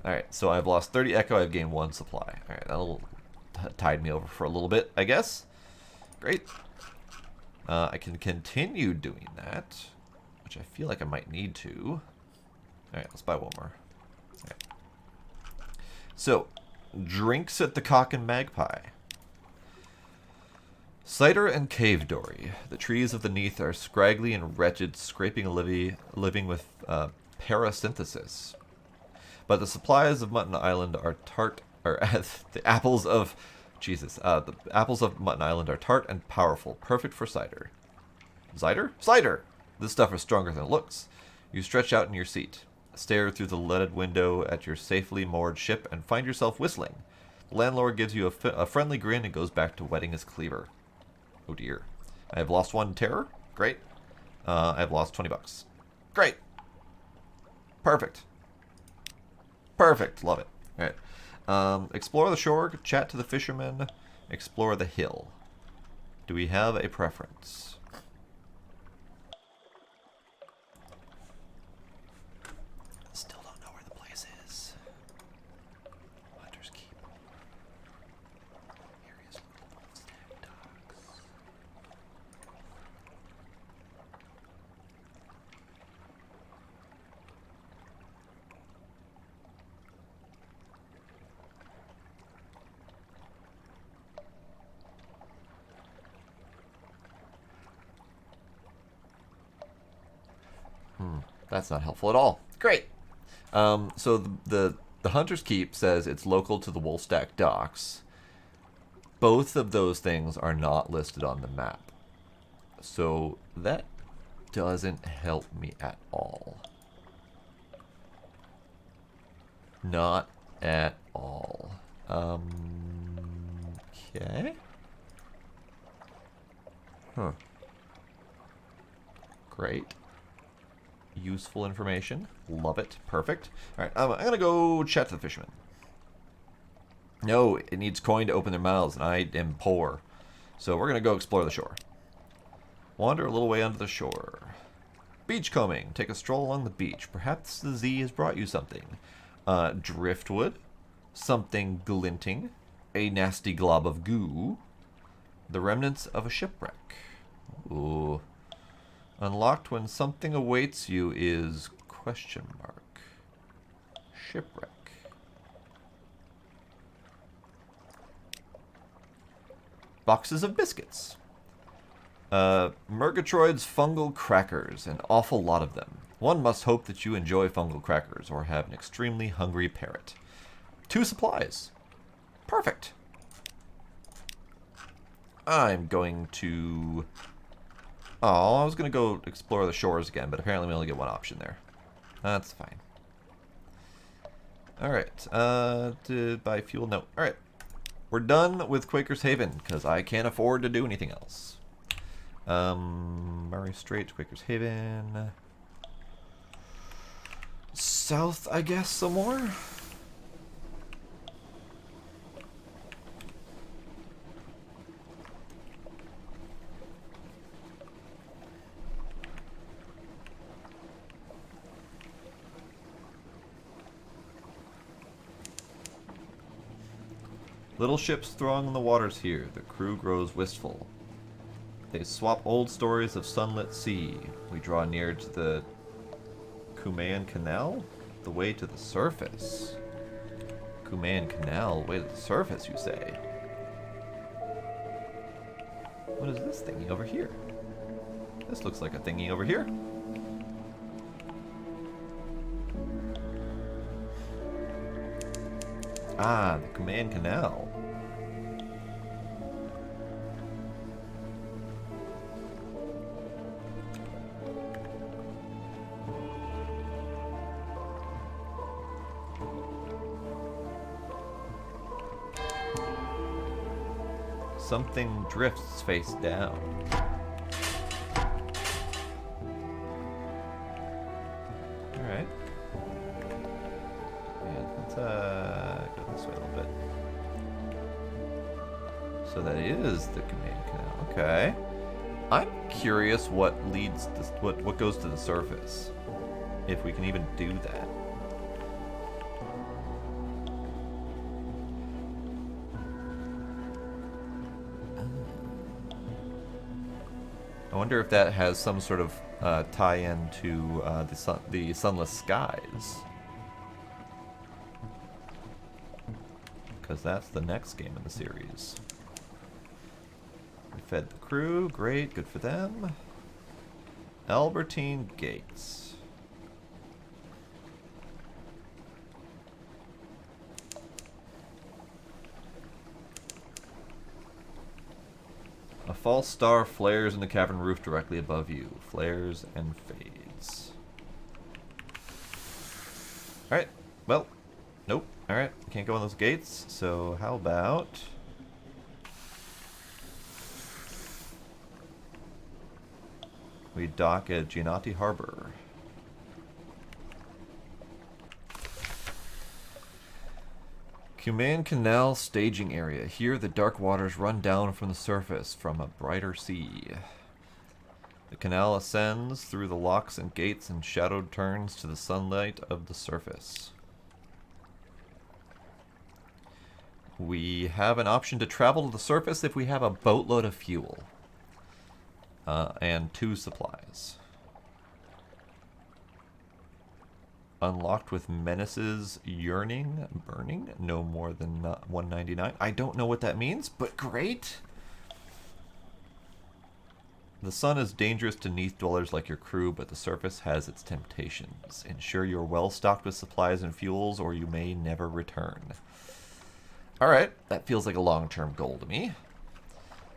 Alright, so I've lost 30 echo, I've gained 1 supply. Alright, that'll tide me over for a little bit, I guess. Great. I can continue doing that, which I feel like I might need to. Alright, let's buy one more. Alright. So, drinks at the Cock and Magpie. Cider and cave dory. The trees of the Neath are scraggly and wretched, scraping a living with parasynthesis. But the supplies of Mutton Island are tart, or the apples of Mutton Island are tart and powerful, perfect for cider. Cider? Cider! This stuff is stronger than it looks. You stretch out in your seat, stare through the leaded window at your safely moored ship, and find yourself whistling. The landlord gives you a friendly grin and goes back to whetting his cleaver. Oh dear. I have lost 1 terror. Great. I have lost 20 bucks. Great. Perfect. Perfect. Love it. Alright. Explore the shore, chat to the fishermen, explore the hill. Do we have a preference? Still don't know where the place is. Hunter's Keep. Areas with the stacked docks. That's not helpful at all. Great. So the Hunter's Keep says it's local to the Woolstack docks. Both of those things are not listed on the map. So that doesn't help me at all. Not at all. Okay. Huh. Great. Useful information. Love it. Perfect. Alright, I'm going to go chat to the fishermen. No, it needs coin to open their mouths, and I am poor. So we're going to go explore the shore. Wander a little way under the shore. Beachcombing. Take a stroll along the beach. Perhaps the Z has brought you something. Driftwood. Something glinting. A nasty glob of goo. The remnants of a shipwreck. Ooh. Unlocked when something awaits you is question mark. Shipwreck. Boxes of biscuits. Murgatroyd's fungal crackers, an awful lot of them. One must hope that you enjoy fungal crackers or have an extremely hungry parrot. 2 supplies. Perfect. I'm going to... Oh, I was going to go explore the shores again, but apparently we only get one option there. That's fine. Alright, to buy fuel? No. Alright. We're done with Quaker's Haven, because I can't afford to do anything else. Murray Strait to Quaker's Haven. South, I guess, some more? Little ships throng the waters here. The crew grows wistful. They swap old stories of sunlit sea. We draw near to the Kumayan Canal, the way to the surface. Kumayan Canal, way to the surface, you say? What is this thingy over here? This looks like a thingy over here. Ah, the Kumayan Canal. Something drifts face down. Alright. And let's go this way a little bit. So that is the Kumayan Canal. Okay. I'm curious what leads this, what goes to the surface. If we can even do that. I wonder if that has some sort of tie-in to the Sunless Skies. Because that's the next game in the series. We fed the crew. Great. Good for them. Albertine Gates. A false star flares in the cavern roof directly above you. Flares and fades. Alright. Well. Nope. Alright. Can't go on those gates. So how about... we dock at Giannotti Harbor. Kumayan Canal staging area. Here the dark waters run down from the surface from a brighter sea. The canal ascends through the locks and gates and shadowed turns to the sunlight of the surface. We have an option to travel to the surface if we have a boatload of fuel. And 2 supplies. Unlocked with menaces, yearning, burning, no more than 199. I don't know what that means, but great. The sun is dangerous to Neath dwellers like your crew, but the surface has its temptations. Ensure you're well stocked with supplies and fuels, or you may never return. Alright, that feels like a long-term goal to me.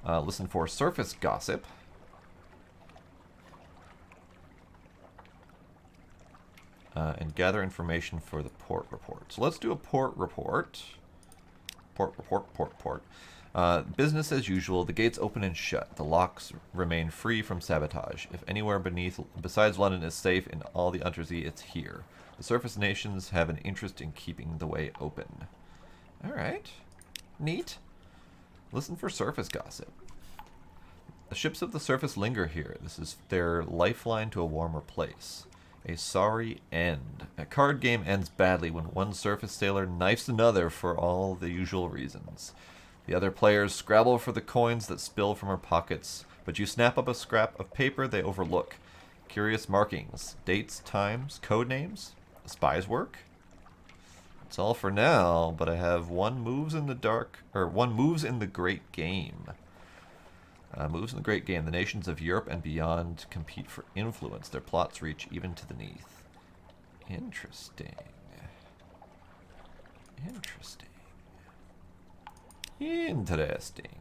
Listen for surface gossip. And gather information for the port report. So let's do a port report. Port report. Business as usual. The gates open and shut. The locks remain free from sabotage. If anywhere besides London is safe in all the Untersee, it's here. The surface nations have an interest in keeping the way open. Alright. Neat. Listen for surface gossip. The ships of the surface linger here. This is their lifeline to a warmer place. A sorry end. A card game ends badly when one surface sailor knifes another for all the usual reasons. The other players scrabble for the coins that spill from her pockets, but you snap up a scrap of paper they overlook. Curious markings, dates, times, code names. The spy's work. That's all for now, but I have one moves in the great game. Moves in the great game. The nations of Europe and beyond compete for influence. Their plots reach even to the Neath. Interesting. Interesting. Interesting.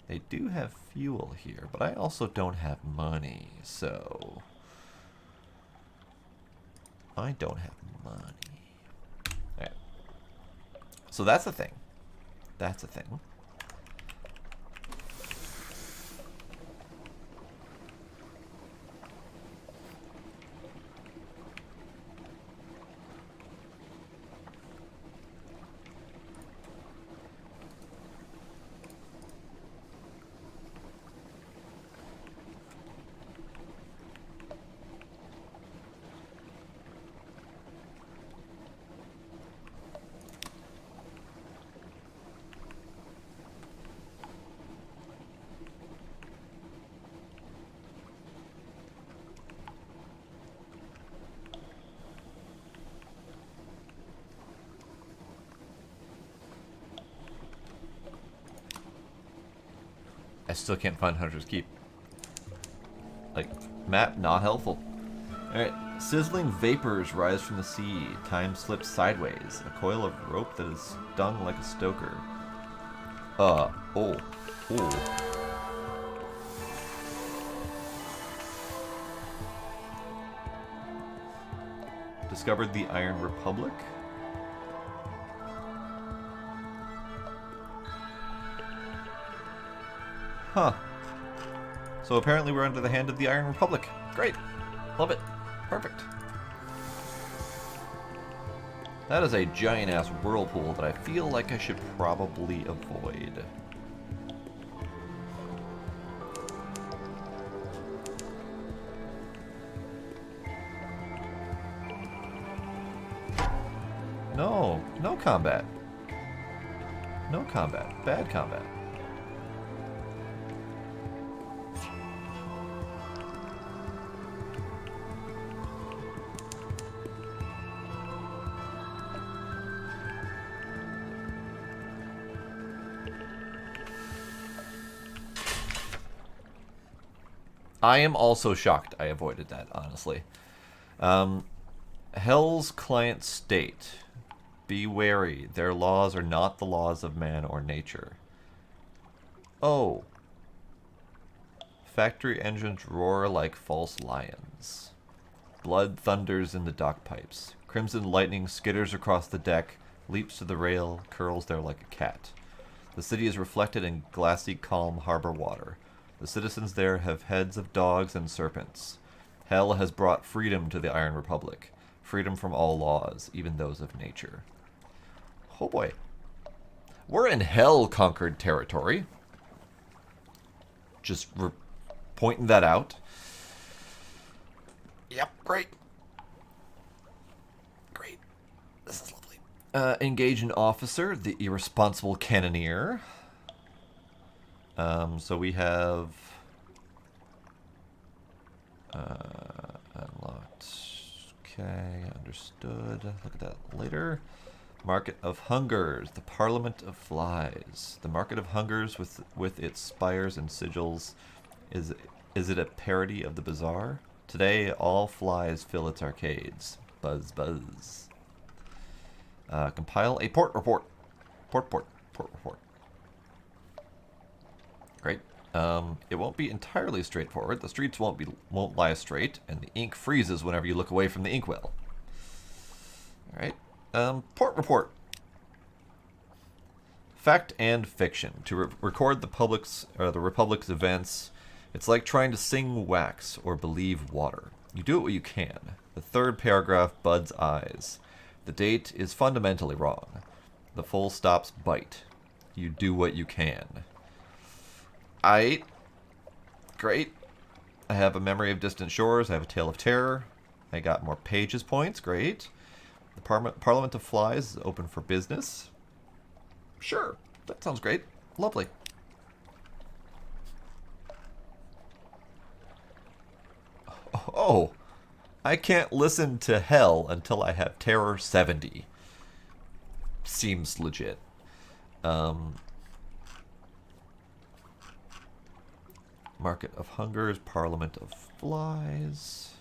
They do have fuel here, but I also don't have money, so... I don't have money. Alright. So that's a thing. That's a thing. I still can't find Hunter's Keep. Like, map not helpful. Alright, sizzling vapors rise from the sea. Time slips sideways. A coil of rope that is stung like a stoker. Oh. Discovered the Iron Republic? Huh. So apparently we're under the hand of the Iron Republic. Great. Love it. Perfect. That is a giant-ass whirlpool that I feel like I should probably avoid. No. No combat. No combat. Bad combat. I am also shocked I avoided that, honestly. Hell's client state. Be wary. Their laws are not the laws of man or nature. Oh. Factory engines roar like false lions. Blood thunders in the dock pipes. Crimson lightning skitters across the deck, leaps to the rail, curls there like a cat. The city is reflected in glassy, calm harbor water. The citizens there have heads of dogs and serpents. Hell has brought freedom to the Iron Republic. Freedom from all laws, even those of nature. Oh boy. We're in hell-conquered territory. Just pointing that out. Yep, great. Great. This is lovely. Engage an officer, the irresponsible cannoneer. So we have unlocked. Okay, understood. Look at that later. Market of Hungers, the Parliament of Flies. The Market of Hungers with its spires and sigils. Is it a parody of the bazaar? Today all flies fill its arcades. Buzz buzz. Compile a port report. Port report. Great. It won't be entirely straightforward. The streets won't lie straight, and the ink freezes whenever you look away from the inkwell. All right. Port report. Fact and fiction. To record the Republic's events, it's like trying to sing wax or believe water. You do it what you can. The third paragraph buds eyes. The date is fundamentally wrong. The full stops bite. You do what you can. Great. I have a Memory of Distant Shores. I have a Tale of Terror. I got more Pages points. Great. The Parliament of Flies is open for business. Sure. That sounds great. Lovely. Oh, I can't listen to Hell until I have Terror 70. Seems legit. Market of Hungers, Parliament of Flies.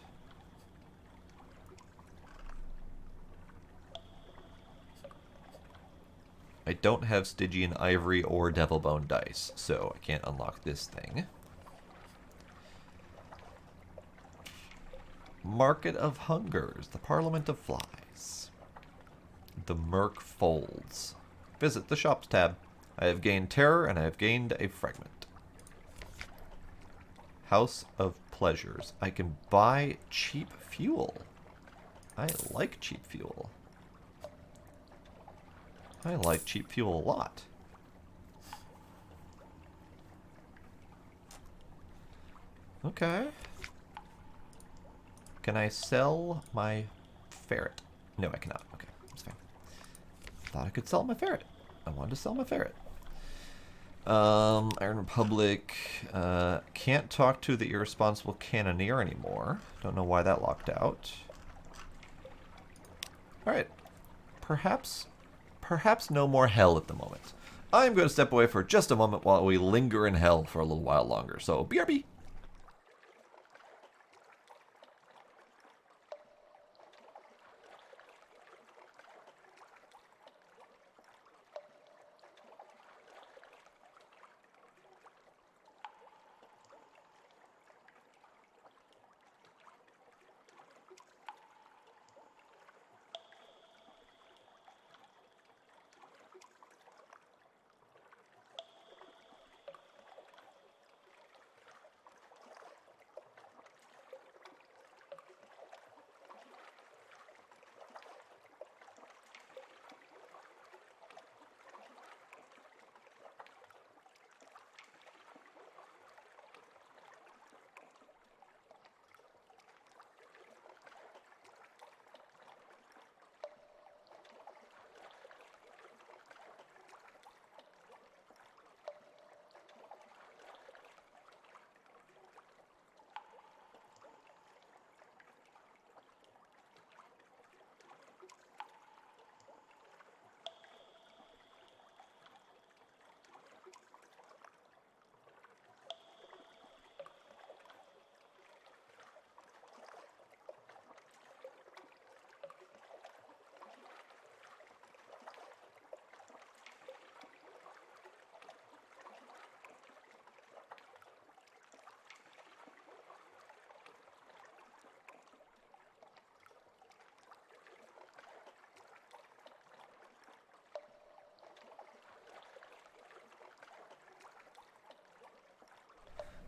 I don't have Stygian Ivory or Devilbone dice, so I can't unlock this thing. Market of Hungers, the Parliament of Flies. The Merc Folds. Visit the Shops tab. I have gained Terror and I have gained a Fragment. House of Pleasures. I can buy cheap fuel. I like cheap fuel. I like cheap fuel a lot. Okay. Can I sell my ferret? No, I cannot. Okay, that's fine. Thought I could sell my ferret. I wanted to sell my ferret. Iron Republic. Can't talk to the irresponsible cannoneer anymore. Don't know why that locked out. Alright. Perhaps no more hell at the moment. I'm going to step away for just a moment while we linger in hell for a little while longer. So, BRB!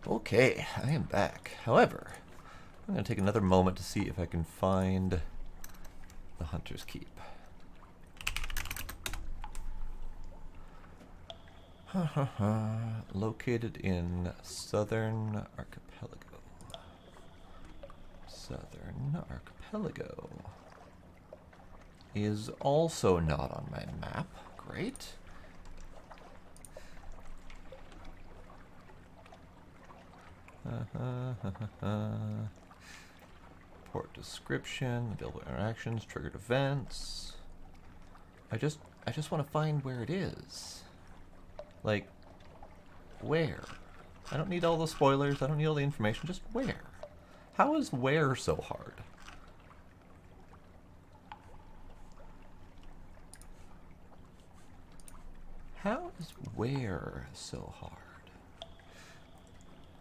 Okay, I am back. However, I'm going to take another moment to see if I can find the Hunter's Keep. Located in Southern Archipelago. Southern Archipelago is also not on my map. Great. Port description, available interactions, triggered events. I just want to find where it is. Like, where? I don't need all the spoilers, I don't need all the information, just where? How is where so hard? How is where so hard?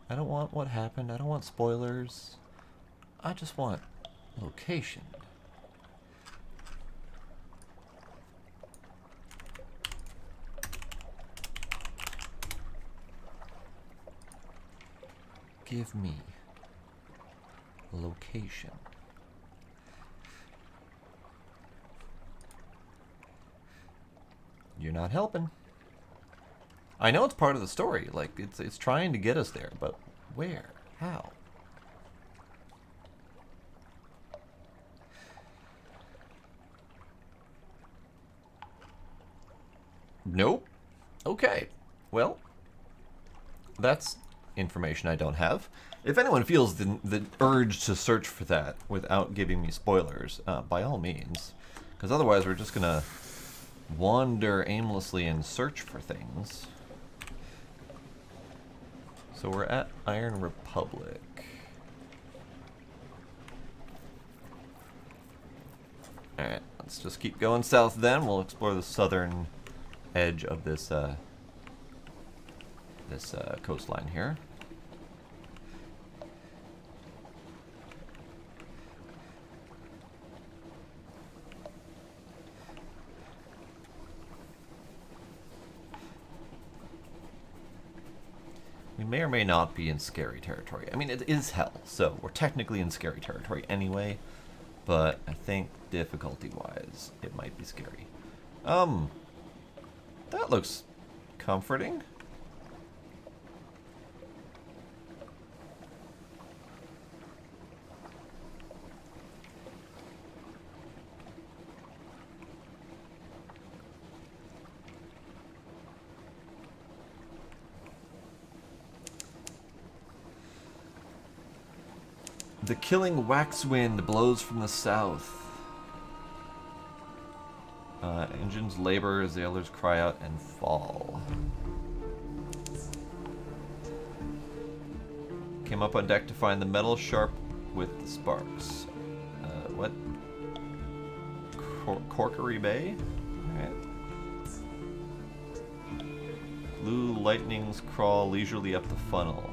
I don't want what happened. I don't want spoilers. I just want location. Give me location. You're not helping. I know it's part of the story, like it's trying to get us there, but Where? How? Nope. Okay. Well, that's information I don't have. If anyone feels the urge to search for that without giving me spoilers, by all means. Because otherwise we're just going to wander aimlessly and search for things. So we're at Iron Republic. Alright, let's just keep going south then. We'll explore the southern edge of this coastline here. We may or may not be in scary territory. I mean, it is hell, so we're technically in scary territory anyway, but I think difficulty-wise, it might be scary. That looks comforting. The killing wax wind blows from the south. Engines labor as the others cry out and fall. Came up on deck to find the metal sharp with the sparks. What? Corkery Bay? Alright. Blue lightnings crawl leisurely up the funnel.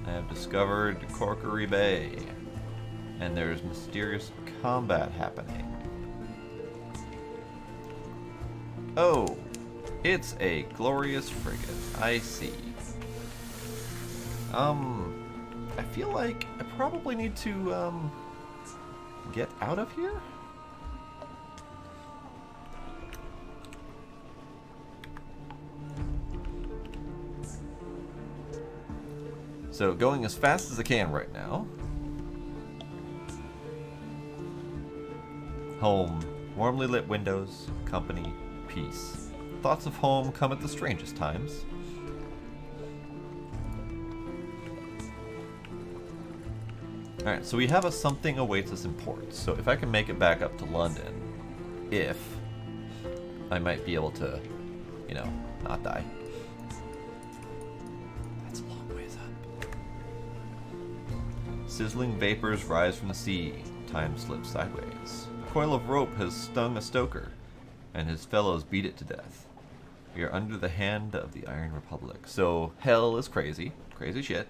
I have discovered Corkery Bay, and there's mysterious combat happening. Oh, it's a glorious frigate. I see. I feel like I probably need to, get out of here? So, going as fast as I can right now. Home. Warmly lit windows. Company. Peace. Thoughts of home come at the strangest times. Alright, so we have a something awaits us in port. So if I can make it back up to London, I might be able to, you know, not die. That's a long ways up. Sizzling vapors rise from the sea. Time slips sideways. A coil of rope has stung a stoker, and his fellows beat it to death. We are under the hand of the Iron Republic. So hell is crazy. Crazy shit.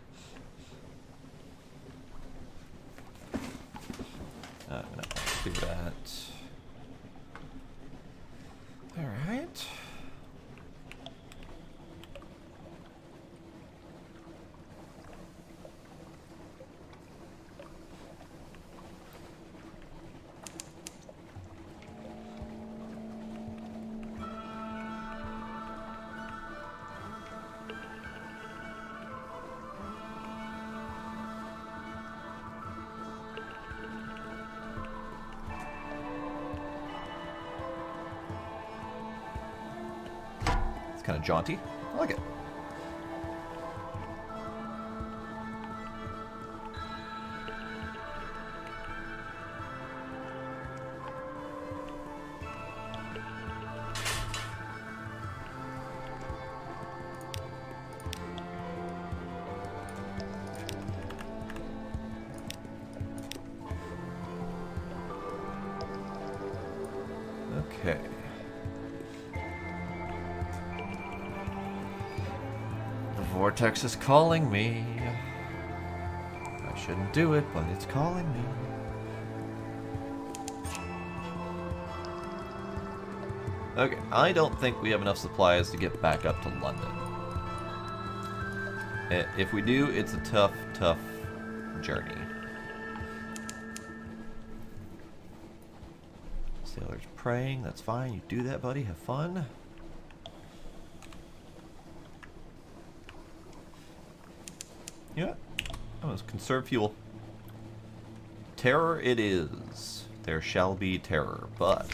I'm gonna do that. Alright. It's kind of jaunty. I like it. Okay. The vortex is calling me. I shouldn't do it, but it's calling me. Okay, I don't think we have enough supplies to get back up to London. If we do, it's a tough, tough journey. Sailors praying, that's fine. You do that, buddy. Have fun. You know what? I'm going to conserve fuel. Terror it is. There shall be terror, but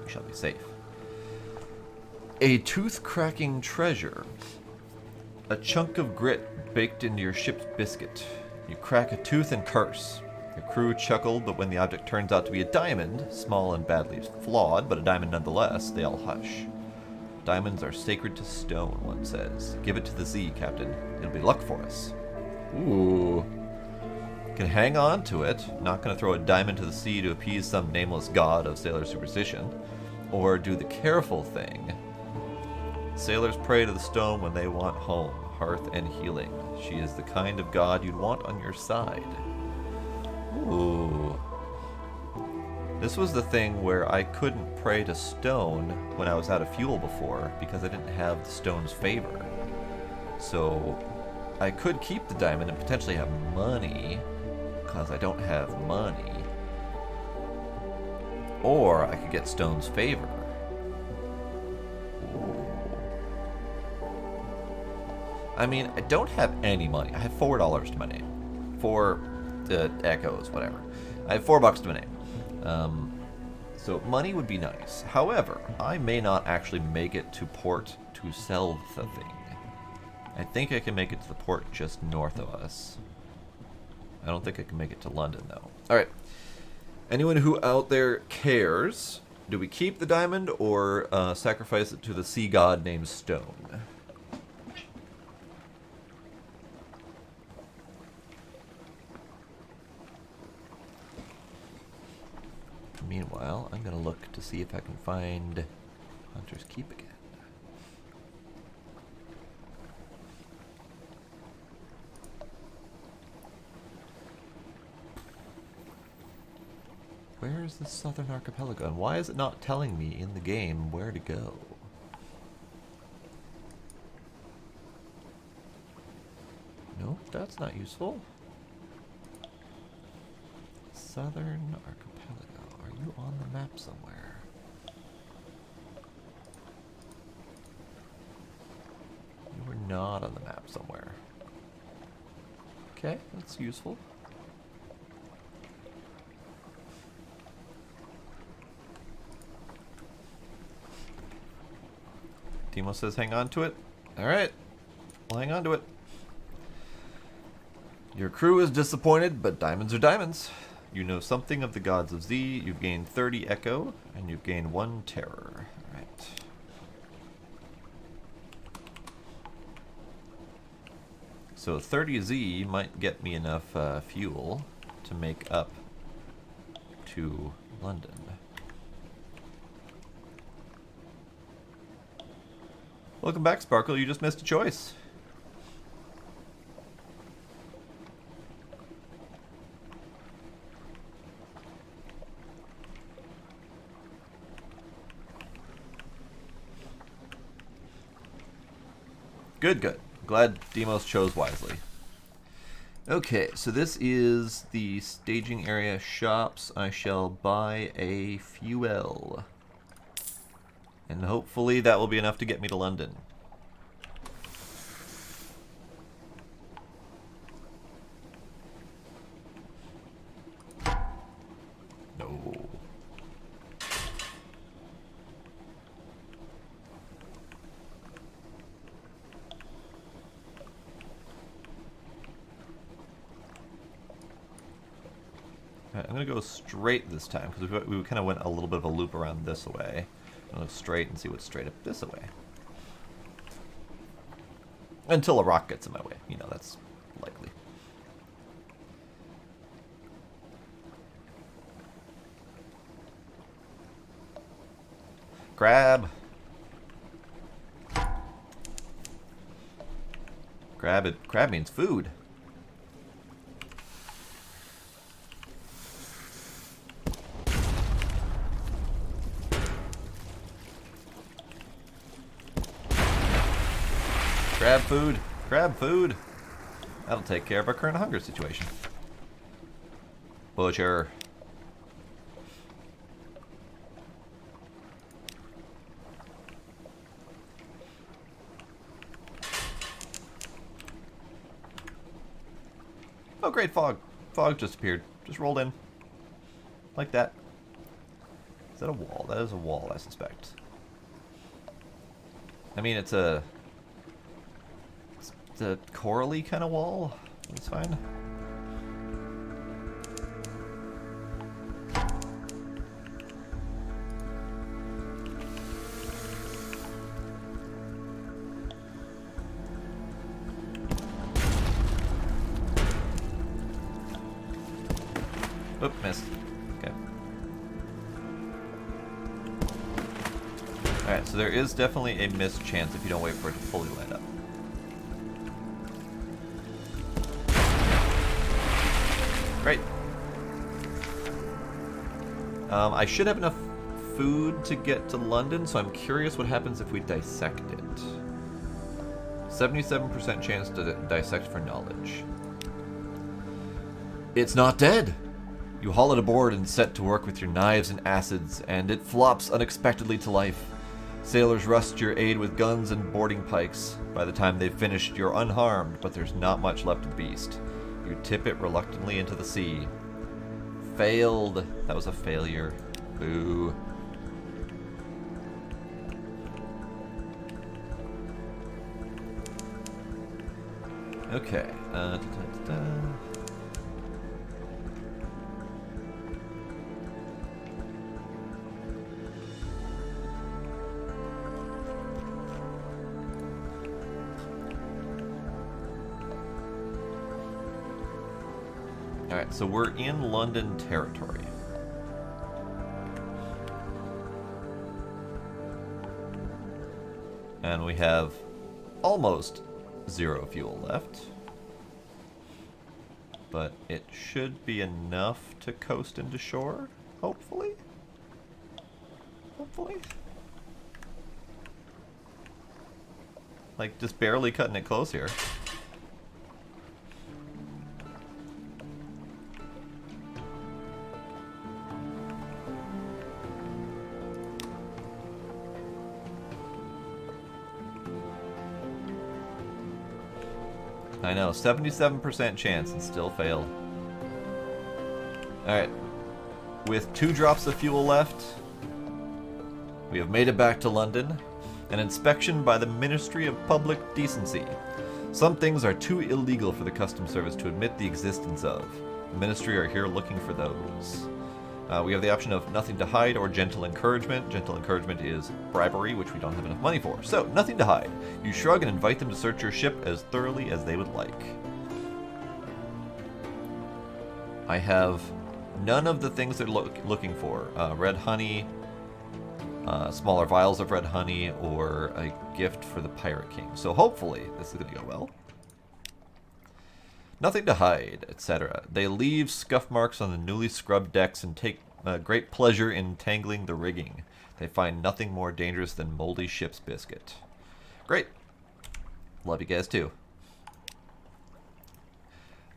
we shall be safe. A tooth-cracking treasure. A chunk of grit baked into your ship's biscuit. You crack a tooth and curse. Your crew chuckled, but when the object turns out to be a diamond, small and badly flawed, but a diamond nonetheless, they all hush. Diamonds are sacred to stone, one says. Give it to the Z, Captain. It'll be luck for us. Ooh. Can hang on to it, not going to throw a diamond to the sea to appease some nameless god of sailor superstition, or do the careful thing. Sailors pray to the stone when they want home, hearth, and healing. She is the kind of god you'd want on your side. Ooh. This was the thing where I couldn't pray to stone when I was out of fuel before because I didn't have the stone's favor. So I could keep the diamond and potentially have money because I don't have money. Or I could get stone's favor. I mean, I don't have any money. I have $4 to my name. 4 echoes, whatever. I have $4 to my name. So money would be nice. However, I may not actually make it to port to sell the thing. I think I can make it to the port just north of us. I don't think I can make it to London, though. Alright. Anyone who out there cares, do we keep the diamond or sacrifice it to the sea god named Stone? Meanwhile, I'm going to look to see if I can find Hunter's Keep again. Where is the southern archipelago, and why is it not telling me in the game where to go? Nope, that's not useful. Southern archipelago. Are you on the map somewhere? You were not on the map somewhere. Okay, that's useful. Timo says hang on to it. Alright, we'll hang on to it. Your crew is disappointed, but diamonds are diamonds. You know something of the gods of Z. You've gained 30 Echo, and you've gained 1 Terror. Alright. So 30 Z might get me enough fuel to make up to London. Welcome back, Sparkle. You just missed a choice. Good, good. Glad Demos chose wisely. Okay, so this is the staging area shops. I shall buy a fuel. And hopefully that will be enough to get me to London. No. Alright, I'm going to go straight this time because we kind of went a little bit of a loop around this way. I'll go straight and see what's straight up this way. Until a rock gets in my way. You know, that's likely. Crab. Crab means food. Crab food. Crab food. That'll take care of our current hunger situation. Butcher. Oh, great, fog. Fog just appeared. Just rolled in. Like that. Is that a wall? That is a wall, I suspect. I mean, it's a corally kind of wall. That's fine. Oop, missed. Okay. Alright, so there is definitely a missed chance if you don't wait for it to fully light up. Great. I should have enough food to get to London, so I'm curious what happens if we dissect it. 77% chance to dissect for knowledge. It's not dead! You haul it aboard and set to work with your knives and acids, and it flops unexpectedly to life. Sailors rush to your aid with guns and boarding pikes. By the time they've finished, you're unharmed, but there's not much left of the beast. You tip it reluctantly into the sea. Failed. That was a failure. Boo. Okay. Alright, so we're in London territory. And we have almost 0 fuel left. But it should be enough to coast into shore, hopefully. Hopefully. Like, just barely cutting it close here. I know, 77% chance and still failed. Alright. With 2 drops of fuel left, we have made it back to London. An inspection by the Ministry of Public Decency. Some things are too illegal for the Customs Service to admit the existence of. The Ministry are here looking for those. We have the option of nothing to hide or gentle encouragement. Gentle encouragement is bribery, which we don't have enough money for. So, nothing to hide. You shrug and invite them to search your ship as thoroughly as they would like. I have none of the things they're looking for. Red honey, smaller vials of red honey, or a gift for the Pirate King. So hopefully this is going to go well. Nothing to hide, etc. They leave scuff marks on the newly scrubbed decks and take great pleasure in tangling the rigging. They find nothing more dangerous than moldy ship's biscuit. Great. Love you guys too.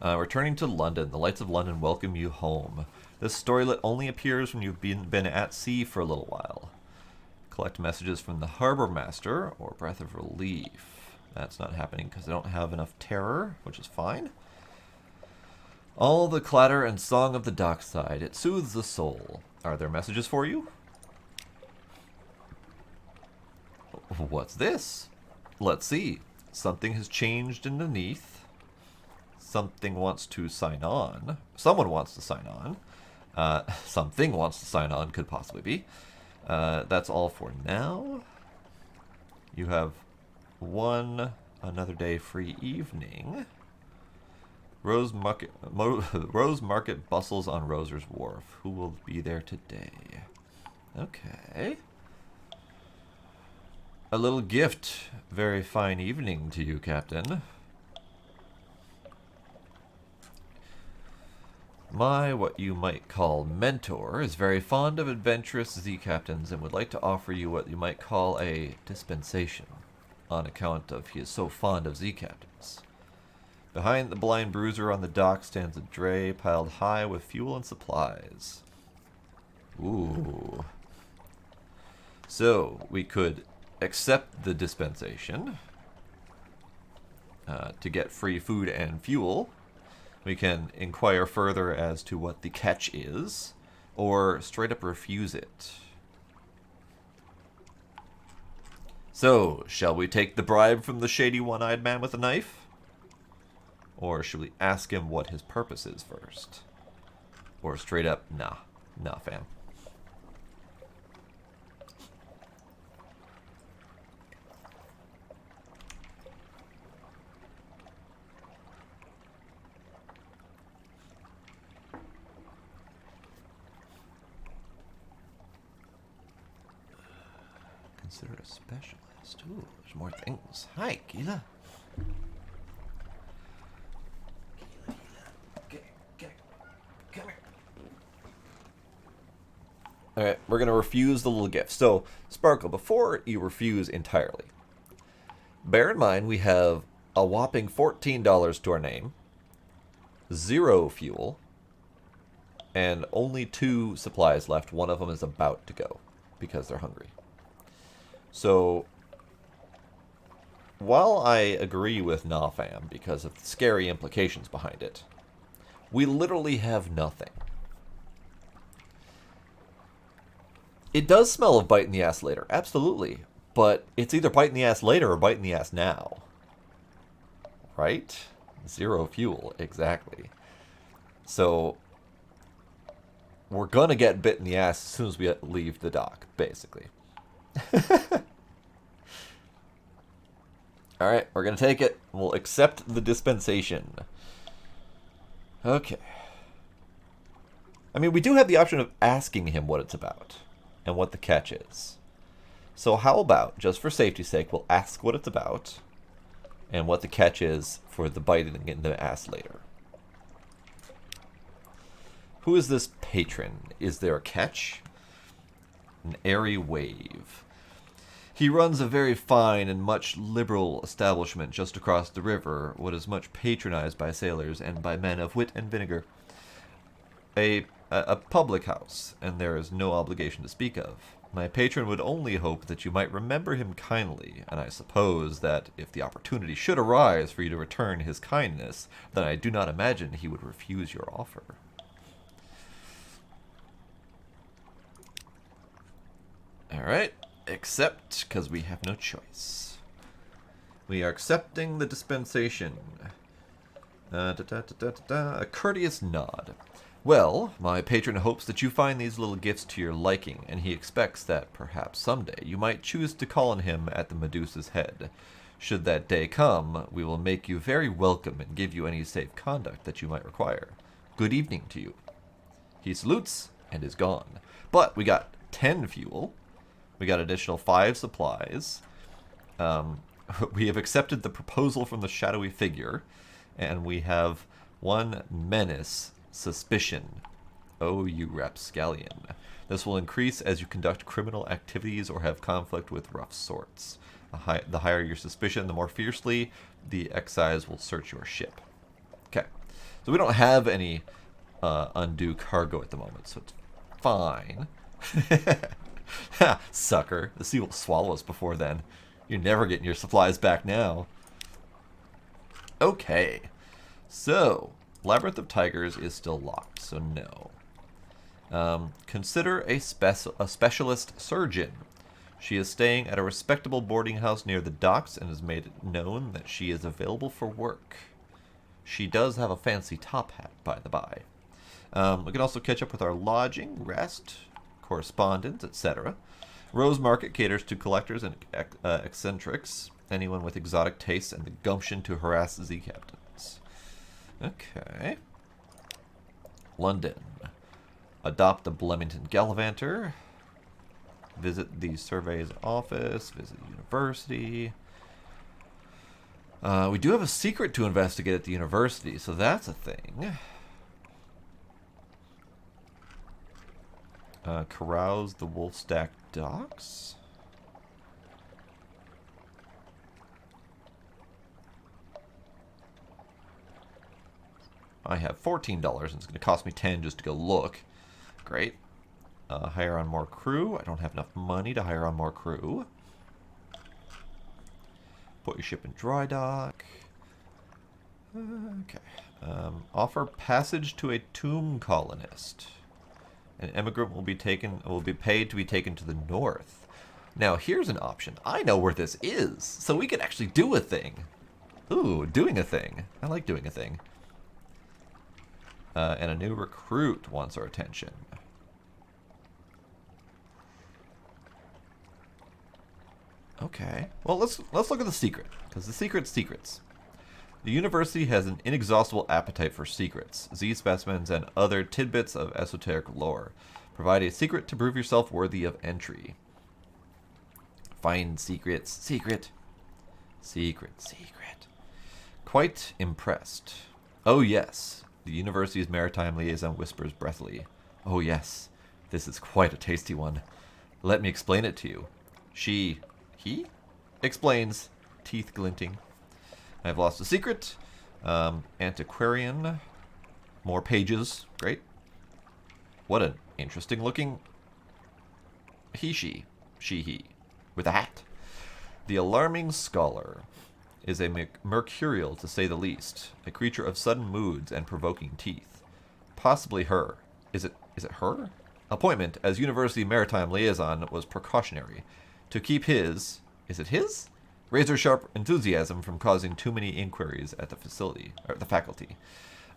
Returning to London. The lights of London welcome you home. This storylet only appears when you've been at sea for a little while. Collect messages from the Harbor Master or Breath of Relief. That's not happening because I don't have enough terror, which is fine. All the clatter and song of the dockside. It soothes the soul. Are there messages for you? What's this? Let's see. Something has changed underneath. Something wants to sign on. Someone wants to sign on. Something wants to sign on could possibly be. That's all for now. You have another day free evening. Rose Market bustles on Roser's Wharf. Who will be there today? Okay. A little gift. Very fine evening to you, Captain. My, what you might call mentor, is very fond of adventurous Z-captains and would like to offer you what you might call a dispensation, on account of he is so fond of Z-captains. Behind the blind bruiser on the dock stands a dray piled high with fuel and supplies. Ooh. So, we could accept the dispensation to get free food and fuel, We can inquire further as to what the catch is, or straight up refuse it. So, shall we take the bribe from the shady one-eyed man with a knife? Or should we ask him what his purpose is first? Or straight up, nah, fam. Consider a specialist. Ooh, there's more things. Hi, Gila. Come here. Alright, we're going to refuse the little gift. So, Sparkle, before you refuse entirely, bear in mind we have a whopping $14 to our name, 0 fuel, and only 2 supplies left. One of them is about to go because they're hungry. So, while I agree with Nafam because of the scary implications behind it, we literally have nothing. It does smell of bite in the ass later, absolutely. But it's either bite in the ass later or bite in the ass now. Right? 0 fuel, exactly. So, we're gonna get bit in the ass as soon as we leave the dock, basically. Alright, we're gonna take it. We'll accept the dispensation. Okay. I mean, we do have the option of asking him what it's about and what the catch is. So how about, just for safety's sake, we'll ask what it's about and what the catch is for the biting in the ass later. Who is this patron? Is there a catch? An airy wave. He runs a very fine and much liberal establishment just across the river, what is much patronized by sailors and by men of wit and vinegar. A public house, and there is no obligation to speak of. My patron would only hope that you might remember him kindly, and I suppose that if the opportunity should arise for you to return his kindness, then I do not imagine he would refuse your offer. Alright. Accept, because we have no choice. We are accepting the dispensation. A courteous nod. Well, my patron hopes that you find these little gifts to your liking, and he expects that perhaps someday you might choose to call on him at the Medusa's head. Should that day come, we will make you very welcome and give you any safe conduct that you might require. Good evening to you. He salutes and is gone. But we got 10 fuel. We got additional 5 supplies. We have accepted the proposal from the shadowy figure. And we have 1 menace suspicion. Oh, you rapscallion. This will increase as you conduct criminal activities or have conflict with rough sorts. The higher your suspicion, the more fiercely the excise will search your ship. Okay. So we don't have any undue cargo at the moment, so it's fine. Ha, sucker. The sea will swallow us before then. You're never getting your supplies back now. Okay. So, Labyrinth of Tigers is still locked, so no. Consider a specialist surgeon. She is staying at a respectable boarding house near the docks and has made it known that she is available for work. She does have a fancy top hat, by the by. We can also catch up with our lodging, rest, correspondence, etc. Rose Market caters to collectors and eccentrics, anyone with exotic tastes and the gumption to harass sea captains. Okay. London. Adopt the Blemington Gallivanter. Visit the survey's office. Visit the university. We do have a secret to investigate at the university, so that's a thing. Carouse the Wolfstack docks? I have $14 and it's going to cost me 10 just to go look. Great. Hire on more crew. I don't have enough money to hire on more crew. Put your ship in dry dock. Okay. Offer passage to a tomb colonist. An emigrant will be paid to be taken to the north. Now here's an option. I know where this is, so we can actually do a thing. Ooh, doing a thing. I like doing a thing. And a new recruit wants our attention. Okay. Well, let's look at the secret, because the secret's secrets. The university has an inexhaustible appetite for secrets, Z specimens, and other tidbits of esoteric lore. Provide a secret to prove yourself worthy of entry. Find secrets. Secret. Secret. Secret. Quite impressed. Oh yes. The university's maritime liaison whispers breathily. Oh yes. This is quite a tasty one. Let me explain it to you. He explains, teeth glinting. I've lost a secret. Antiquarian. More pages. Great. What an interesting looking she, with a hat. The alarming scholar is a mercurial, to say the least, a creature of sudden moods and provoking teeth. Possibly her. Is it her? Appointment as University Maritime Liaison was precautionary. To keep his... Is it his? Razor-sharp enthusiasm from causing too many inquiries at the facility, or the faculty.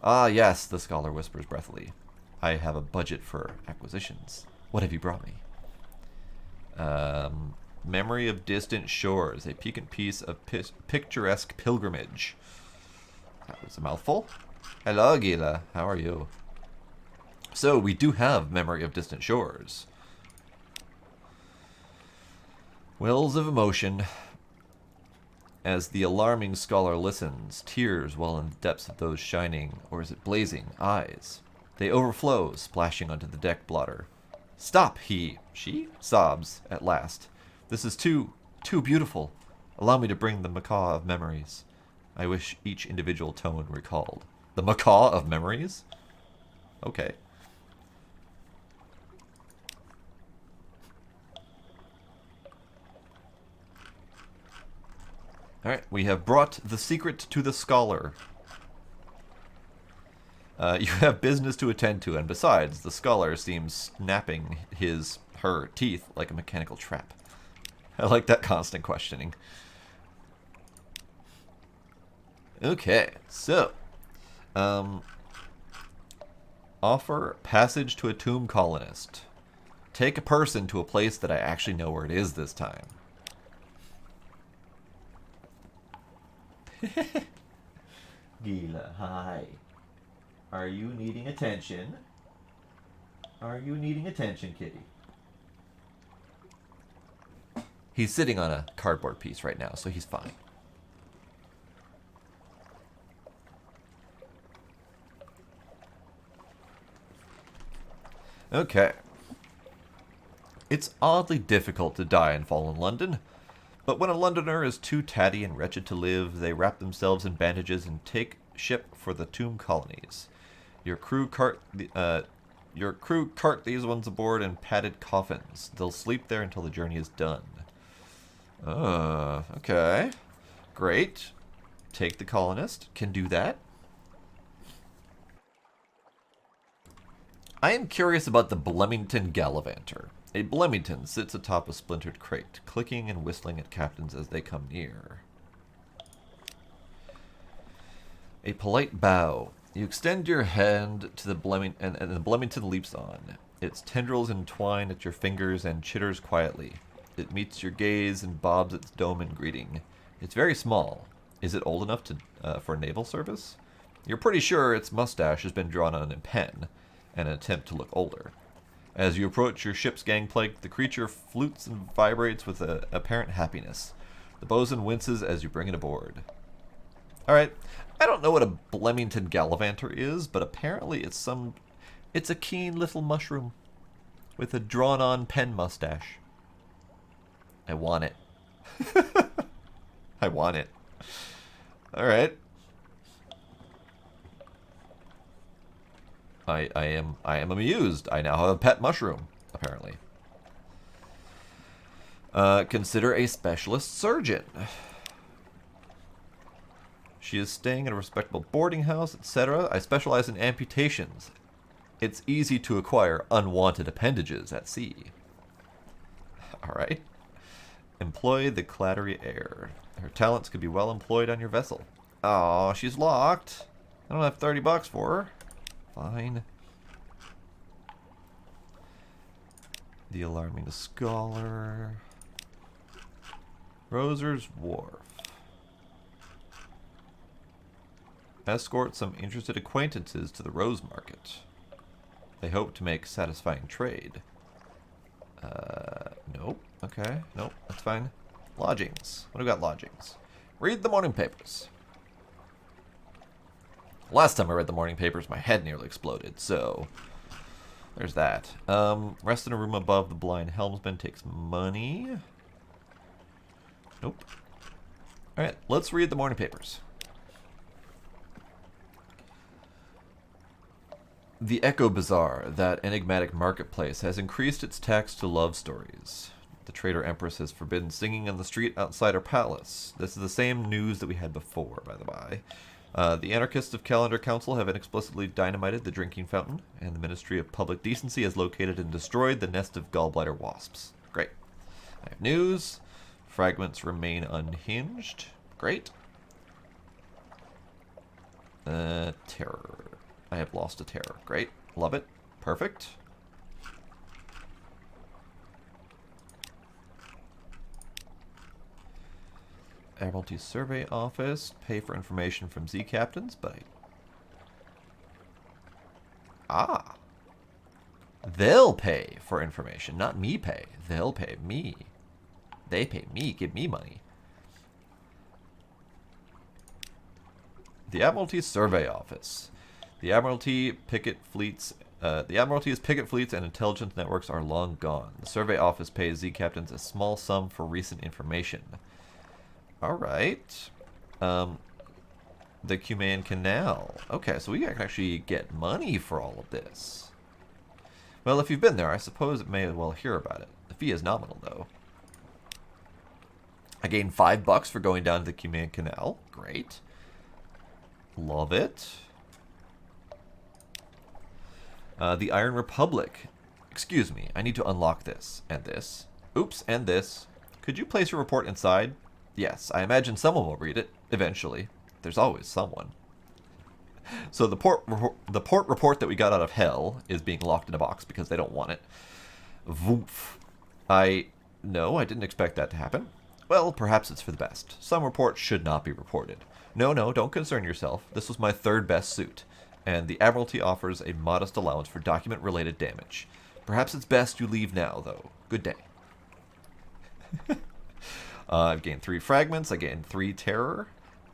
Ah, yes, the scholar whispers breathily. I have a budget for acquisitions. What have you brought me? Memory of Distant Shores, a piquant piece of picturesque pilgrimage. That was a mouthful. Hello, Gila. How are you? So, we do have Memory of Distant Shores. Wells of emotion. As the alarming scholar listens, tears well in the depths of those shining, or is it blazing, eyes. They overflow, splashing onto the deck blotter. Stop, she sobs at last. This is too beautiful. Allow me to bring the macaw of memories. I wish each individual tone recalled. The macaw of memories? Okay. Alright, we have brought the secret to the scholar. You have business to attend to, and besides, the scholar seems snapping her teeth like a mechanical trap. I like that constant questioning. Okay, so, offer passage to a tomb colonist. Take a person to a place that I actually know where it is this time. Gila, hi. Are you needing attention? Are you needing attention, kitty? He's sitting on a cardboard piece right now, so he's fine. Okay. It's oddly difficult to die in fallen London. But when a Londoner is too tatty and wretched to live, they wrap themselves in bandages and take ship for the tomb colonies. Your crew cart these ones aboard in padded coffins. They'll sleep there until the journey is done. Okay. Great. Take the colonist. Can do that. I am curious about the Blemmington Gallivanter. A Blemmington sits atop a splintered crate, clicking and whistling at captains as they come near. A polite bow. You extend your hand to the Blemmington, and the Blemmington leaps on. Its tendrils entwine at your fingers and chitters quietly. It meets your gaze and bobs its dome in greeting. It's very small. Is it old enough for naval service? You're pretty sure its mustache has been drawn on a pen, in an attempt to look older. As you approach your ship's gangplank, the creature flutes and vibrates with apparent happiness. The bosun winces as you bring it aboard. Alright, I don't know what a Blemmington Gallivanter is, but apparently it's a keen little mushroom with a drawn-on pen mustache. I want it. I want it. Alright. I am amused. I now have a pet mushroom, apparently. Consider a specialist surgeon. She is staying in a respectable boarding house, etc. I specialize in amputations. It's easy to acquire unwanted appendages at sea. Alright. Employ the clattery air. Her talents could be well employed on your vessel. Aw, she's locked. I don't have 30 bucks for her. Fine. The alarming scholar. Roser's Wharf. Escort some interested acquaintances to the Rose Market. They hope to make satisfying trade. Nope. Okay, nope, that's fine. Lodgings. What do we got? Lodgings. Read the morning papers. Last time I read the morning papers, my head nearly exploded, so there's that. Rest in a room above the blind helmsman takes money. Nope. Alright, let's read the morning papers. The Echo Bazaar, that enigmatic marketplace, has increased its tax to love stories. The Traitor Empress has forbidden singing on the street outside her palace. This is the same news that we had before, by the by. The anarchists of Calendar Council have inexplicably dynamited the drinking fountain, and the Ministry of Public Decency has located and destroyed the nest of gallbladder wasps. Great. I have news. Fragments remain unhinged. Great. Terror. I have lost a terror. Great. Love it. Perfect. Admiralty Survey Office. Pay for information from Z captains, but they'll pay for information, not me pay. They'll pay me. They pay me. Give me money. The Admiralty Survey Office. The Admiralty's picket fleets and intelligence networks are long gone. The Survey Office pays Z captains a small sum for recent information. Alright. The Cuman Canal. Okay, so we can actually get money for all of this. Well, if you've been there, I suppose it may as well hear about it. The fee is nominal, though. I gained $5 for going down to the Cuman Canal. Great. Love it. The Iron Republic. Excuse me, I need to unlock this. And this. Oops, and this. Could you place your report inside? Yes, I imagine someone will read it, eventually. There's always someone. So the port report that we got out of hell is being locked in a box because they don't want it. Voof. No, I didn't expect that to happen. Well, perhaps it's for the best. Some reports should not be reported. No, don't concern yourself. This was my third best suit, and the Admiralty offers a modest allowance for document-related damage. Perhaps it's best you leave now, though. Good day. I've gained 3 fragments, I gained 3 terror,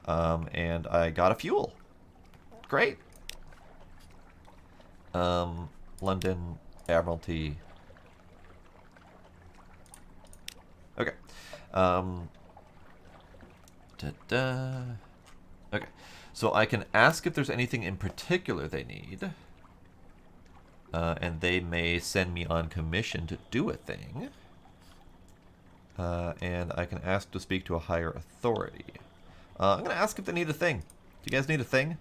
and I got a fuel. Great. London, Admiralty. Okay. Okay. So I can ask if there's anything in particular they need. And they may send me on commission to do a thing. And I can ask to speak to a higher authority. I'm going to ask if they need a thing. Do you guys need a thing?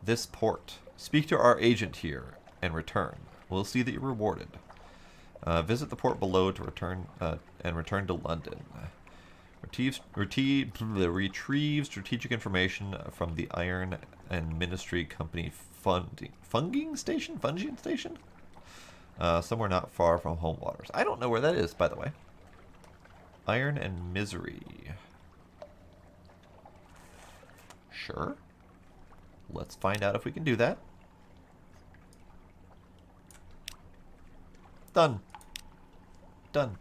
This port. Speak to our agent here and return. We'll see that you're rewarded. Visit the port below to return and return to London. Retrieve strategic information from the Iron and Ministry Company Funging Station? Somewhere not far from home waters. I don't know where that is, by the way. Iron and Misery. Sure. Let's find out if we can do that. Done. Done.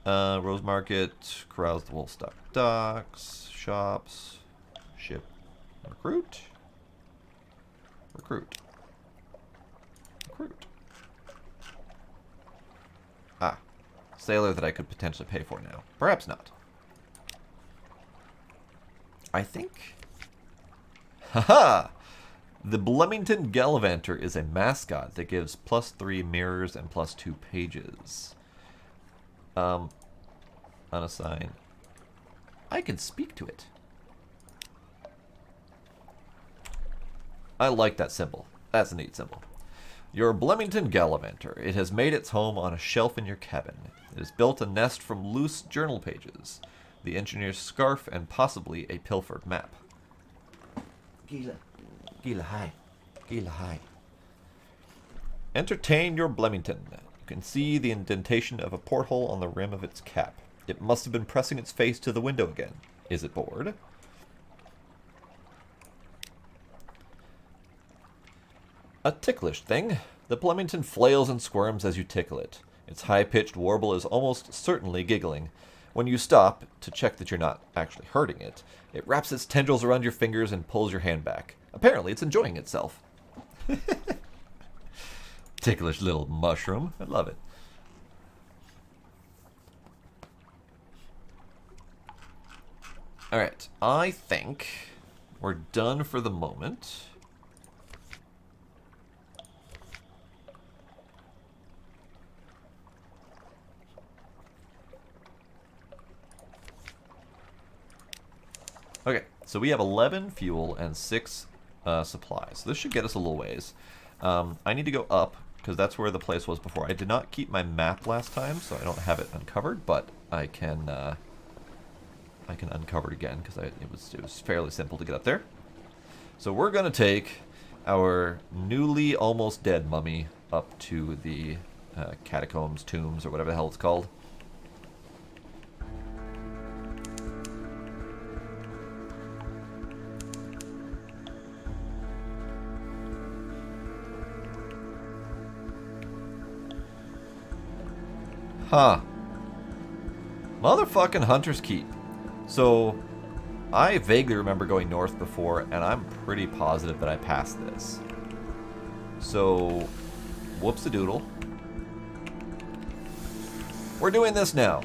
Rose Market, carouse the Woolstock Docks, shops, ship, recruit, recruit, recruit. Ah, sailor that I could potentially pay for now. Perhaps not. I think. Haha! The Blummington Gallivanter is a mascot that gives +3 mirrors and +2 pages. Unassigned. I can speak to it. I like that symbol. That's a neat symbol. Your Blemington Gallivanter. It has made its home on a shelf in your cabin. It has built a nest from loose journal pages, the engineer's scarf, and possibly a pilfered map. Gila. Gila, hi. Gila, hi. Entertain your Blemington. You can see the indentation of a porthole on the rim of its cap. It must have been pressing its face to the window again. Is it bored? A ticklish thing. The Blemington flails and squirms as you tickle it. Its high-pitched warble is almost certainly giggling. When you stop, to check that you're not actually hurting it, it wraps its tendrils around your fingers and pulls your hand back. Apparently, it's enjoying itself. Ticklish little mushroom. I love it. Alright, I think we're done for the moment. Okay, so we have 11 fuel and 6 supplies. This should get us a little ways. I need to go up, because that's where the place was before. I did not keep my map last time, so I don't have it uncovered, but I can uncover it again, because it was fairly simple to get up there. So we're going to take our newly almost dead mummy up to the catacombs, tombs, or whatever the hell it's called. Huh. Motherfucking Hunter's Keep. So, I vaguely remember going north before, and I'm pretty positive that I passed this. So, whoops-a-doodle. We're doing this now.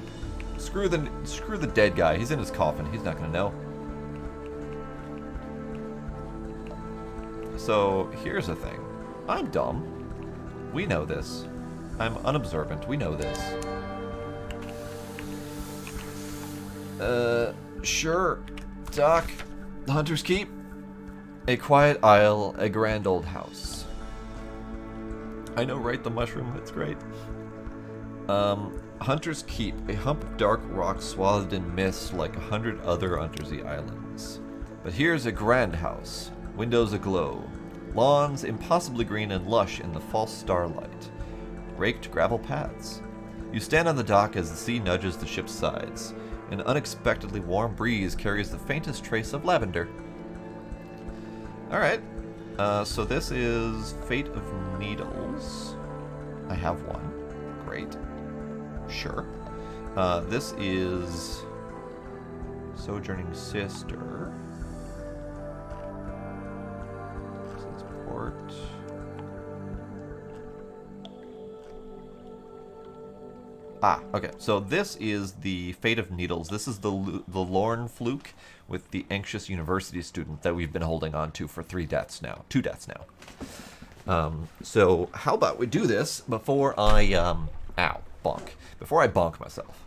Screw the dead guy. He's in his coffin. He's not gonna know. So, here's the thing. I'm dumb. We know this. I'm unobservant. We know this. Sure. Doc. The Hunter's Keep. A quiet isle, a grand old house. I know, right? The mushroom. It's great. Hunter's Keep. A hump of dark rock swathed in mist like 100 other Untersea islands. But here's a grand house. Windows aglow. Lawns impossibly green and lush in the false starlight. Raked gravel paths. You stand on the dock as the sea nudges the ship's sides. An unexpectedly warm breeze carries the faintest trace of lavender. Alright, so this is Fate of Needles. I have one. Great. Sure. This is Sojourning Sister. This is Port. Ah, okay. So this is the Fate of Needles. This is the Lorn Fluke with the anxious university student that we've been holding on to for 2 deaths now. So how about we do this before I, bonk. Before I bonk myself.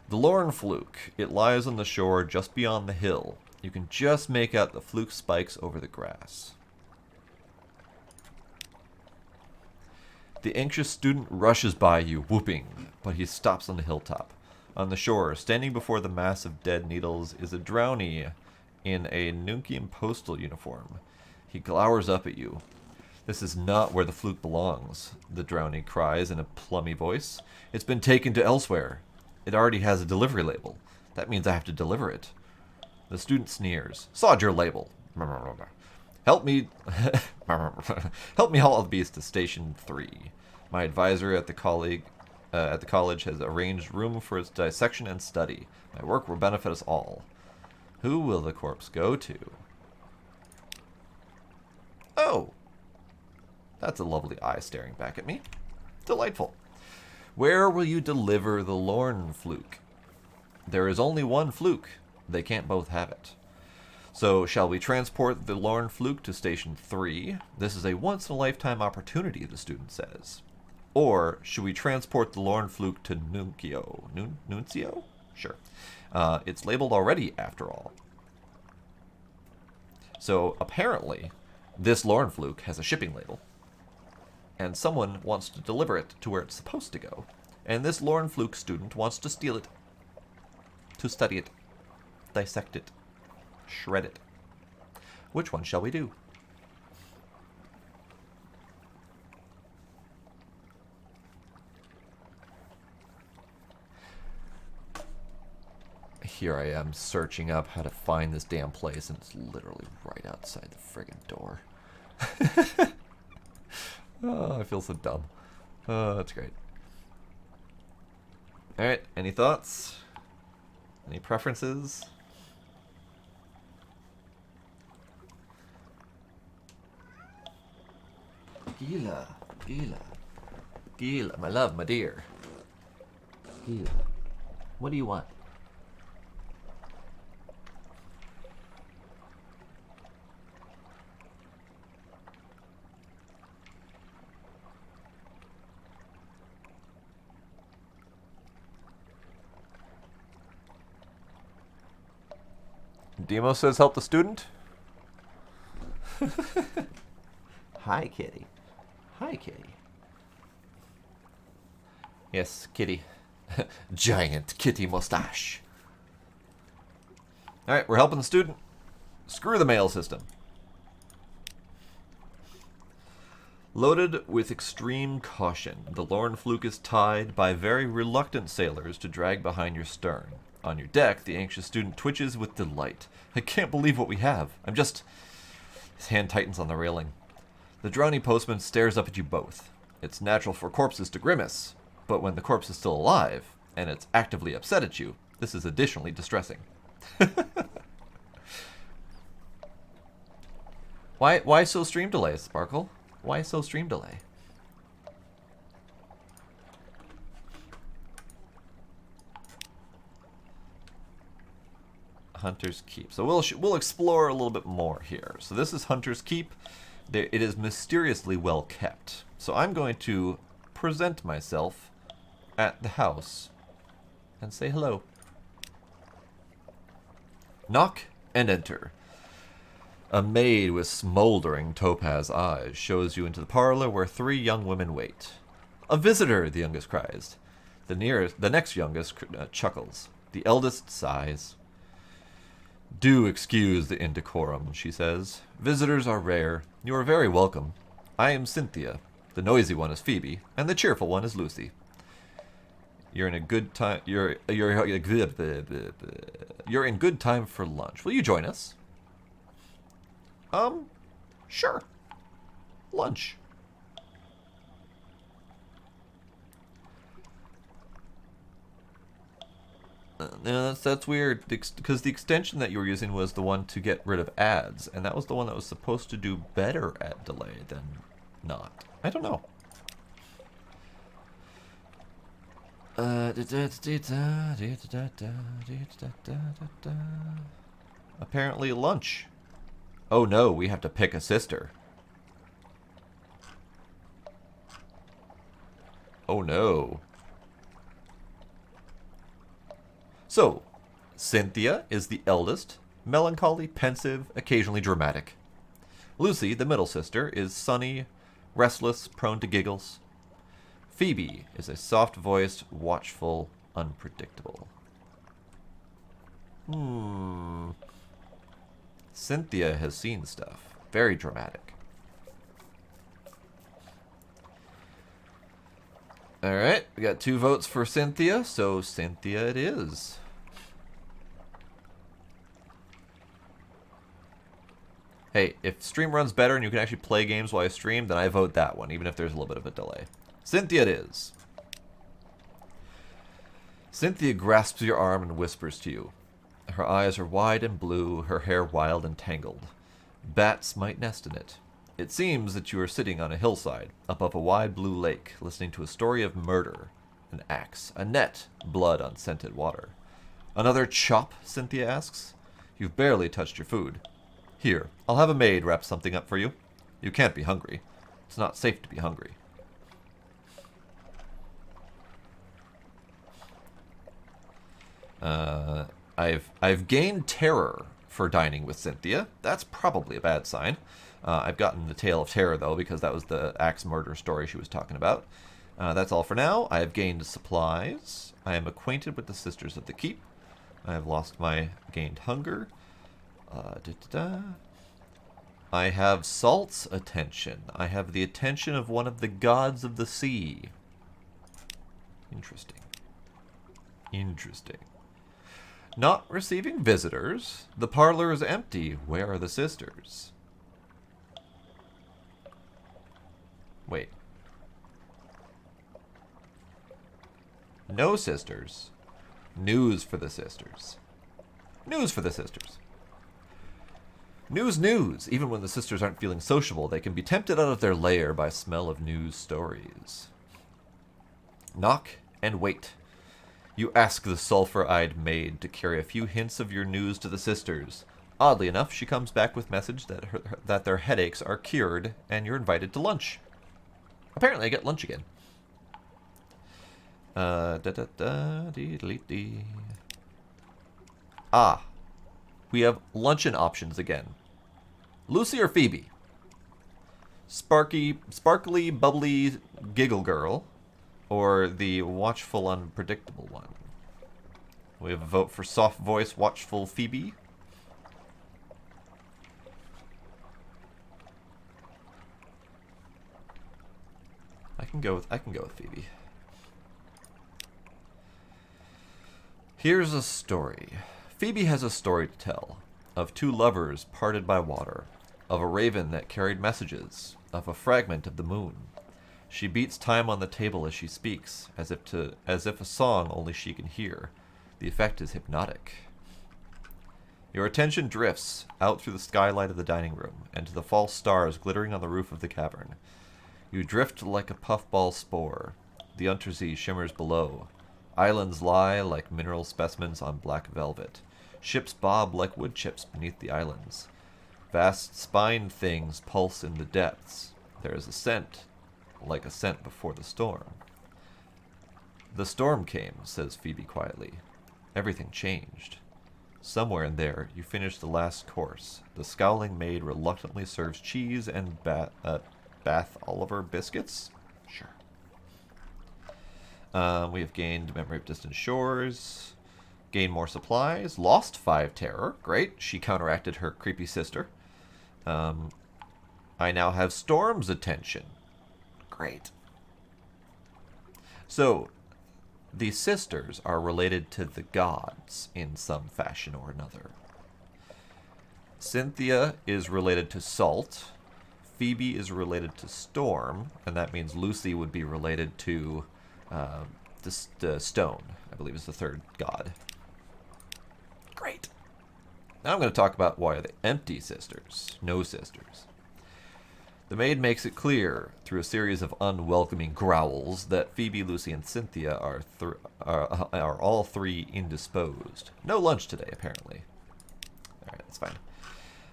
The Lorn Fluke. It lies on the shore just beyond the hill. You can just make out the fluke spikes over the grass. The anxious student rushes by you, whooping, but he stops on the hilltop. On the shore, standing before the mass of dead needles, is a drownie in a Nunkian postal uniform. He glowers up at you. This is not where the fluke belongs, the drownie cries in a plummy voice. It's been taken to elsewhere. It already has a delivery label. That means I have to deliver it. The student sneers. Sod your label. Help me help me haul the beast to Station 3. My advisor at the college has arranged room for its dissection and study. My work will benefit us all. Who will the corpse go to? Oh! That's a lovely eye staring back at me. Delightful. Where will you deliver the Lorn Fluke? There is only one fluke. They can't both have it. So, shall we transport the Lorn Fluke to Station 3? This is a once-in-a-lifetime opportunity, the student says. Or, should we transport the Lorn Fluke to Nuncio? Nuncio? Sure. It's labeled already, after all. So, apparently, This Lorn fluke has a shipping label, and someone wants to deliver it to where it's supposed to go. And this Lorn fluke student wants to steal it, to study it, dissect it, shred it. Which one shall we do? Here I am searching up how to find this damn place, and it's literally right outside the friggin' door. Oh, I feel so dumb. Oh, that's great. Alright, any thoughts? Any preferences? Gila, my love, my dear. Gila, what do you want? Demo says help the student. Hi, kitty. Hi, kitty. Yes, kitty. Giant kitty mustache. Alright, we're helping the student. Screw the mail system. Loaded with extreme caution, the Lorn fluke is tied by very reluctant sailors to drag behind your stern. On your deck, the anxious student twitches with delight. I can't believe what we have. His hand tightens on the railing. The drowny postman stares up at you both. It's natural for corpses to grimace, but when the corpse is still alive, and it's actively upset at you, this is additionally distressing. Why so stream delay, Sparkle? Why so stream delay? Hunter's Keep. So we'll explore a little bit more here. So this is Hunter's Keep. It is mysteriously well kept. So I'm going to present myself at the house and say hello. Knock and enter. A maid with smoldering topaz eyes shows you into the parlor where 3 young women wait. A visitor, the youngest cries. The next youngest chuckles. The eldest sighs. Do excuse the indecorum, she says. Visitors are rare. You are very welcome. I am Cynthia. The noisy one is Phoebe, and the cheerful one is Lucy. You're in a good time. You're in good time for lunch. Will you join us? Sure. Lunch. No, that's weird, because the extension that you were using was the one to get rid of ads, and that was the one that was supposed to do better at delay than not. I don't know. Apparently lunch. Oh no, we have to pick a sister. Oh no. So, Cynthia is the eldest, melancholy, pensive, occasionally dramatic. Lucy, the middle sister, is sunny, restless, prone to giggles. Phoebe is a soft-voiced, watchful, unpredictable. Cynthia has seen stuff. Very dramatic. Alright, we got 2 votes for Cynthia, so Cynthia it is. Hey, if stream runs better and you can actually play games while I stream, then I vote that one, even if there's a little bit of a delay. Cynthia it is. Cynthia grasps your arm and whispers to you. Her eyes are wide and blue, her hair wild and tangled. Bats might nest in it. It seems that you are sitting on a hillside, above a wide blue lake, listening to a story of murder. An axe, a net, blood on scented water. Another chop? Cynthia asks. You've barely touched your food. Here, I'll have a maid wrap something up for you. You can't be hungry. It's not safe to be hungry. I've gained terror for dining with Cynthia. That's probably a bad sign. I've gotten the Tale of Terror, though, because that was the axe murder story she was talking about. That's all for now. I have gained supplies. I am acquainted with the Sisters of the Keep. I have lost my gained hunger. I have Salt's attention. I have the attention of one of the gods of the sea. Interesting. Interesting. Not receiving visitors. The parlor is empty. Where are the sisters? Wait. No sisters. News for the sisters. News for the sisters. News. Even when the sisters aren't feeling sociable, they can be tempted out of their lair by smell of news stories. Knock and wait. You ask the sulphur-eyed maid to carry a few hints of your news to the sisters. Oddly enough, she comes back with message that their headaches are cured, and you're invited to lunch. Apparently, I get lunch again. Ah, we have luncheon options again. Lucy or Phoebe? Sparkly, bubbly giggle girl, or the watchful, unpredictable one? We have a vote for soft voice, watchful Phoebe. I can go with Phoebe. Here's a story. Phoebe has a story to tell of two lovers parted by water, of a raven that carried messages, of a fragment of the moon. She beats time on the table as she speaks, as if a song only she can hear. The effect is hypnotic. Your attention drifts out through the skylight of the dining room and to the false stars glittering on the roof of the cavern. You drift like a puffball spore. The Untersee shimmers below. Islands lie like mineral specimens on black velvet. Ships bob like wood chips beneath the islands. Vast spined things pulse in the depths. There is a scent, like a scent before the storm. The storm came, says Phoebe quietly. Everything changed. Somewhere in there, you finish the last course. The scowling maid reluctantly serves cheese and Bath Oliver biscuits? Sure. We have gained Memory of Distant Shores. Gained more supplies. Lost 5 terror. Great. She counteracted her creepy sister. I now have Storm's attention. Great. So, the sisters are related to the gods in some fashion or another. Cynthia is related to Salt. Phoebe is related to Storm, and that means Lucy would be related to the Stone, I believe is the third god. Great. Now I'm going to talk about why are they empty sisters, no sisters. The maid makes it clear, through a series of unwelcoming growls, that Phoebe, Lucy, and Cynthia are all three indisposed. No lunch today, apparently. Alright, that's fine.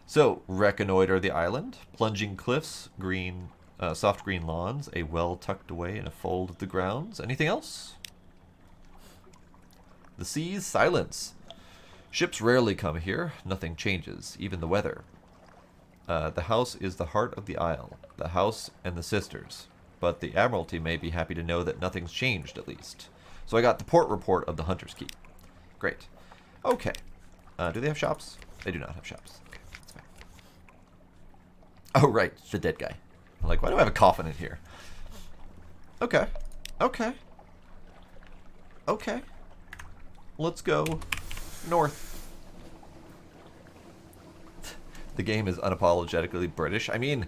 So, reconnoiter the island. Plunging cliffs, soft green lawns, a well tucked away in a fold of the grounds. Anything else? The sea's silence. Ships rarely come here. Nothing changes, even the weather. The house is the heart of the isle. The house and the sisters. But the Admiralty may be happy to know that nothing's changed, at least. So I got the port report of the Hunter's Keep. Great. Okay. Do they have shops? They do not have shops. Okay, that's fine. Oh, right. It's the dead guy. I'm like, why do I have a coffin in here? Okay. Okay. Okay. Let's go north. The game is unapologetically British. I mean,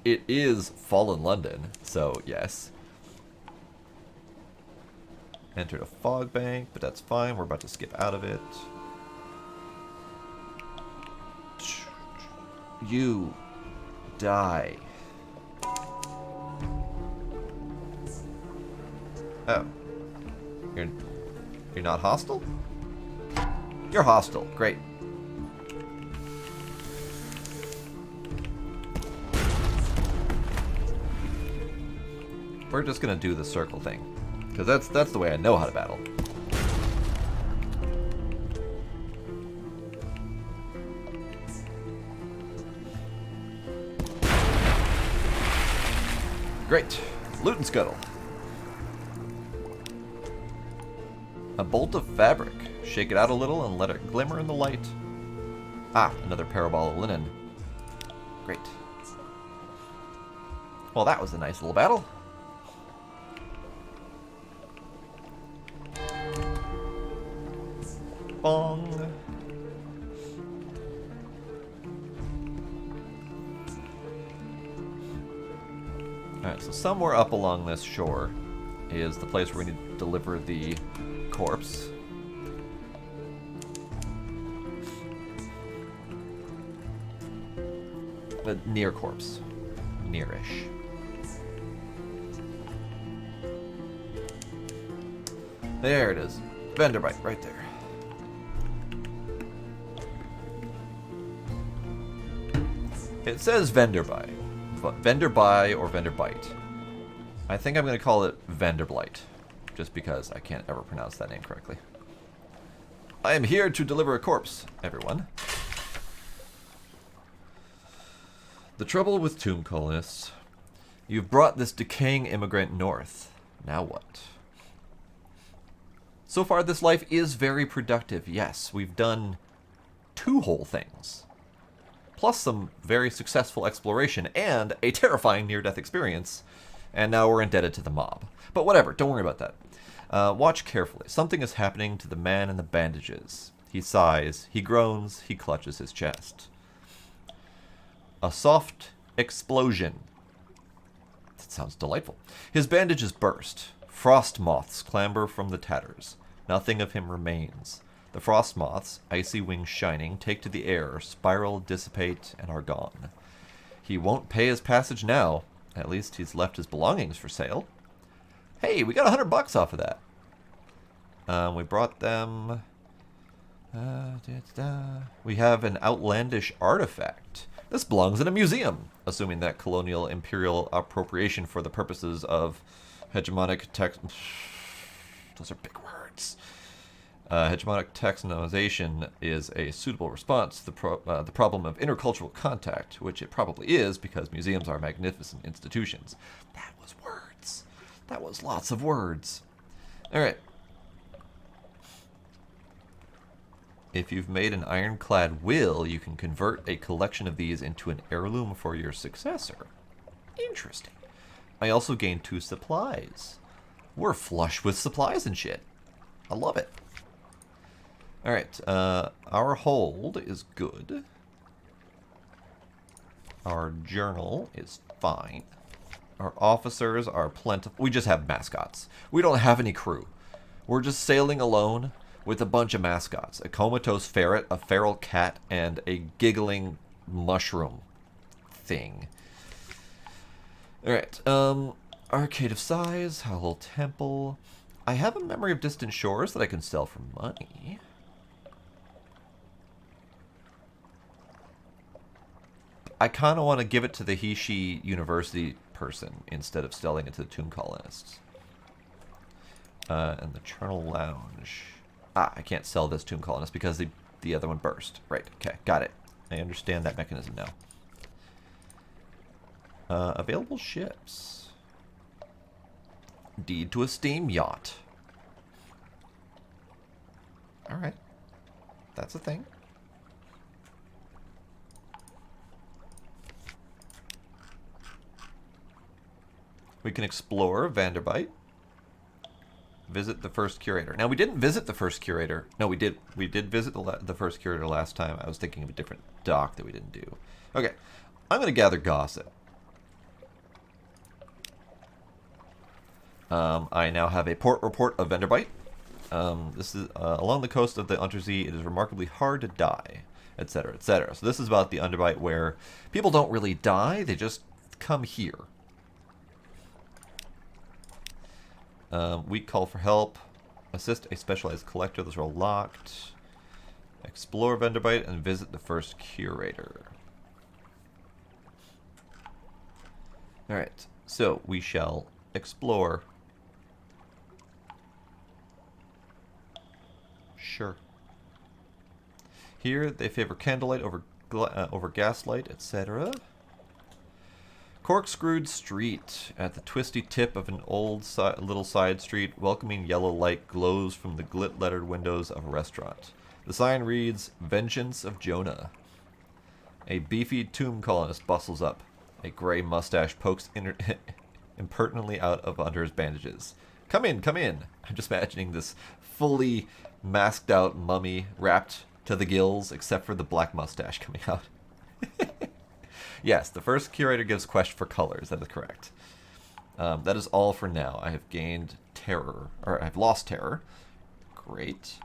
it is Fallen London, so yes. Entered a fog bank, but that's fine. We're about to skip out of it. You die. Oh. You're not hostile? You're hostile. Great. We're just gonna do the circle thing, because that's the way I know how to battle. Great. Loot and scuttle. A bolt of fabric. Shake it out a little and let it glimmer in the light. Ah, another parabol of linen. Great. Well, that was a nice little battle. Bong. Alright, so somewhere up along this shore is the place where we need to deliver the corpse. The near corpse. Nearish. There it is. Vanderbite, right there. It says Venderby. Venderby or Venderbite. I think I'm going to call it Vanderblight, just because I can't ever pronounce that name correctly. I am here to deliver a corpse, everyone. The trouble with tomb colonists. You've brought this decaying immigrant north. Now what? So far, this life is very productive. Yes, we've done 2 whole things. Plus some very successful exploration and a terrifying near-death experience. And now we're indebted to the mob. But whatever, don't worry about that. Watch carefully. Something is happening to the man in the bandages. He sighs, he groans, he clutches his chest. A soft explosion. That sounds delightful. His bandages burst. Frost moths clamber from the tatters. Nothing of him remains. The frost moths, icy wings shining, take to the air, spiral, dissipate, and are gone. He won't pay his passage now. At least he's left his belongings for sale. Hey, we got $100 off of that. We brought them... We have an outlandish artifact. This belongs in a museum, assuming that colonial imperial appropriation for the purposes of hegemonic tech... Those are big words. Hegemonic taxonomization is a suitable response to the problem of intercultural contact, which it probably is because museums are magnificent institutions. That was words. That was lots of words. All right. If you've made an ironclad will, you can convert a collection of these into an heirloom for your successor. Interesting. I also gained 2 supplies. We're flush with supplies and shit. I love it. Alright, our hold is good. Our journal is fine. Our officers are plentiful. We just have mascots. We don't have any crew. We're just sailing alone with a bunch of mascots. A comatose ferret, a feral cat, and a giggling mushroom thing. Alright, Arcade of Sighs, Howell Temple. I have a memory of distant shores that I can sell for money. I kind of want to give it to the He-She University person instead of selling it to the tomb colonists. And the Charnel Lounge. Ah, I can't sell this tomb colonist because the other one burst. Right, okay, got it. I understand that mechanism now. Available ships. Deed to a steam yacht. Alright. That's a thing. We can explore Vanderbite. Visit the first curator. Now, we didn't visit the first curator. No, we did. We did visit the first curator last time. I was thinking of a different dock that we didn't do. Okay. I'm going to gather gossip. I now have a port report of Vanderbite. This is along the coast of the Untersee. It is remarkably hard to die, etc., etc. So this is about the Underbite where people don't really die. They just come here. Weak call for help. Assist a specialized collector. Those are all locked. Explore Vanderbite and visit the first curator. Alright, so we shall explore. Sure. Here they favor candlelight over gaslight, etc. Corkscrewed street. At the twisty tip of an old little side street, welcoming yellow light glows from the glit-lettered windows of a restaurant. The sign reads, Vengeance of Jonah. A beefy tomb colonist bustles up. A gray mustache pokes impertinently out of under his bandages. Come in, come in. I'm just imagining this fully masked out mummy wrapped to the gills, except for the black mustache coming out. Yes, the first curator gives quest for colors. That is correct. That is all for now. I have gained terror, or I've lost terror. Great.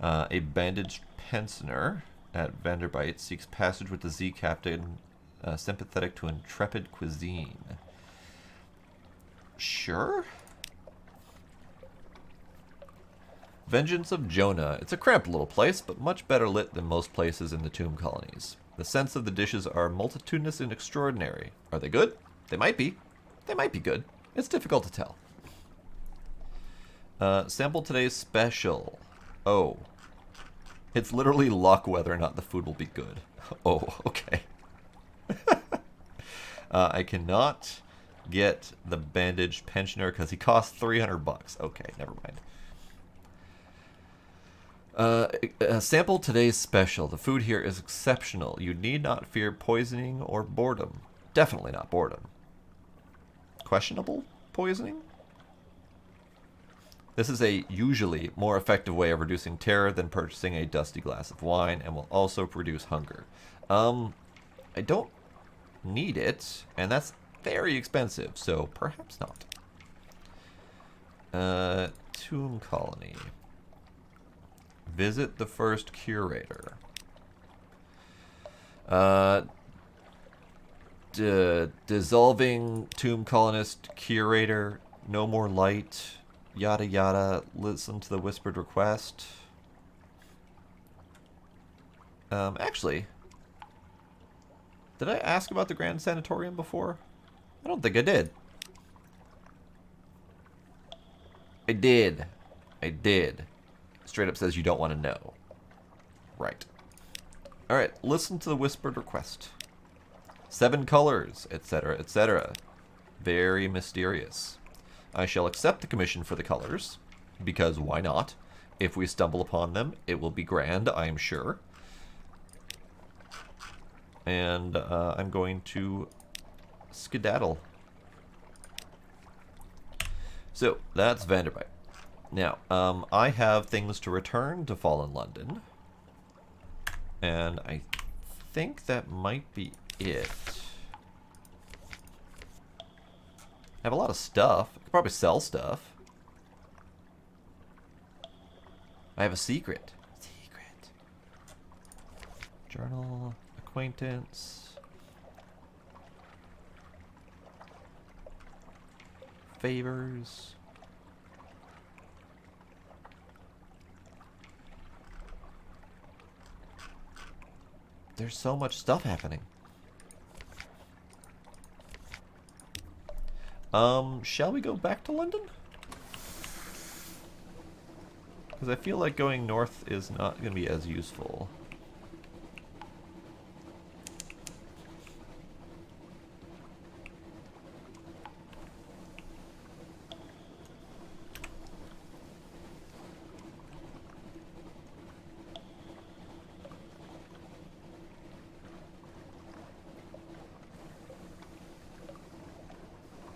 A bandaged pensioner at Vanderbite seeks passage with the Z captain, sympathetic to intrepid cuisine. Sure. Vengeance of Jonah. It's a cramped little place, but much better lit than most places in the tomb colonies. The scents of the dishes are multitudinous and extraordinary. Are they good? They might be. They might be good. It's difficult to tell. Sample today's special. Oh. It's literally luck whether or not the food will be good. Oh, okay. I cannot get the bandaged pensioner because he costs $300. Okay, never mind. Sample today's special. The food here is exceptional. You need not fear poisoning or boredom. Definitely not boredom. Questionable poisoning? This is a usually more effective way of reducing terror than purchasing a dusty glass of wine and will also produce hunger. I don't need it, and that's very expensive, so perhaps not. Tomb Colony. Visit the first curator. Dissolving tomb colonist curator. No more light. Yada yada. Listen to the whispered request. Actually, did I ask about the Grand Sanatorium before? I don't think I did. I did. I did. Straight up says you don't want to know. Right. Alright, listen to the whispered request. 7 colors, etc., etc. Very mysterious. I shall accept the commission for the colors, because why not? If we stumble upon them, it will be grand, I am sure. And I'm going to skedaddle. So, that's Vanderbite. Now, I have things to return to Fallen London. And I think that might be it. I have a lot of stuff. I could probably sell stuff. I have a secret. Secret. Journal. Acquaintance. Favors. There's so much stuff happening. Shall we go back to London? Because I feel like going north is not going to be as useful.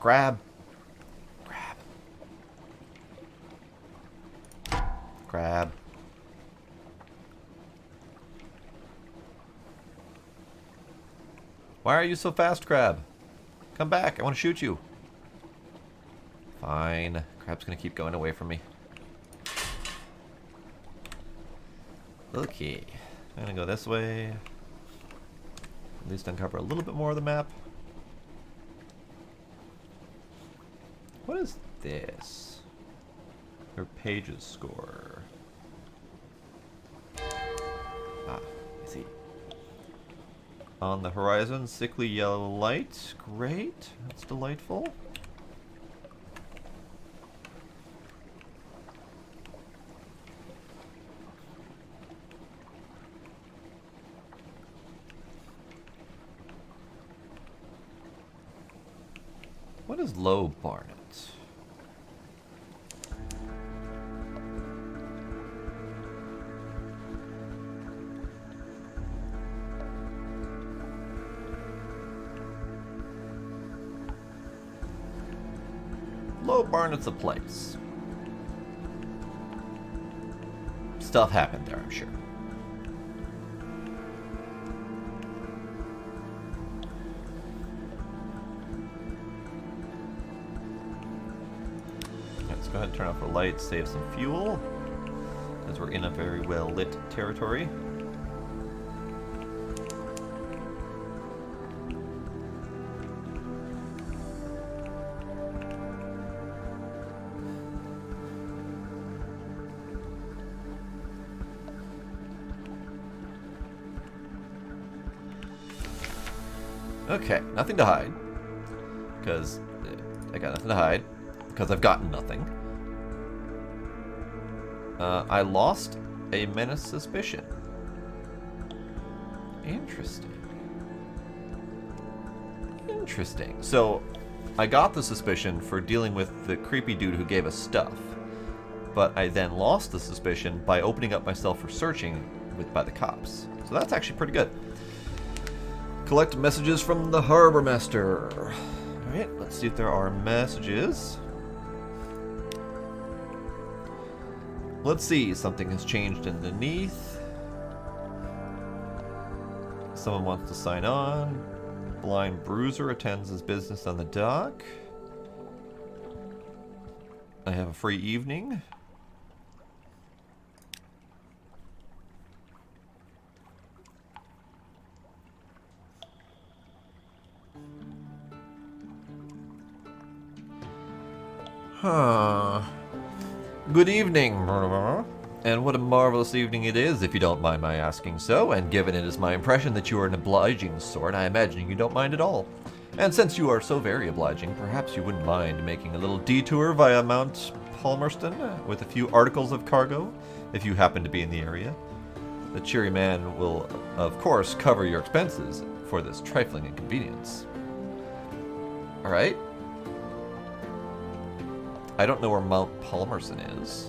Grab. Grab. Grab. Why are you so fast, Crab? Come back. I want to shoot you. Fine. Crab's going to keep going away from me. Okay. I'm going to go this way. At least uncover a little bit more of the map. What is this? Her pages score. Ah, I see. On the horizon, sickly yellow light. Great. That's delightful. What is Low Barnet? Low Barnet's a place. Stuff happened there, I'm sure. Let's go ahead and turn off our lights, save some fuel, as we're in a very well lit territory. Okay, nothing to hide, because I got nothing to hide, because I've gotten nothing. I lost a menace suspicion. Interesting. Interesting. So, I got the suspicion for dealing with the creepy dude who gave us stuff, but I then lost the suspicion by opening up myself for searching by the cops. So that's actually pretty good. Collect messages from the Harbor Master. Alright, let's see if there are messages. Let's see, something has changed underneath. Someone wants to sign on. Blind Bruiser attends his business on the dock. I have a free evening. Huh. Good evening, and what a marvelous evening it is, if you don't mind my asking so, and given it is my impression that you are an obliging sort, I imagine you don't mind at all. And since you are so very obliging, perhaps you wouldn't mind making a little detour via Mount Palmerston with a few articles of cargo, if you happen to be in the area. The cheery man will, of course, cover your expenses for this trifling inconvenience. Alright. I don't know where Mount Palmerston is.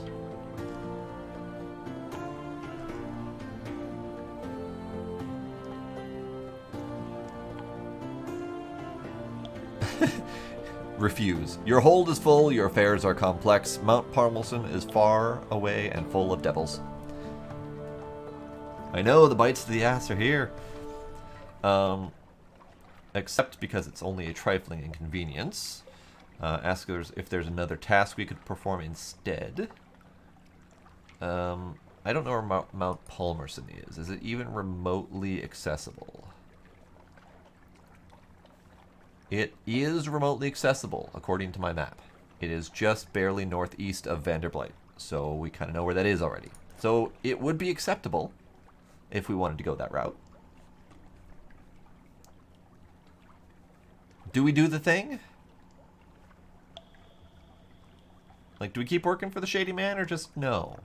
Refuse. Your hold is full, your affairs are complex. Mount Palmerston is far away and full of devils. I know, the bites to the ass are here. Except because it's only a trifling inconvenience. Ask if there's another task we could perform instead. I don't know where Mount Palmerston is. Is it even remotely accessible? It is remotely accessible, according to my map. It is just barely northeast of Vanderblight, so we kind of know where that is already. So it would be acceptable if we wanted to go that route. Do we do the thing? Like, do we keep working for the Shady Man, or just no?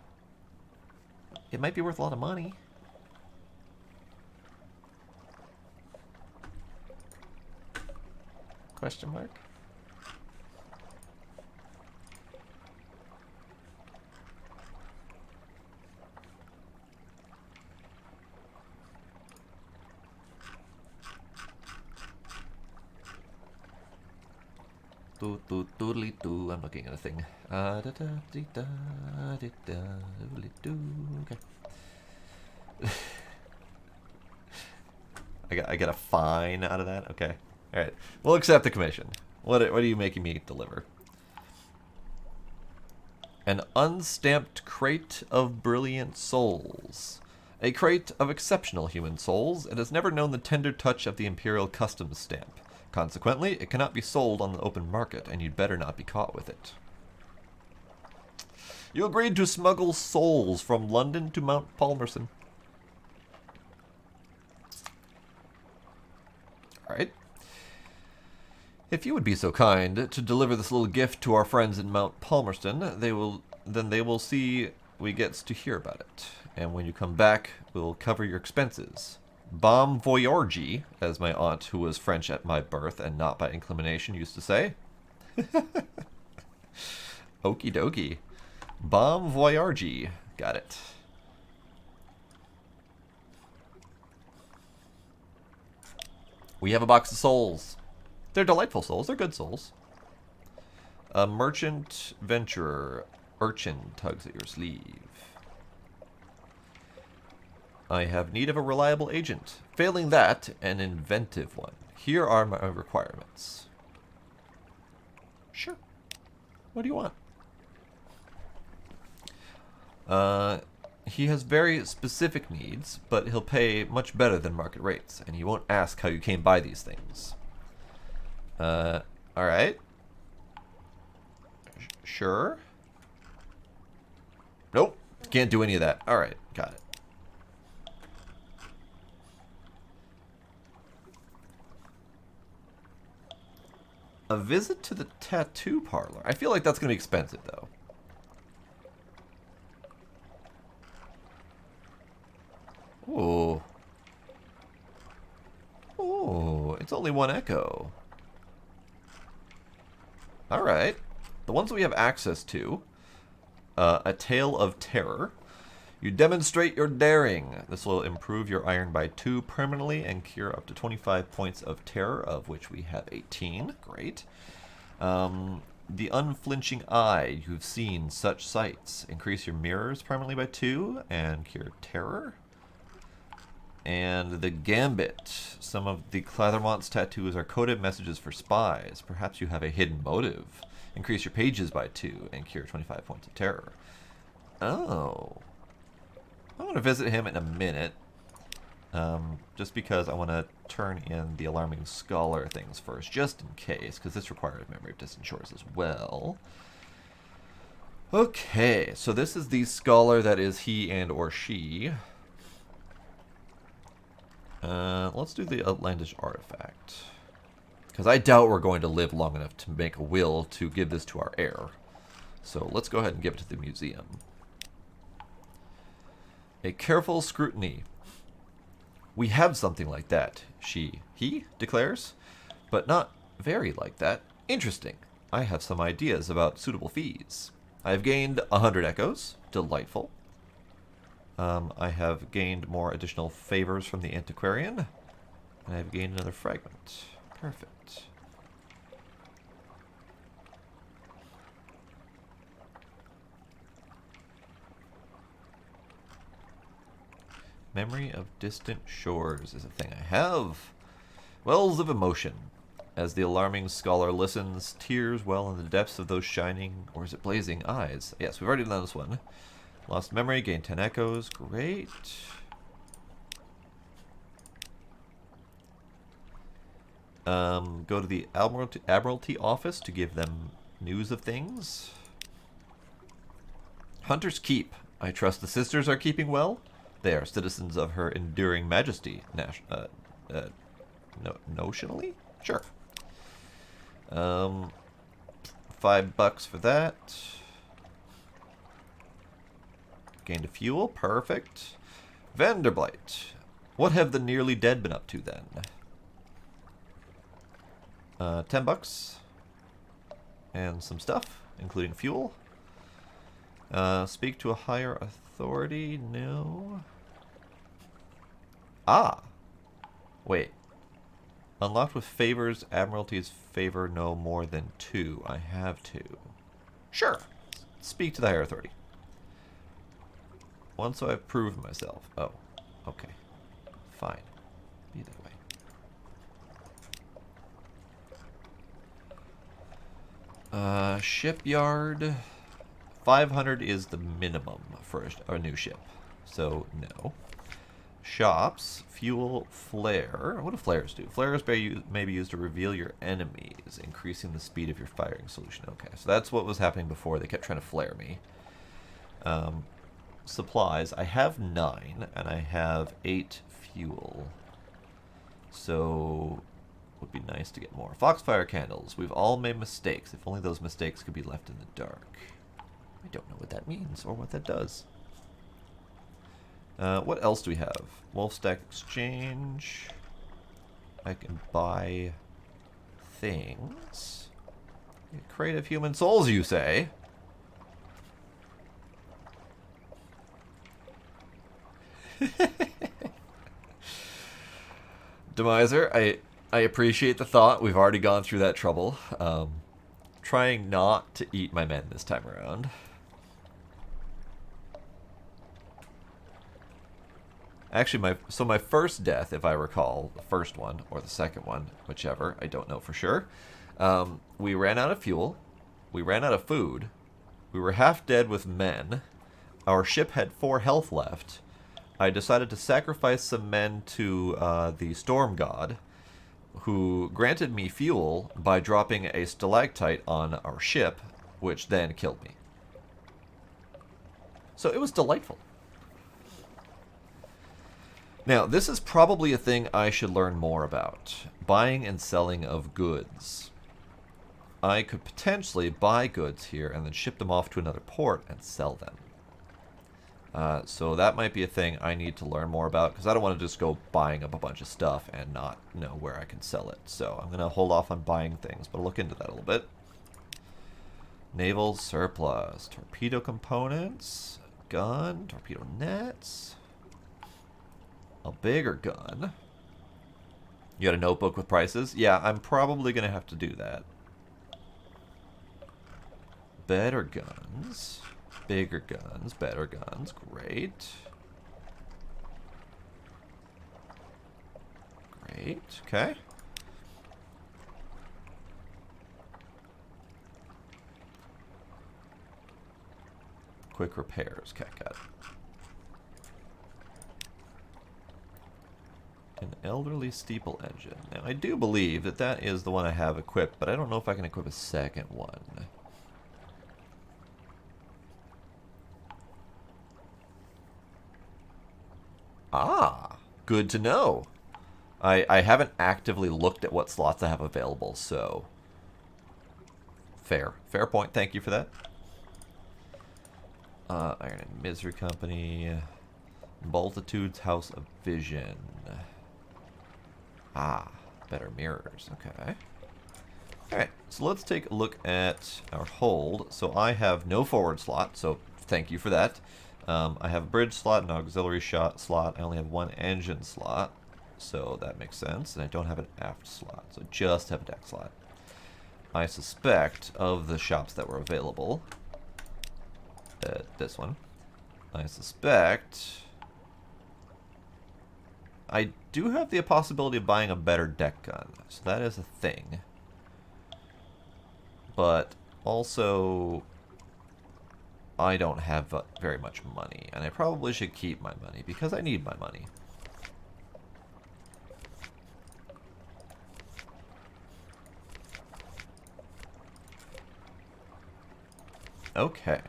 It might be worth a lot of money. Question mark? Doo-doo-doodly-doo. I'm looking at a thing. Okay. I get a fine out of that? Okay. Alright. We'll accept the commission. What are you making me deliver? An unstamped crate of brilliant souls. A crate of exceptional human souls. It has never known the tender touch of the Imperial Customs stamp. Consequently, it cannot be sold on the open market, and you'd better not be caught with it. You agreed to smuggle souls from London to Mount Palmerston. Alright. If you would be so kind to deliver this little gift to our friends in Mount Palmerston, they will see we get to hear about it. And when you come back, we'll cover your expenses. Bon voyage, as my aunt, who was French at my birth and not by inclination, used to say. Okie dokie. Bon voyage. Got it. We have a box of souls. They're delightful souls. They're good souls. A merchant venturer. Urchin tugs at your sleeve. I have need of a reliable agent. Failing that, an inventive one. Here are my requirements. Sure. What do you want? He has very specific needs, but he'll pay much better than market rates, and he won't ask how you came by these things. Alright. Sure. Nope. Can't do any of that. Alright, got it. A visit to the tattoo parlor. I feel like that's going to be expensive, though. Ooh. Ooh, it's only one echo. Alright. The ones that we have access to. A Tale of Terror. You demonstrate your daring. This will improve your iron by 2 permanently and cure up to 25 points of terror, of which we have 18. Great. The Unflinching Eye. You've seen such sights. Increase your mirrors permanently by 2 and cure terror. And the Gambit. Some of the Clathermont's tattoos are coded messages for spies. Perhaps you have a hidden motive. Increase your pages by 2 and cure 25 points of terror. Oh. I'm going to visit him in a minute. Just because I want to turn in the Alarming Scholar things first, just in case, because this requires Memory of Distant Shores as well. Okay, so this is the scholar that is he and or she. Let's do the Outlandish Artifact. Because I doubt we're going to live long enough to make a will to give this to our heir. So let's go ahead and give it to the museum. A careful scrutiny. We have something like that, he declares, but not very like that. Interesting. I have some ideas about suitable fees. I have gained 100 echoes. Delightful. I have gained more additional favors from the antiquarian. And I have gained another fragment. Perfect. Memory of Distant Shores is a thing I have. Wells of Emotion. As the Alarming Scholar listens, tears well in the depths of those shining, or is it blazing, eyes. Yes, we've already done this one. Lost memory, gain 10 echoes. Great. Go to the Admiralty office to give them news of things. Hunter's Keep. I trust the sisters are keeping well. They are citizens of her enduring majesty. Notionally? Sure. $5 for that. Gained a fuel. Perfect. Vanderblight. What have the nearly dead been up to then? $10. And some stuff, including fuel. Speak to a higher authority? No. Ah. Wait. Unlocked with favors. Admiralty's favor no more than 2. I have 2. Sure. Speak to the higher authority. Once I've proved myself. Oh. Okay. Fine. Be that way. Shipyard. 500 is the minimum for a new ship. So, no. Shops. Fuel. Flare. What do flares do? Flares may be used to reveal your enemies, increasing the speed of your firing solution. Okay, so that's what was happening before. They kept trying to flare me. Supplies. I have 9, and I have 8 fuel. So, would be nice to get more. Foxfire candles. We've all made mistakes. If only those mistakes could be left in the dark. I don't know what that means or what that does. What else do we have? Wolfstack Exchange. I can buy things. Crate of human souls, you say? Demiser, I appreciate the thought. We've already gone through that trouble. Trying not to eat my men this time around. Actually, my first death, if I recall, the first one or the second one, whichever, I don't know for sure. We ran out of fuel. We ran out of food. We were half dead with men. Our ship had 4 health left. I decided to sacrifice some men to the storm god, who granted me fuel by dropping a stalactite on our ship, which then killed me. So it was delightful. Now, this is probably a thing I should learn more about. Buying and selling of goods. I could potentially buy goods here and then ship them off to another port and sell them. So that might be a thing I need to learn more about, because I don't want to just go buying up a bunch of stuff and not know where I can sell it. So I'm going to hold off on buying things, but I'll look into that a little bit. Naval surplus. Torpedo components. Gun. Torpedo nets. A bigger gun. You got a notebook with prices? Yeah, I'm probably going to have to do that. Better guns. Bigger guns. Better guns. Great. Great. Okay. Quick repairs. Okay, got it. An elderly steeple engine. Now, I do believe that that is the one I have equipped, but I don't know if I can equip a second one. Ah, good to know. I haven't actively looked at what slots I have available, so... Fair. Fair point. Thank you for that. Iron and Misery Company. Multitude's House of Vision. Ah, better mirrors. Okay. Alright, so let's take a look at our hold. So I have no forward slot, so thank you for that. I have a bridge slot, an auxiliary shot slot. I only have 1 engine slot, so that makes sense. And I don't have an aft slot, so just have a deck slot. I suspect of the shops that were available, this one, I suspect I do have the possibility of buying a better deck gun, so that is a thing. But also, I don't have very much money, and I probably should keep my money because I need my money. Okay.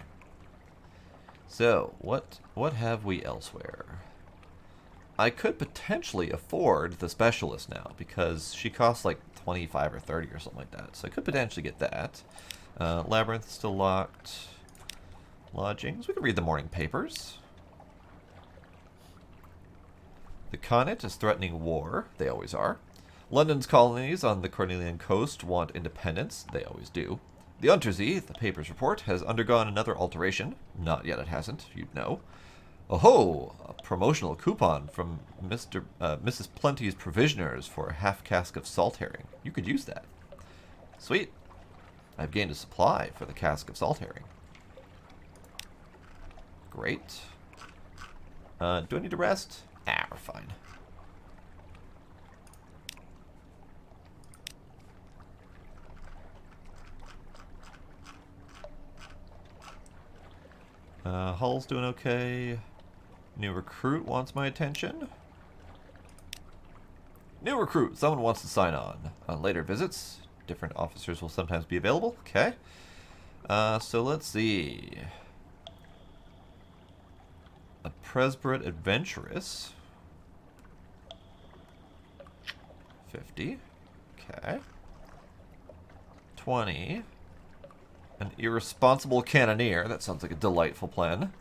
So, what have we elsewhere? I could potentially afford the specialist now, because she costs like 25 or 30 or something like that. So I could potentially get that. Labyrinth is still locked. Lodgings. We can read the morning papers. The Connaught is threatening war. They always are. London's colonies on the Cornelian coast want independence. They always do. The Untersee, the papers report, has undergone another alteration. Not yet it hasn't, you'd know. Oh ho! A promotional coupon from Mrs. Plenty's Provisioners for a half cask of salt herring. You could use that. Sweet. I've gained a supply for the cask of salt herring. Great. Do I need to rest? Ah, we're fine. Hull's doing okay. New recruit wants my attention. New recruit. Someone wants to sign on. On later visits, different officers will sometimes be available. Okay. So let's see. A Presbyterian adventuress. 50. Okay. 20. An irresponsible cannoneer. That sounds like a delightful plan.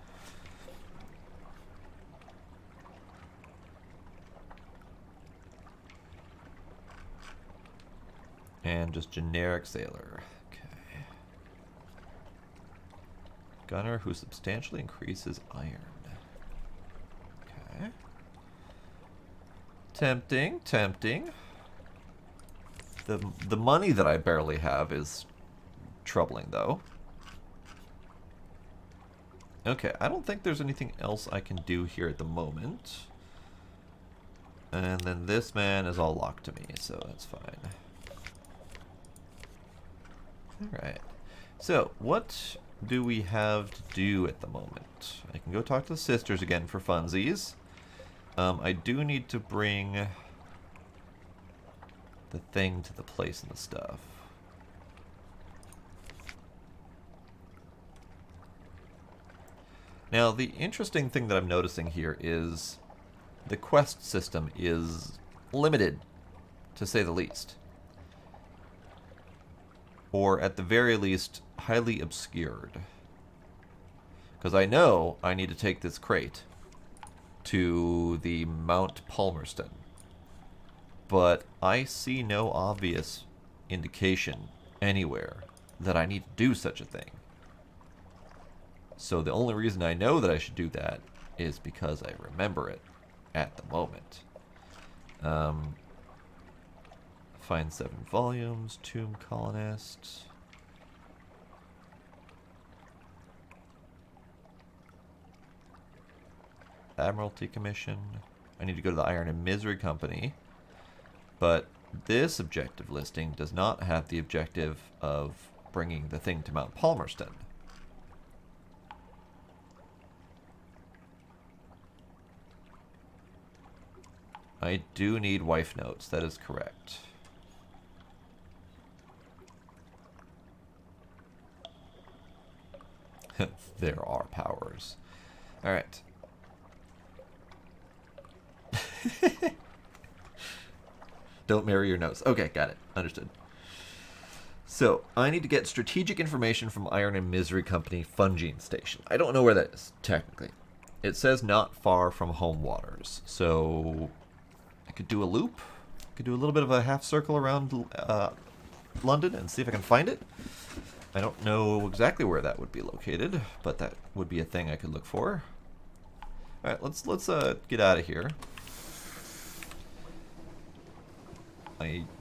And just generic sailor. Okay. Gunner who substantially increases iron. Okay. Tempting, tempting. The money that I barely have is troubling, though. Okay, I don't think there's anything else I can do here at the moment. And then this man is all locked to me, so that's fine. Alright. So, what do we have to do at the moment? I can go talk to the sisters again for funsies. I do need to bring the thing to the place and the stuff. Now, the interesting thing that I'm noticing here is the quest system is limited, to say the least. Or, at the very least, highly obscured. Because I know I need to take this crate to the Mount Palmerston. But I see no obvious indication anywhere that I need to do such a thing. So the only reason I know that I should do that is because I remember it at the moment. Find 7 volumes, Tomb Colonist. Admiralty Commission. I need to go to the Iron and Misery Company. But this objective listing does not have the objective of bringing the thing to Mount Palmerston. I do need wife notes, that is correct. There are powers. Alright. Don't marry your nose. Okay, got it. Understood. So, I need to get strategic information from Iron and Misery Company Fungine Station. I don't know where that is, technically. It says not far from home waters. So, I could do a loop. I could do a little bit of a half circle around London and see if I can find it. I don't know exactly where that would be located, but that would be a thing I could look for. Alright, let's get out of here.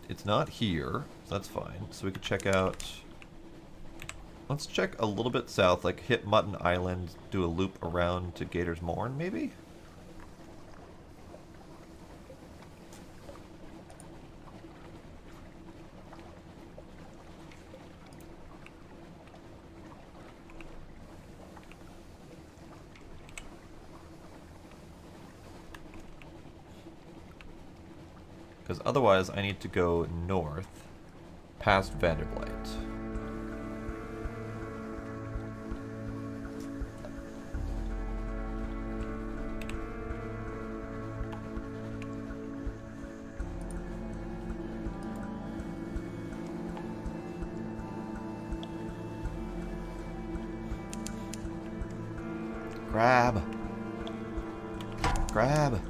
It's not here, so that's fine. So we could check out... Let's check a little bit south, like hit Mutton Island, do a loop around to Gator's Morn, maybe? Because otherwise I need to go north, past Vanderblight. Grab! Grab!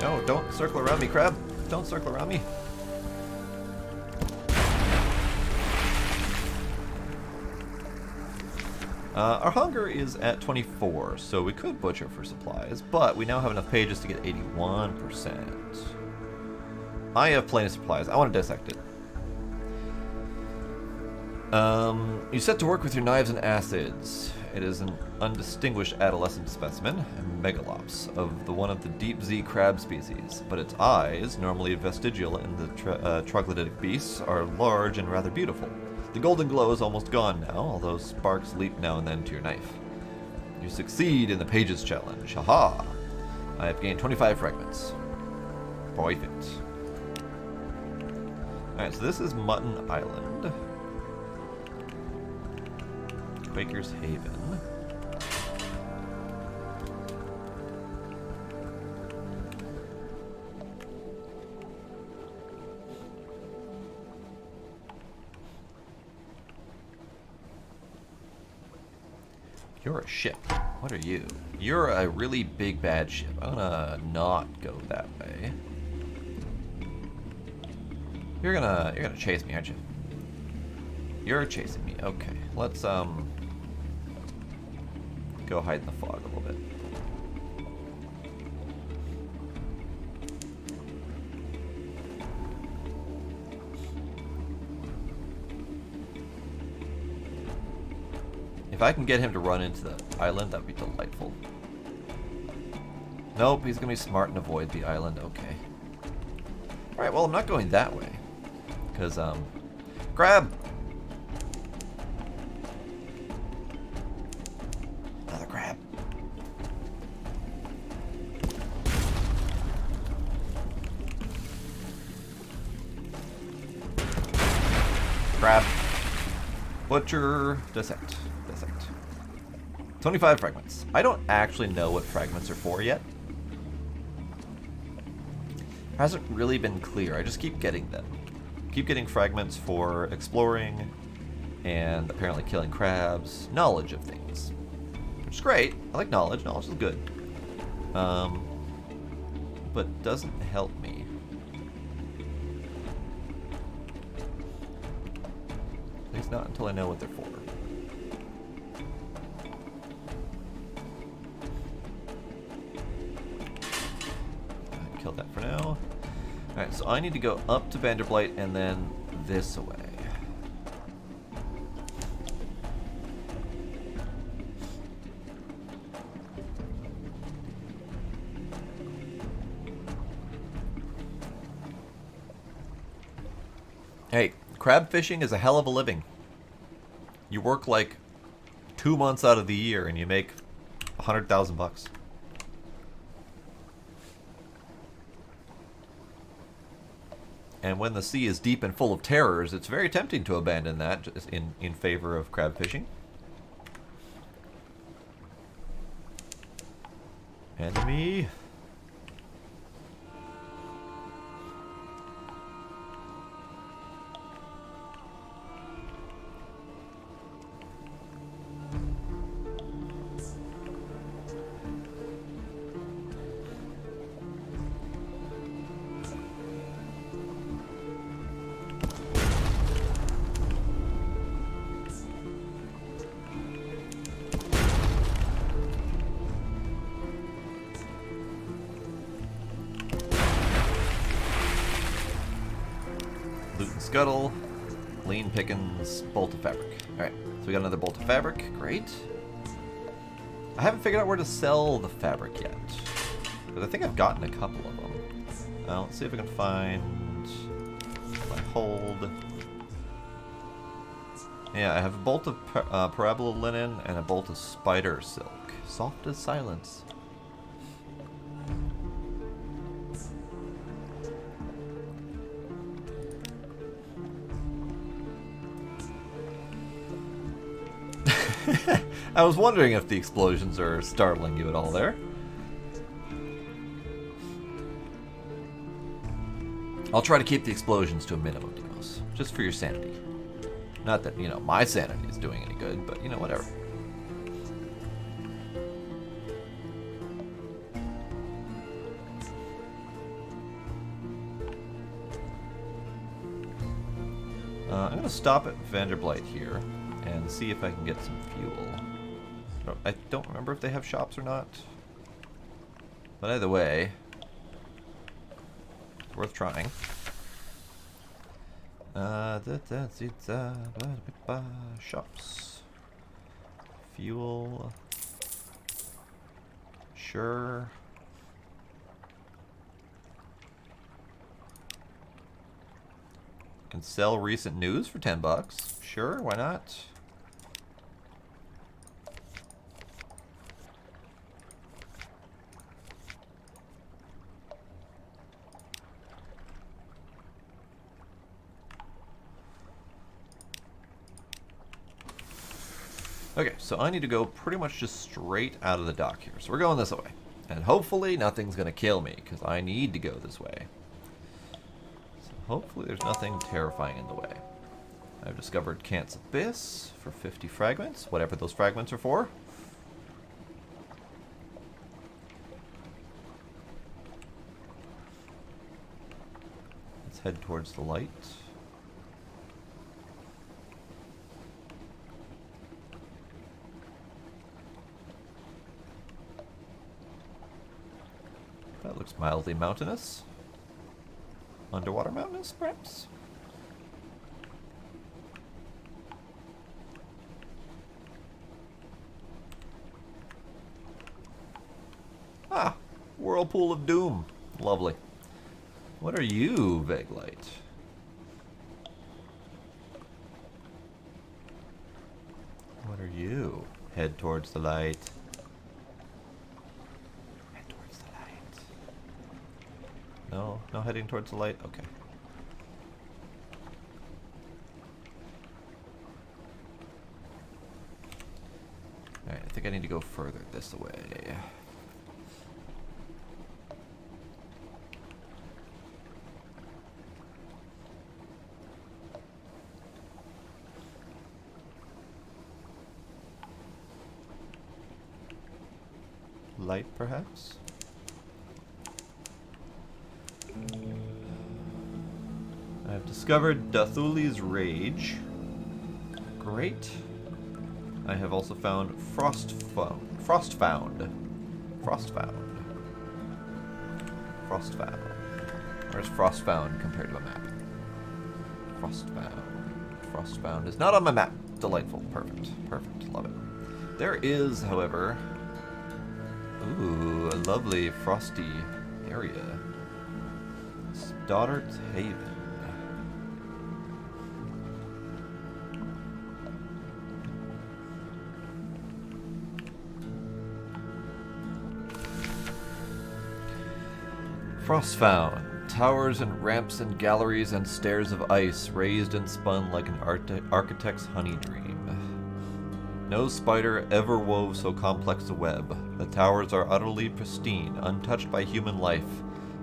No, don't circle around me, crab. Don't circle around me. Our hunger is at 24, so we could butcher for supplies, but we now have enough pages to get 81%. I have plenty of supplies. I want to dissect it. You set to work with your knives and acids. It is an undistinguished adolescent specimen, a megalops, of one of the deep Z crab species, but its eyes, normally vestigial in the troglodytic beasts, are large and rather beautiful. The golden glow is almost gone now, although sparks leap now and then to your knife. You succeed in the Pages Challenge. Haha! I have gained 25 fragments. Perfect. Alright, so this is Mutton Island. Baker's Haven. You're a ship. What are you? You're a really big bad ship. I'm gonna not go that way. You're gonna chase me, aren't you? You're chasing me. Okay. Let's go hide in the fog a little bit. If I can get him to run into the island, that'd be delightful. Nope, he's gonna be smart and avoid the island. Okay. Alright, well, I'm not going that way. Because, grab! Another crab. Crab. Butcher. Dissect. 25 fragments. I don't actually know what fragments are for yet. Hasn't really been clear. I just keep getting them. Keep getting fragments for exploring and apparently killing crabs. Knowledge of things. Which is great. I like knowledge. Knowledge is good. But doesn't help me. At least not until I know what they're for. Kill that for now. Alright, so I need to go up to Vanderblight and then this way. Hey, crab fishing is a hell of a living. You work like 2 months out of the year and you make $100,000. And when the sea is deep and full of terrors, it's very tempting to abandon that just in favor of crab fishing. Enemy. Scuttle, lean pickings, bolt of fabric. Alright, so we got another bolt of fabric. Great. I haven't figured out where to sell the fabric yet. But I think I've gotten a couple of them. Let's see if I can find my hold. Yeah, I have a bolt of parabola linen and a bolt of spider silk. Soft as silence. I was wondering if the explosions are startling you at all there. I'll try to keep the explosions to a minimum, Demos, just for your sanity. Not that, you know, my sanity is doing any good, but, you know, whatever. I'm going to stop at Vanderblight here and see if I can get some fuel. I don't remember if they have shops or not. But either way, it's worth trying. Shops. Fuel. Sure. Can sell recent news for $10. Sure, why not? Okay, so I need to go pretty much just straight out of the dock here. So we're going this way. And hopefully nothing's going to kill me, because I need to go this way. So hopefully there's nothing terrifying in the way. I've discovered Cant's Abyss for 50 fragments, whatever those fragments are for. head towards the light. That looks mildly mountainous. Underwater mountainous, perhaps? Ah! Whirlpool of Doom. Lovely. What are you, vague light? What are you? Head towards the light. Head towards the light. No? No heading towards the light? Okay. Alright, I think I need to go further this way. Light, perhaps? I've discovered Dathuli's Rage. Great. I have also found Frostfound. Where's Frostfound compared to a map? Frostfound is not on my map. Delightful. Perfect. Love it. There is, however... Ooh, a lovely frosty area. Stoddart's Haven. Frostfound. Towers and ramps and galleries and stairs of ice raised and spun like an architect's honey dream. No spider ever wove so complex a web. The towers are utterly pristine, untouched by human life,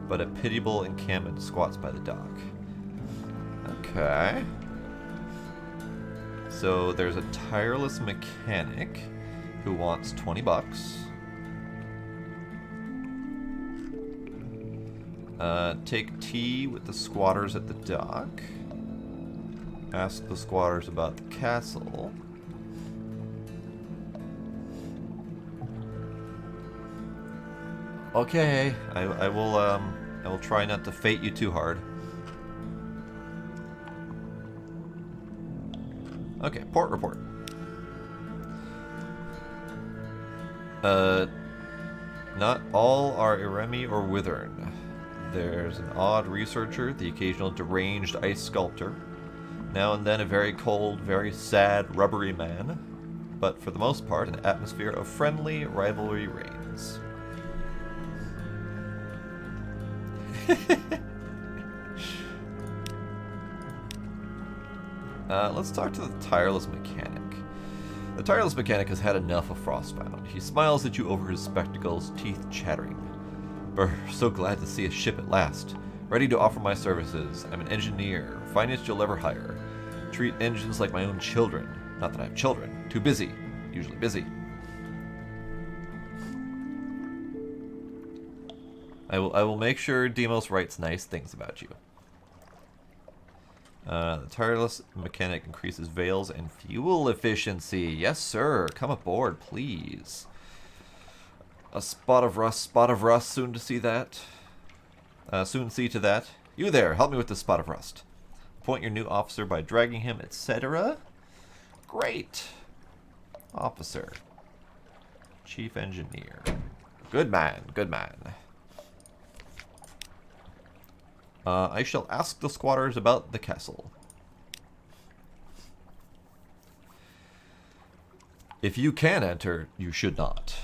but a pitiable encampment squats by the dock. Okay. So there's a tireless mechanic who wants 20 bucks. Take tea with the squatters at the dock. Ask the squatters about the castle. Okay, I will try not to fate you too hard. Okay, port report. Not all are Iremi or Withern. There's an odd researcher, the occasional deranged ice sculptor, now and then a very cold, very sad, rubbery man, but for the most part an atmosphere of friendly rivalry reigns. Let's talk to the tireless mechanic. The tireless mechanic has had enough of Frostbound. He smiles at you over his spectacles, teeth chattering. Brr, so glad to see a ship at last. Ready to offer my services. I'm an engineer, finest you'll ever hire. Treat engines like my own children. Not that I have children. Too busy. Usually busy. I will make sure Demos writes nice things about you. The tireless mechanic increases veils and fuel efficiency. Yes, sir. Come aboard, please. A spot of rust, soon to see that. Soon see to that. You there, help me with this spot of rust. Appoint your new officer by dragging him, etc. Great. Officer. Chief engineer. Good man, good man. I shall ask the squatters about the castle. If you can enter, you should not.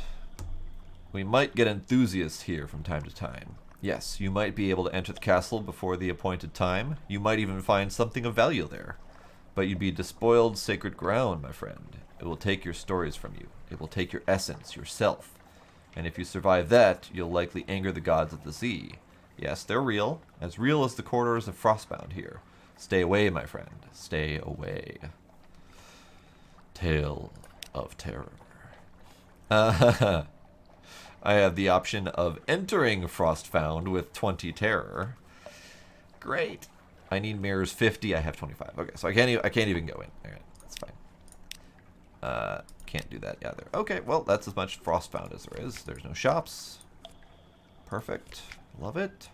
We might get enthusiasts here from time to time. Yes, you might be able to enter the castle before the appointed time. You might even find something of value there. But you'd be despoiled sacred ground, my friend. It will take your stories from you. It will take your essence, yourself. And if you survive that, you'll likely anger the gods of the sea. Yes, they're real. As real as the corridors of Frostbound here. Stay away, my friend. Stay away. Tale of terror. I have the option of entering Frostbound with 20 terror. Great. I need mirrors 50. I have 25. Okay, so I can't even go in. Okay, that's fine. Can't do that either. Okay, well, that's as much frost found as there is. There's no shops. Perfect. Love it.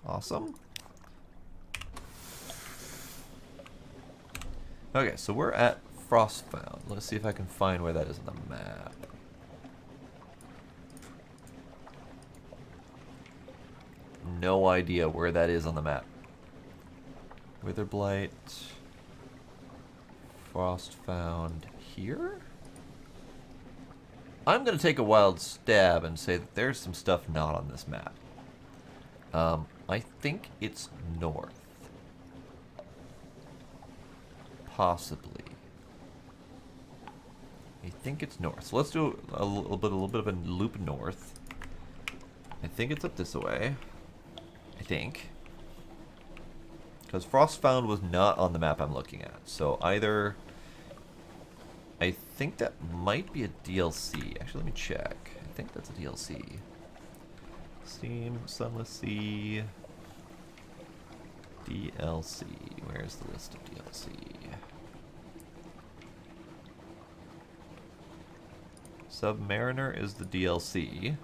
Awesome. Okay, so we're at frost found. Let's see if I can find where that is on the map. No idea where that is on the map. Wither blight. Frost found here? I'm going to take a wild stab and say that there's some stuff not on this map. I think it's north. Possibly. I think it's north. So let's do a little bit of a loop north. I think it's up this way. I think. Because Frost Found was not on the map I'm looking at. So either... I think that might be a DLC. Actually, let me check. I think that's a DLC. Steam, Sunless Sea... DLC. Where's the list of DLC? Submariner is the DLC.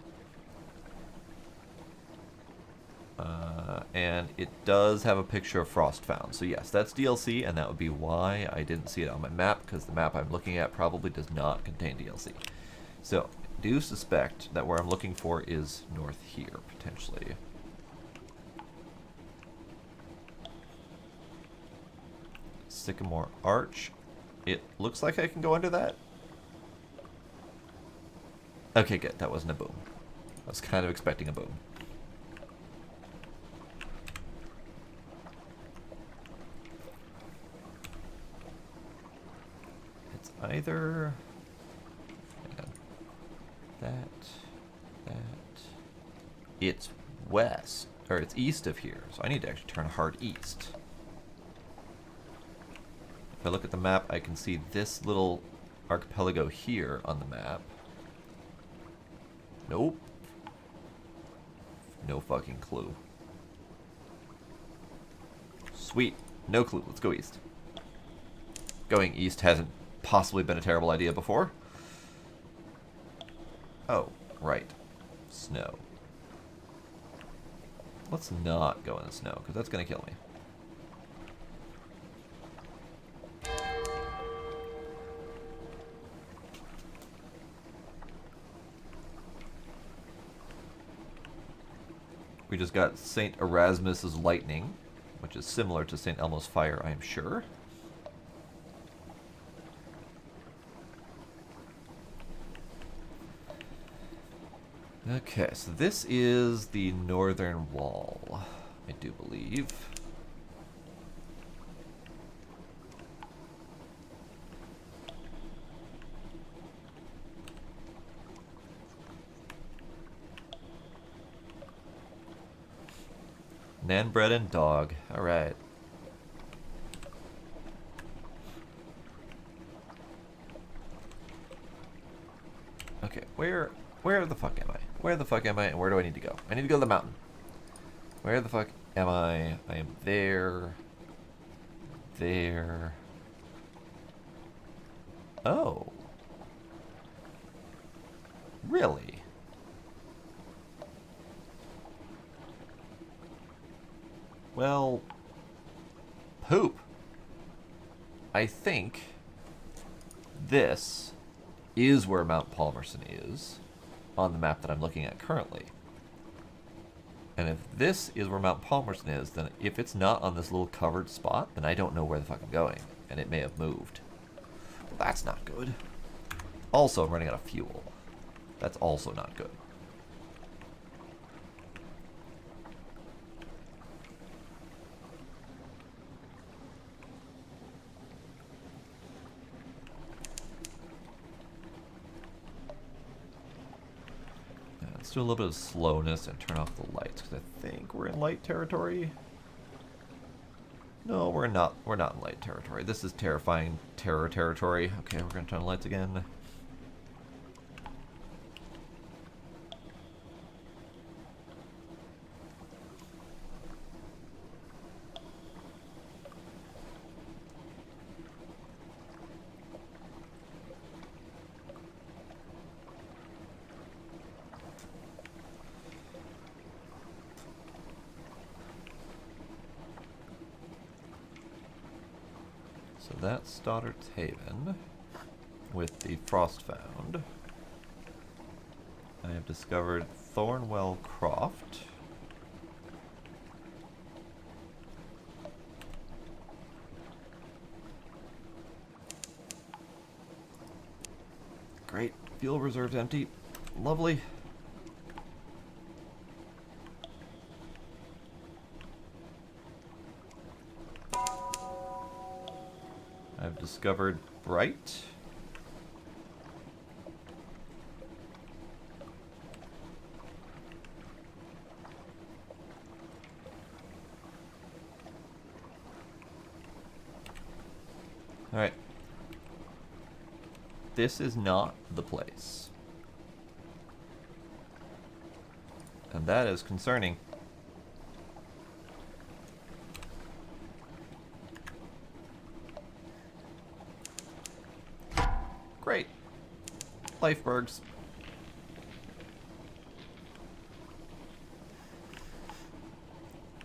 And it does have a picture of Frost Found. So yes, that's DLC, and that would be why I didn't see it on my map, because the map I'm looking at probably does not contain DLC. So, I do suspect that where I'm looking for is north here, potentially. Sycamore Arch. It looks like I can go under that. Okay, good. That wasn't a boom. I was kind of expecting a boom. It's either... that... It's west, or it's east of here, so I need to actually turn hard east. If I look at the map, I can see this little archipelago here on the map. Nope. No fucking clue. Sweet. No clue. Let's go east. Going east hasn't possibly been a terrible idea before. Oh, right. Snow. Let's not go in the snow, because that's going to kill me. We just got St. Erasmus's lightning, which is similar to St. Elmo's fire, I am sure. Okay, so this is the northern wall, I do believe. Nan, bread, and dog. Alright. Okay, where the fuck am I? Where the fuck am I, and where do I need to go? I need to go to the mountain. Where the fuck am I? I am there. There. Oh. Really? Well, poop. I think this is where Mount Palmerston is on the map that I'm looking at currently. And if this is where Mount Palmerston is, then if it's not on this little covered spot, then I don't know where the fuck I'm going. And it may have moved. Well, that's not good. Also, I'm running out of fuel. That's also not good. Let's do a little bit of slowness and turn off the lights, because I think we're in light territory. No, we're not. We're not in light territory. This is terrifying terror territory. Okay, we're going to turn the lights again. So that's Stoddart's Haven with the Frostfound. I have discovered Thornwell Croft. Great. Fuel reserve's empty. Lovely. I've discovered Bright. Alright. This is not the place. And that is concerning. Great. Lifebergs.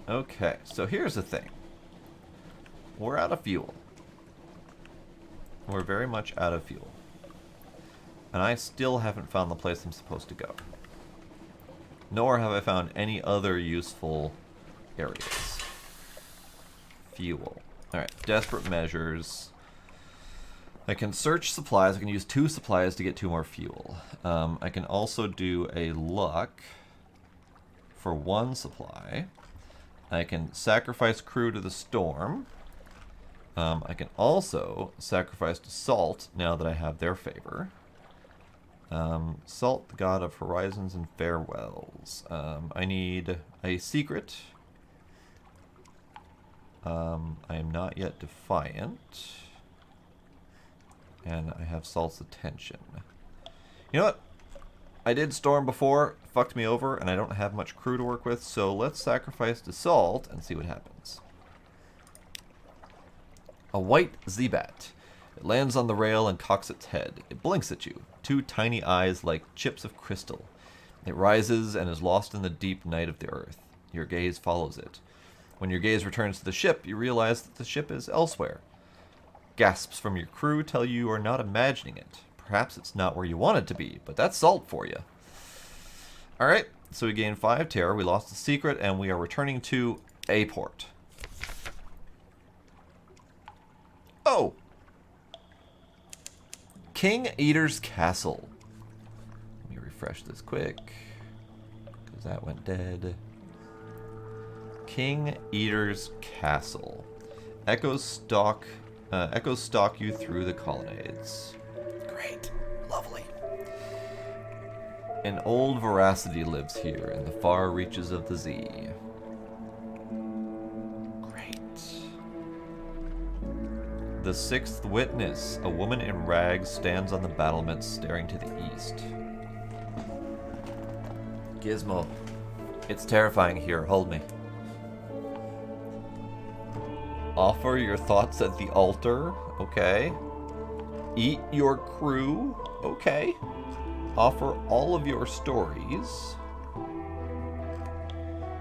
Okay, so here's the thing. We're out of fuel. We're very much out of fuel. And I still haven't found the place I'm supposed to go. Nor have I found any other useful areas. Fuel. Alright, desperate measures. I can search supplies. I can use 2 supplies to get 2 more fuel. I can also do a luck for 1 supply. I can sacrifice crew to the storm. I can also sacrifice to Salt now that I have their favor. Salt, the god of horizons and farewells. I need a secret. I am not yet defiant. And I have Salt's attention. You know what? I did Storm before, fucked me over, and I don't have much crew to work with, so let's sacrifice to Salt and see what happens. A white Zebat. It lands on the rail and cocks its head. It blinks at you, 2 tiny eyes like chips of crystal. It rises and is lost in the deep night of the earth. Your gaze follows it. When your gaze returns to the ship, you realize that the ship is elsewhere. Gasps from your crew tell you are not imagining it. Perhaps it's not where you want it to be, but that's Salt for you. Alright, so we gained 5 terror, we lost the secret, and we are returning to a port. Oh! King Eater's Castle. Let me refresh this quick, because that went dead. King Eater's Castle. Echoes stalk you through the colonnades. Great. Lovely. An old veracity lives here in the far reaches of the Z. Great. The 6th Witness. A woman in rags stands on the battlements staring to the east. Gizmo. It's terrifying here. Hold me. Offer your thoughts at the altar. Okay. Eat your crew. Okay. Offer all of your stories.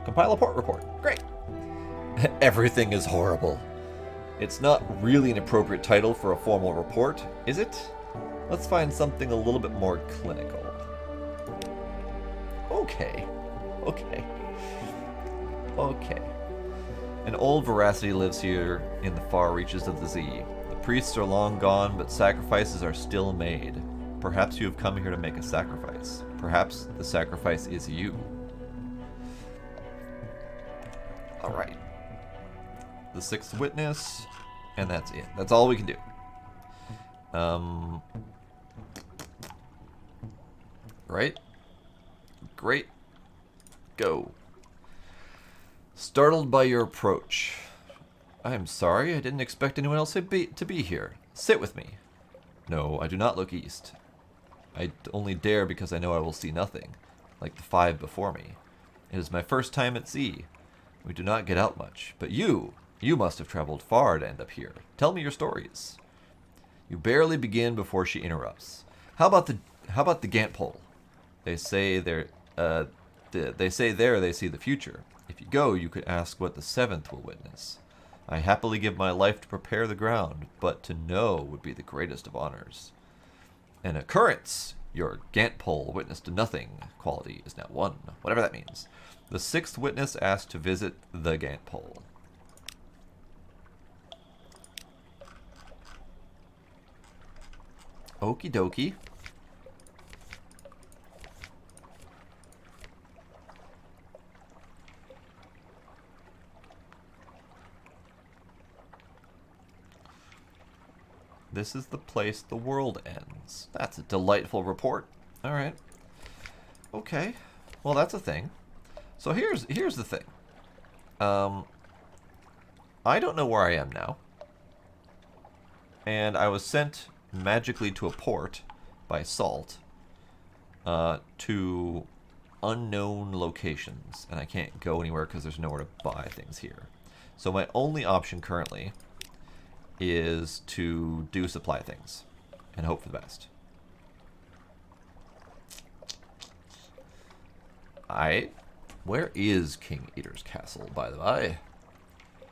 Compile a port report. Great. Everything is horrible. It's not really an appropriate title for a formal report, is it? Let's find something a little bit more clinical. Okay. Okay. Okay. An old veracity lives here in the far reaches of the Z. The priests are long gone, but sacrifices are still made. Perhaps you have come here to make a sacrifice. Perhaps the sacrifice is you. Alright. The 6th Witness, and that's it. That's all we can do. Right? Great. Go. Startled by your approach. I am sorry, I didn't expect anyone else to be here. Sit with me. No, I do not look east. I only dare because I know I will see nothing, like the 5 before me. It is my first time at Z. We do not get out much, but you must have traveled far to end up here. Tell me your stories. You barely begin before she interrupts. How about the Gant pole? They say there they see the future. If you go, you could ask what the 7th will witness. I happily give my life to prepare the ground, but to know would be the greatest of honors. An occurrence! Your Gant pole witness to nothing quality is now 1, whatever that means. The 6th witness asked to visit the Gant pole. Okie dokie. This is the place the world ends. That's a delightful report. All right. Okay. Well, that's a thing. So here's the thing. I don't know where I am now. And I was sent magically to a port by Salt to unknown locations. And I can't go anywhere because there's nowhere to buy things here. So my only option currently is to do supply things and hope for the best. Where is King Eater's castle, by the way?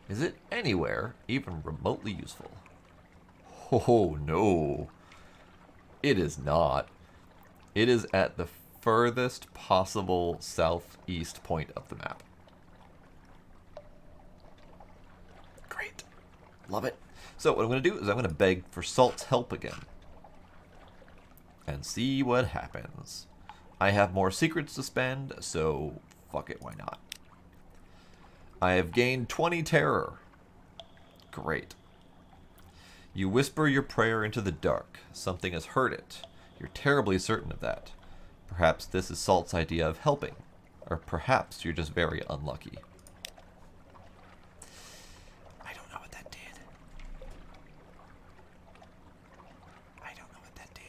Is it anywhere even remotely useful? Oh, no. It is not. It is at the furthest possible southeast point of the map. Great. Love it. So what I'm going to do is I'm going to beg for Salt's help again. And see what happens. I have more secrets to spend, so fuck it, why not? I have gained 20 terror. Great. You whisper your prayer into the dark. Something has heard it. You're terribly certain of that. Perhaps this is Salt's idea of helping. Or perhaps you're just very unlucky. I don't know what that did. I don't know what that did.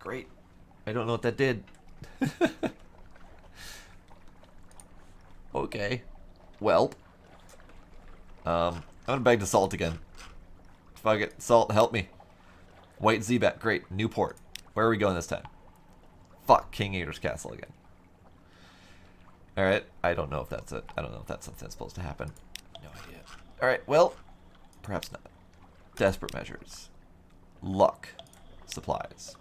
Great. I don't know what that did. Okay. Well. I'm gonna beg to Salt again. Fuck it. Salt, help me. White Z-Bet. Great. Newport. Where are we going this time? Fuck. King Eater's castle again. Alright. I don't know if that's it. I don't know if that's something that's supposed to happen. No idea. Alright. Well. Perhaps not. Desperate measures. Luck. Supplies.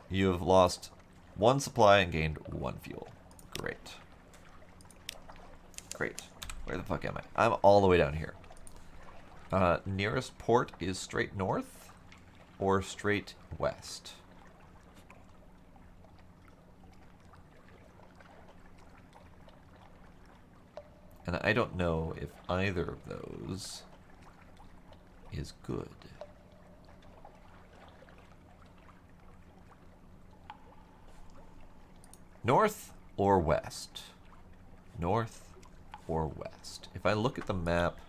You have lost 1 supply and gained 1 fuel. Great. Great. Where the fuck am I? I'm all the way down here. Nearest port is straight north or straight west? And I don't know if either of those is good. North or west? North or west? If I look at the map,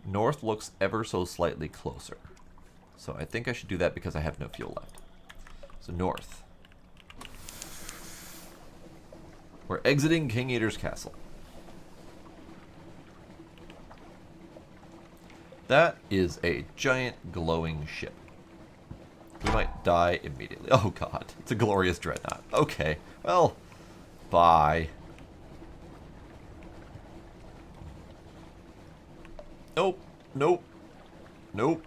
north looks ever so slightly closer. So I think I should do that because I have no fuel left. So north. We're exiting King Eater's castle. That is a giant glowing ship. We might die immediately. Oh god, it's a glorious dreadnought. Okay, well, bye. Nope, nope, nope.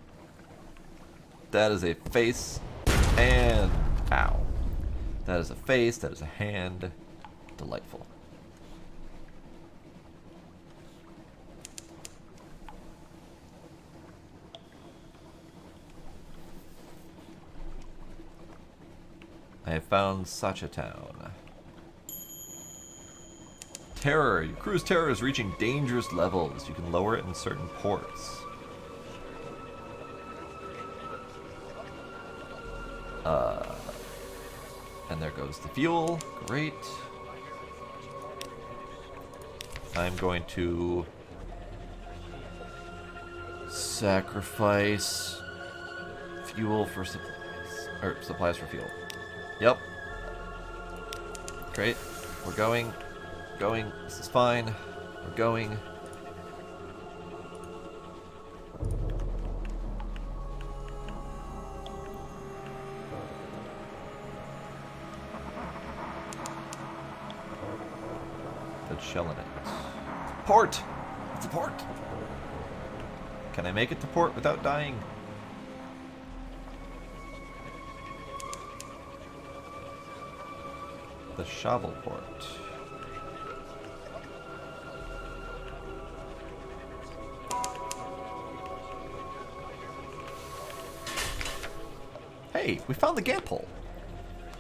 That is a face and ow. That is a face, that is a hand. Delightful. I have found such a town. Terror. Your crew's terror is reaching dangerous levels. You can lower it in certain ports. And there goes the fuel. Great. I'm going to sacrifice fuel for supplies. Or supplies for fuel. Yep. Great. We're going. Going. This is fine. We're going. shell in it. Port! It's a port! Can I make it to port without dying? The shovel port. Hey, we found the gant pole.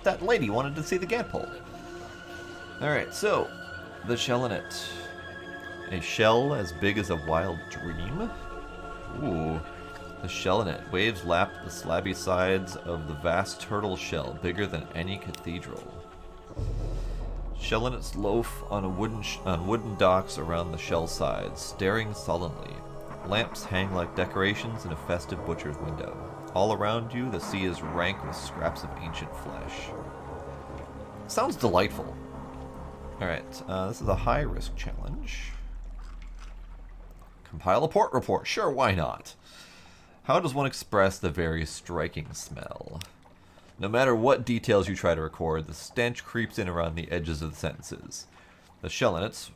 That lady wanted to see the gant pole. Alright, so, the shell in it. A shell as big as a wild dream? Ooh. The shell in it. Waves lap the slabby sides of the vast turtle shell, bigger than any cathedral. Shell in its loaf on wooden docks around the shell sides, staring sullenly. Lamps hang like decorations in a festive butcher's window. All around you, the sea is rank with scraps of ancient flesh. Sounds delightful. Alright, this is a high-risk challenge. Compile a port report. Sure, why not? How does one express the very striking smell? No matter what details you try to record, the stench creeps in around the edges of the sentences. The shell in it's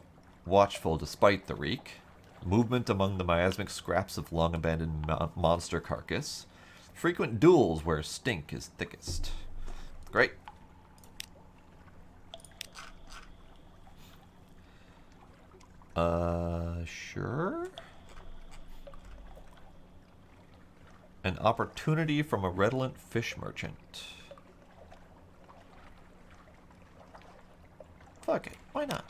watchful despite the reek. Movement among the miasmic scraps of long-abandoned monster carcass. Frequent duels where stink is thickest. Great. Sure. An opportunity from a redolent fish merchant. Fuck it, why not?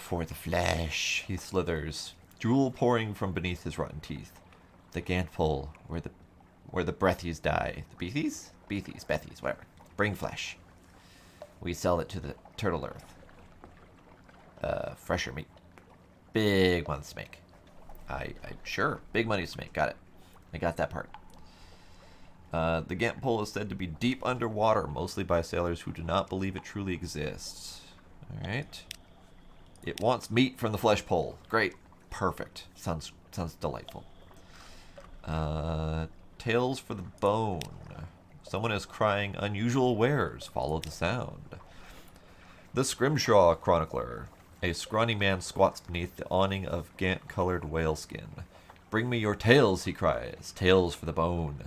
For the flesh, he slithers, drool pouring from beneath his rotten teeth. The gant pole, where the breathies die. The beathies? Bethies, whatever. Bring flesh. We sell it to the turtle earth. Fresher meat. Big ones to make. Sure, big money to make. Got it. I got that part. The gant pole is said to be deep underwater, mostly by sailors who do not believe it truly exists. Alright. It wants meat from the flesh pole. Great. Perfect. Sounds delightful. Tales for the bone. Someone is crying unusual wares. Follow the sound. The Scrimshaw Chronicler. A scrawny man squats beneath the awning of gant-colored whaleskin. Bring me your tales, he cries. Tales for the bone.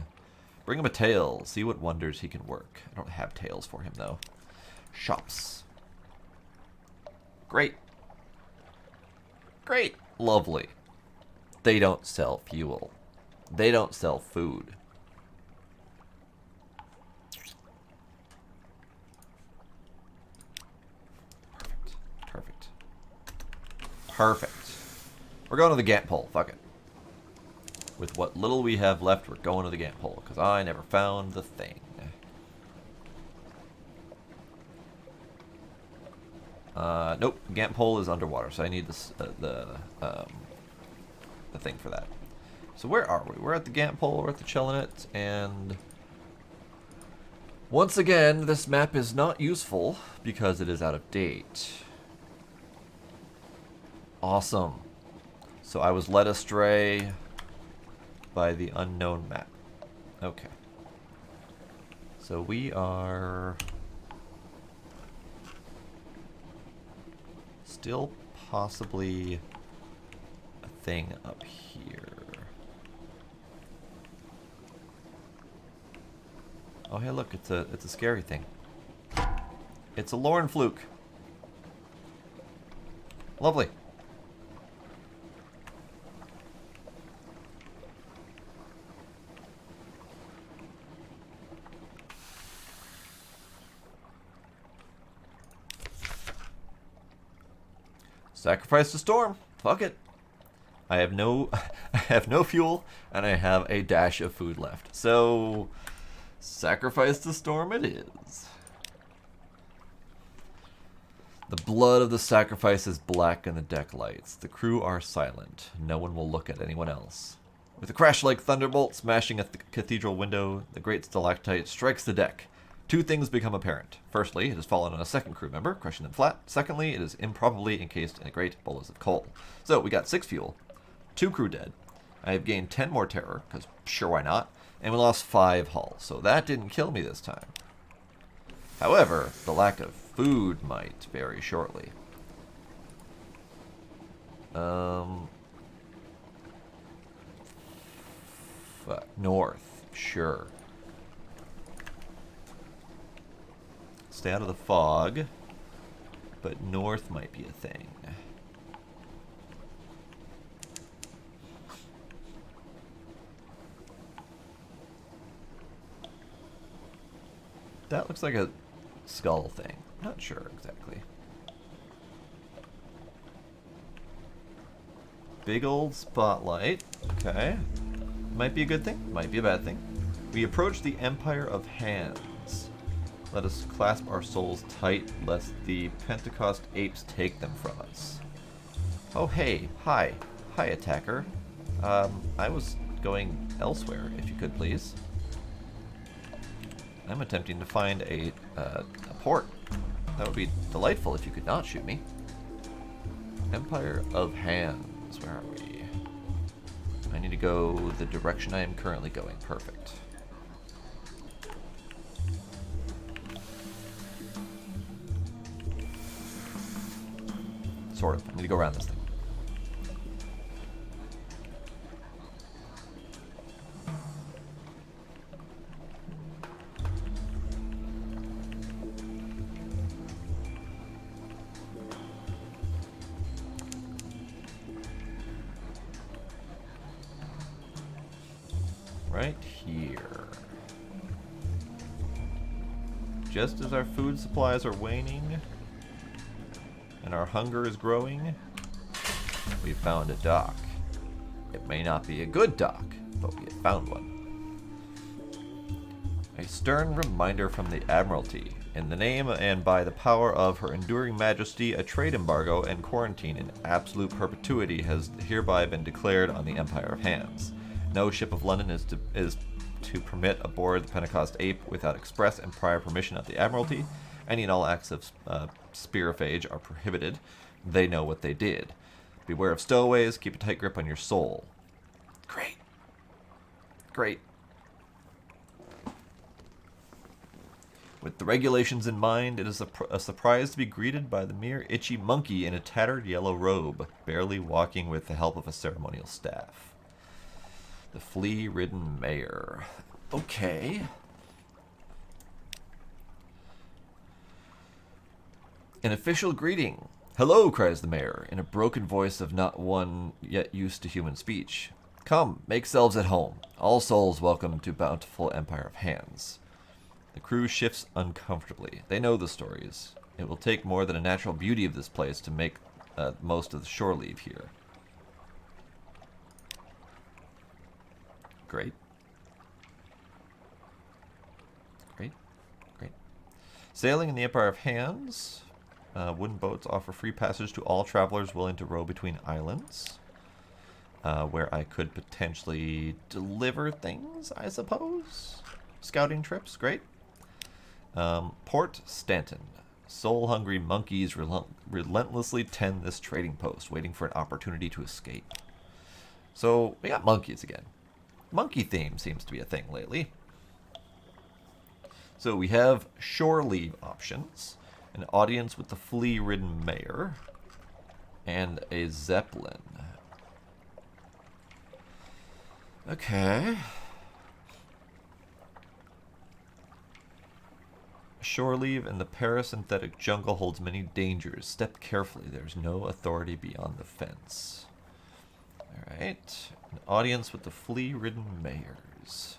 Bring him a tale. See what wonders he can work. I don't have tales for him, though. Shops. Great. Great. Lovely. They don't sell fuel. They don't sell food. Perfect. Perfect. We're going to the gant pole. Fuck it. With what little we have left, we're going to the gant pole, because I never found the thing. Nope. Gant pole is underwater, so I need this, the thing for that. So where are we? We're at the gant pole, we're at the Chelinet, and once again, this map is not useful because it is out of date. Awesome. So I was led astray by the unknown map. Okay. So we are still possibly a thing up here. Oh hey, look, it's a scary thing. It's a Lauren fluke. Lovely. Sacrifice the storm. Fuck it. I have no fuel and I have a dash of food left. So sacrifice the storm it is. The blood of the sacrifice is black in the deck lights. The crew are silent. No one will look at anyone else. With a crash like thunderbolt smashing at the cathedral window, the great stalactite strikes the deck. Two things become apparent. Firstly, it has fallen on a second crew member, crushing them flat. Secondly, it is improbably encased in a great bolus of coal. So we got 6 fuel, 2 crew dead. I have gained 10 more terror, because sure why not, and we lost 5 hull, so that didn't kill me this time. However, the lack of food might very shortly. Um, North, sure. Stay out of the fog, but north might be a thing. That looks like a skull thing. Not sure exactly. Big old spotlight. Okay. Might be a good thing, might be a bad thing. We approach the Empire of Hands. Let us clasp our souls tight, lest the Pentecost apes take them from us. Oh hey, hi. Hi, attacker. I was going elsewhere, if you could please. I'm attempting to find a port. That would be delightful if you could not shoot me. Empire of Hands, where are we? I need to go the direction I am currently going. Perfect. Sort of. I need to go around this thing. Right here. Just as our food supplies are waning and our hunger is growing, we found a dock. It may not be a good dock, but we have found one. A stern reminder from the Admiralty. In the name and by the power of Her Enduring Majesty, a trade embargo and quarantine in absolute perpetuity has hereby been declared on the Empire of Hands. No ship of London is to permit aboard the Pentecost Ape without express and prior permission of the Admiralty. Any and all acts of spearifage are prohibited. They know what they did. Beware of stowaways. Keep a tight grip on your soul. Great. Great. With the regulations in mind, it is a surprise to be greeted by the mere itchy monkey in a tattered yellow robe, barely walking with the help of a ceremonial staff. The flea-ridden mayor. Okay. An official greeting. Hello, cries the mayor, in a broken voice of not one yet used to human speech. Come, make selves at home. All souls welcome to bountiful Empire of Hands. The crew shifts uncomfortably. They know the stories. It will take more than a natural beauty of this place to make most of the shore leave here. Great. Great. Great. Sailing in the Empire of Hands. Wooden boats offer free passage to all travelers willing to row between islands. Where I could potentially deliver things, I suppose. Scouting trips. Great. Port Stanton. Soul-hungry monkeys relentlessly tend this trading post, waiting for an opportunity to escape. So, we got monkeys again. Monkey theme seems to be a thing lately. So we have shore leave options, an audience with the flea-ridden mayor, and a zeppelin. Okay. Shore leave in the parasynthetic jungle holds many dangers. Step carefully. There's no authority beyond the fence. Alright. An audience with the flea-ridden mayors.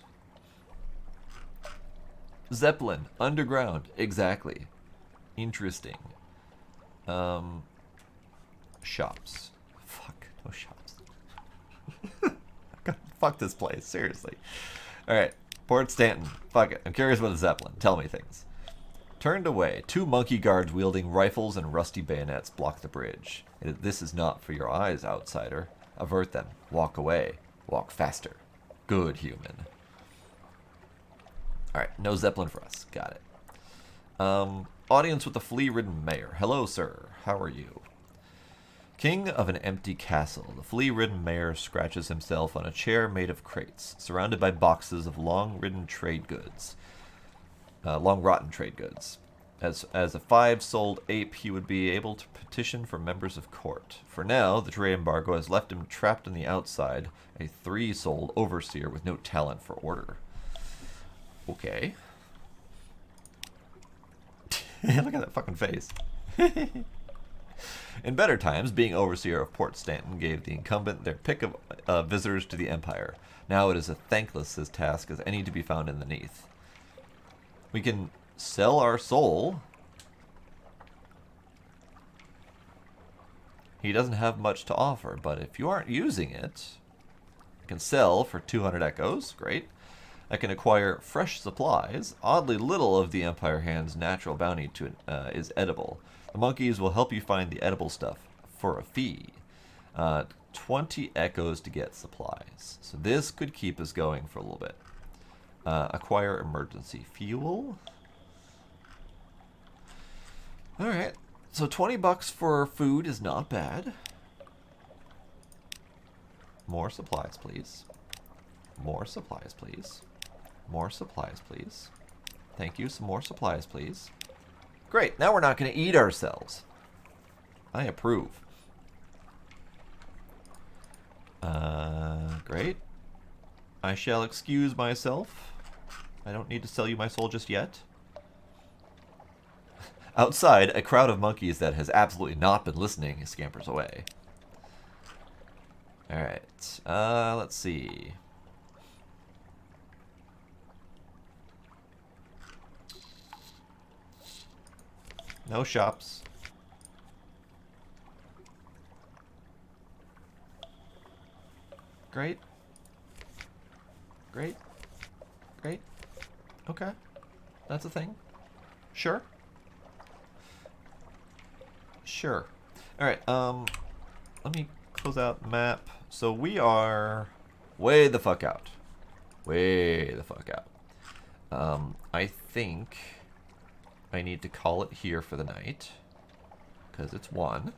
Zeppelin. Underground. Exactly. Interesting. Shops. Fuck. No shops. Fuck this place. Seriously. Alright. Port Stanton. Fuck it. I'm curious about the Zeppelin. Tell me things. Turned away. 2 monkey guards wielding rifles and rusty bayonets block the bridge. This is not for your eyes, outsider. Avert them. Walk away. Walk faster. Good human. Alright, no Zeppelin for us. Got it. Audience with the flea-ridden mayor. Hello, sir. How are you? King of an empty castle, the flea-ridden mayor scratches himself on a chair made of crates, surrounded by boxes of long-rotten trade goods. As a 5-souled ape, he would be able to petition for members of court. For now, the trade embargo has left him trapped on the outside, a 3-souled overseer with no talent for order. Okay. Look at that fucking face. In better times, being overseer of Port Stanton gave the incumbent their pick of visitors to the Empire. Now it is as thankless a task as any to be found in the Neath. We can sell our soul. He doesn't have much to offer, but if you aren't using it, I can sell for 200 echoes. Great. I can acquire fresh supplies. Oddly little of the Empire Hand's natural bounty to is edible. The monkeys will help you find the edible stuff for a fee. 20 echoes to get supplies. So this could keep us going for a little bit. Acquire emergency fuel. Alright, so 20 bucks for food is not bad. More supplies, please. More supplies, please. More supplies, please. Thank you. Some more supplies, please. Great. Now we're not going to eat ourselves. I approve. Great. I shall excuse myself. I don't need to sell you my soul just yet. Outside, a crowd of monkeys that has absolutely not been listening scampers away. Alright. Let's see. No shops. Great. Great. Great. Okay. That's a thing. Sure. Sure. Alright, let me close out map. So we are way the fuck out. Way the fuck out. I think I need to call it here for the night, because it's 1.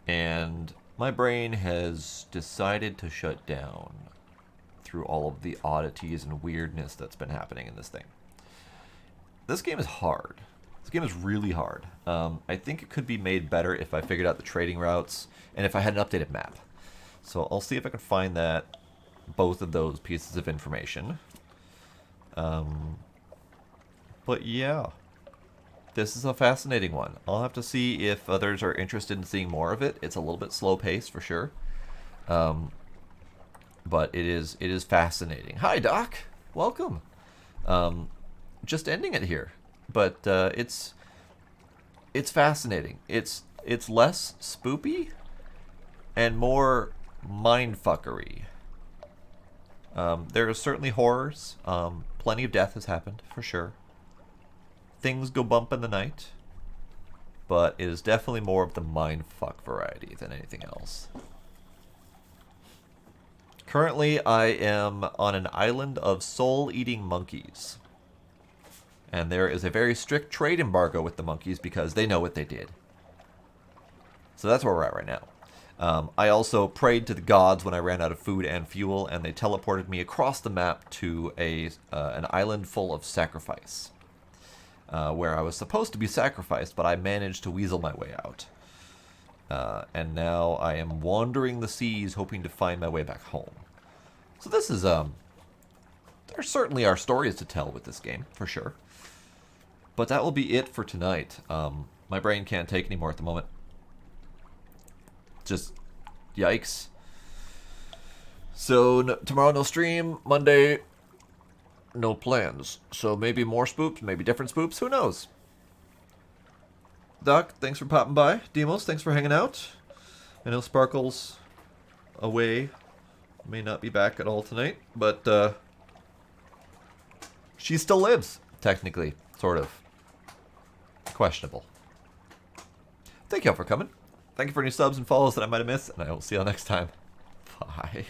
And my brain has decided to shut down through all of the oddities and weirdness that's been happening in this thing. This game is hard. This game is really hard. I think it could be made better if I figured out the trading routes and if I had an updated map. So I'll see if I can find that, both of those pieces of information. But yeah, this is a fascinating one. I'll have to see if others are interested in seeing more of it. It's a little bit slow paced for sure. But it is fascinating. Hi, Doc. Welcome. Just ending it here. But it's fascinating. It's less spoopy and more mindfuckery. There are certainly horrors. Plenty of death has happened, for sure. Things go bump in the night. But it is definitely more of the mindfuck variety than anything else. Currently, I am on an island of soul-eating monkeys. And there is a very strict trade embargo with the monkeys because they know what they did. So that's where we're at right now. I also prayed to the gods when I ran out of food and fuel, and they teleported me across the map to an island full of sacrifice. Where I was supposed to be sacrificed, but I managed to weasel my way out. And now I am wandering the seas hoping to find my way back home. So this is, there certainly are stories to tell with this game, for sure. But that will be it for tonight. My brain can't take any more at the moment. Just, yikes. So, tomorrow no stream, Monday, no plans. So maybe more spoops, maybe different spoops, who knows? Doc, thanks for popping by. Demos, thanks for hanging out. I know Sparkle's away. May not be back at all tonight, but she still lives, technically, sort of. Questionable. Thank y'all for coming. Thank you for any subs and follows that I might have missed, and I will see y'all next time. Bye.